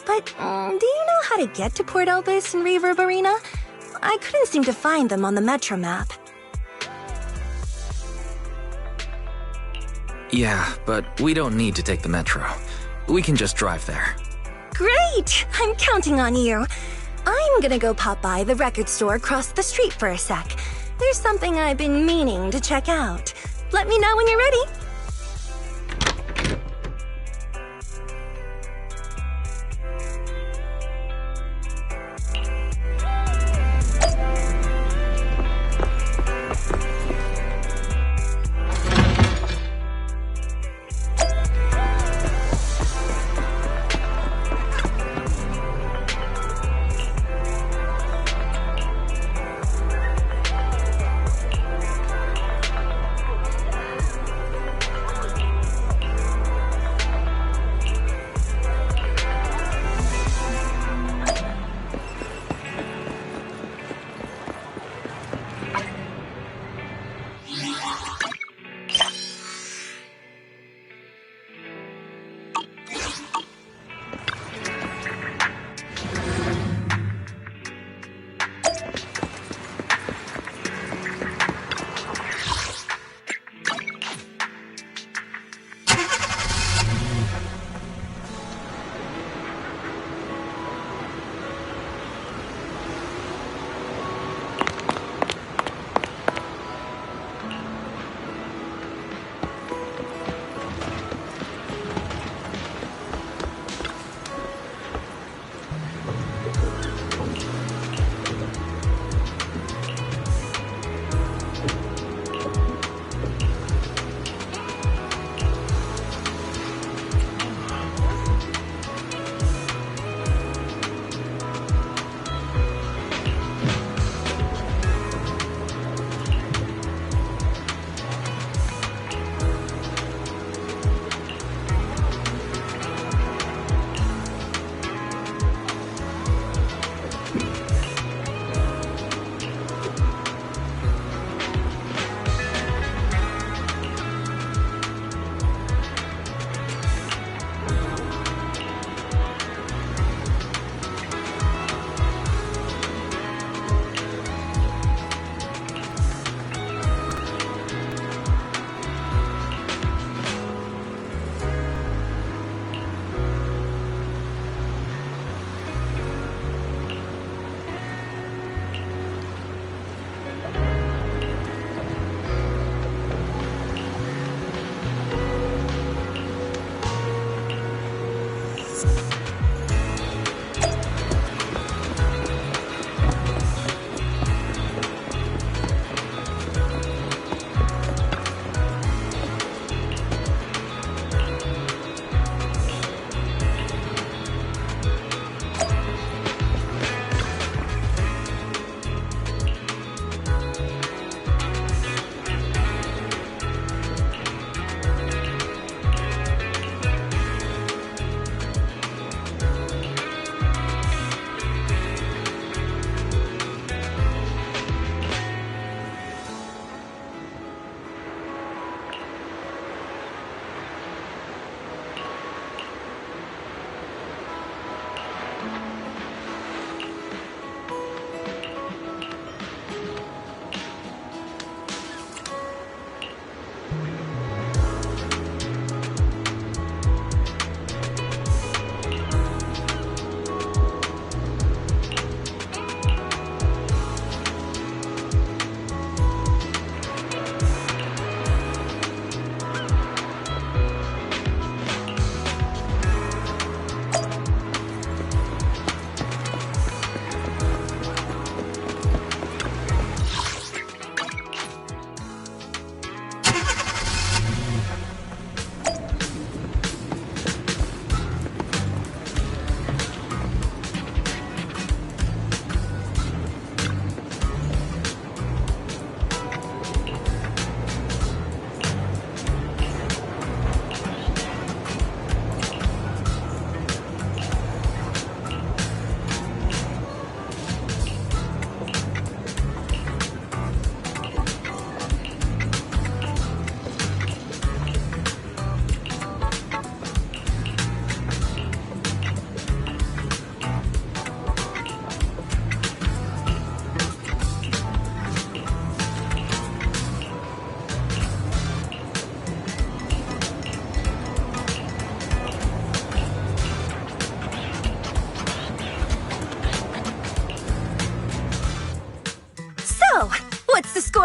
But do you know how to get to Port Elpis and Reverb Arena? I couldn't seem to find them on the Metro map. Yeah, but we don't need to take the metro. We can just drive there. Great! I'm counting on you. I'm gonna go pop by the record store across the street for a sec. There's something I've been meaning to check out. Let me know when you're ready.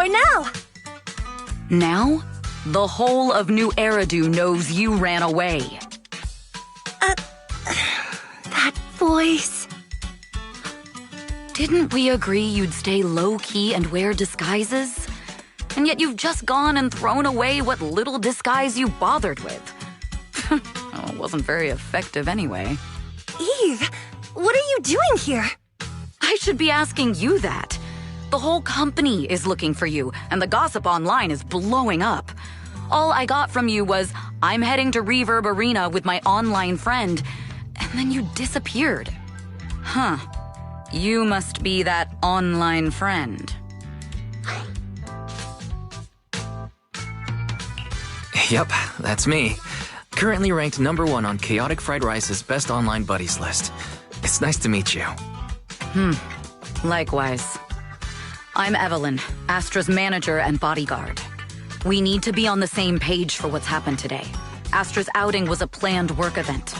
For now! Now? The whole of New Eridu knows you ran away. That voice... Didn't we agree you'd stay low-key and wear disguises? And yet you've just gone and thrown away what little disguise you bothered with. Well, it wasn't very effective anyway. Eve, what are you doing here? I should be asking you that. The whole company is looking for you, and the gossip online is blowing up. All I got from you was, I'm heading to Reverb Arena with my online friend, and then you disappeared. Huh. You must be that online friend. Yep, that's me. Currently ranked #1 on Chaotic Fried Rice's Best Online Buddies list. It's nice to meet you. Likewise. I'm Evelyn, Astra's manager and bodyguard. We need to be on the same page for what's happened today. Astra's outing was a planned work event.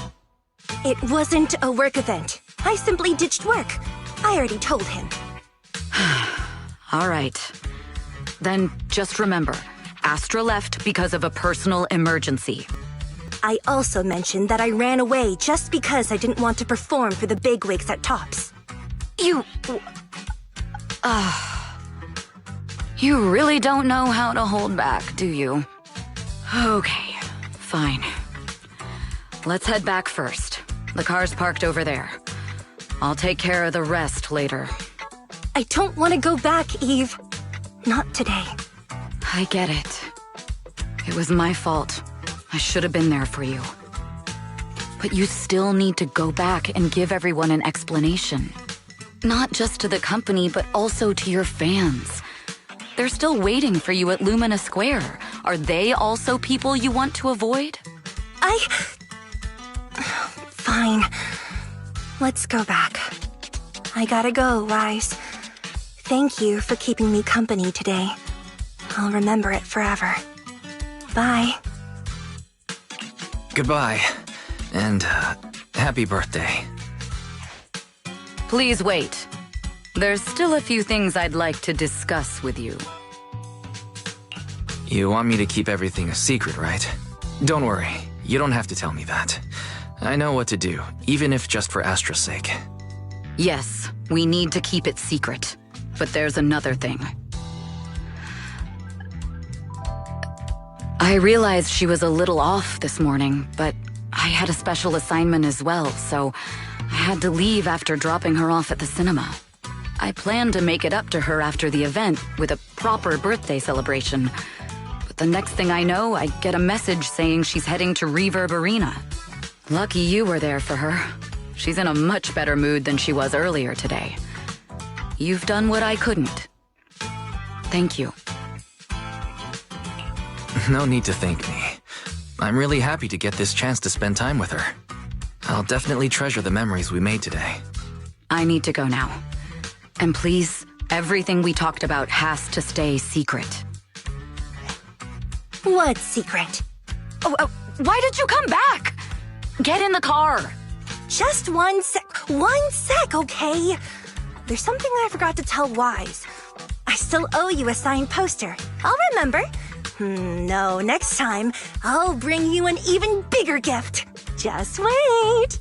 It wasn't a work event. I simply ditched work. I already told him. All right. Then just remember, Astra left because of a personal emergency. I also mentioned that I ran away just because I didn't want to perform for the bigwigs at Tops. You really don't know how to hold back, do you? Okay, fine. Let's head back first. The car's parked over there. I'll take care of the rest later. I don't want to go back, Eve. Not today. I get it. It was my fault. I should have been there for you. But you still need to go back and give everyone an explanation. Not just to the company, but also to your fans. They're still waiting for you at Lumina Square. Are they also people you want to avoid? Fine. Let's go back. I gotta go, Rise. Thank you for keeping me company today. I'll remember it forever. Bye. Goodbye. And, happy birthday. Please wait. There's still a few things I'd like to discuss with you. You want me to keep everything a secret, right? Don't worry. You don't have to tell me that. I know what to do, even if just for Astra's sake. Yes, we need to keep it secret. But there's another thing. I realized she was a little off this morning, but I had a special assignment as well, so I had to leave after dropping her off at the cinema. I planned to make it up to her after the event with a proper birthday celebration. But the next thing I know, I get a message saying she's heading to Reverb Arena. Lucky you were there for her. She's in a much better mood than she was earlier today. You've done what I couldn't. Thank you. No need to thank me. I'm really happy to get this chance to spend time with her. I'll definitely treasure the memories we made today. I need to go now. And please, everything we talked about has to stay secret. What secret? Why did you come back? Get in the car. Just one sec, okay? There's something I forgot to tell Wise. I still owe you a signed poster. I'll remember. No, next time, I'll bring you an even bigger gift. Just wait.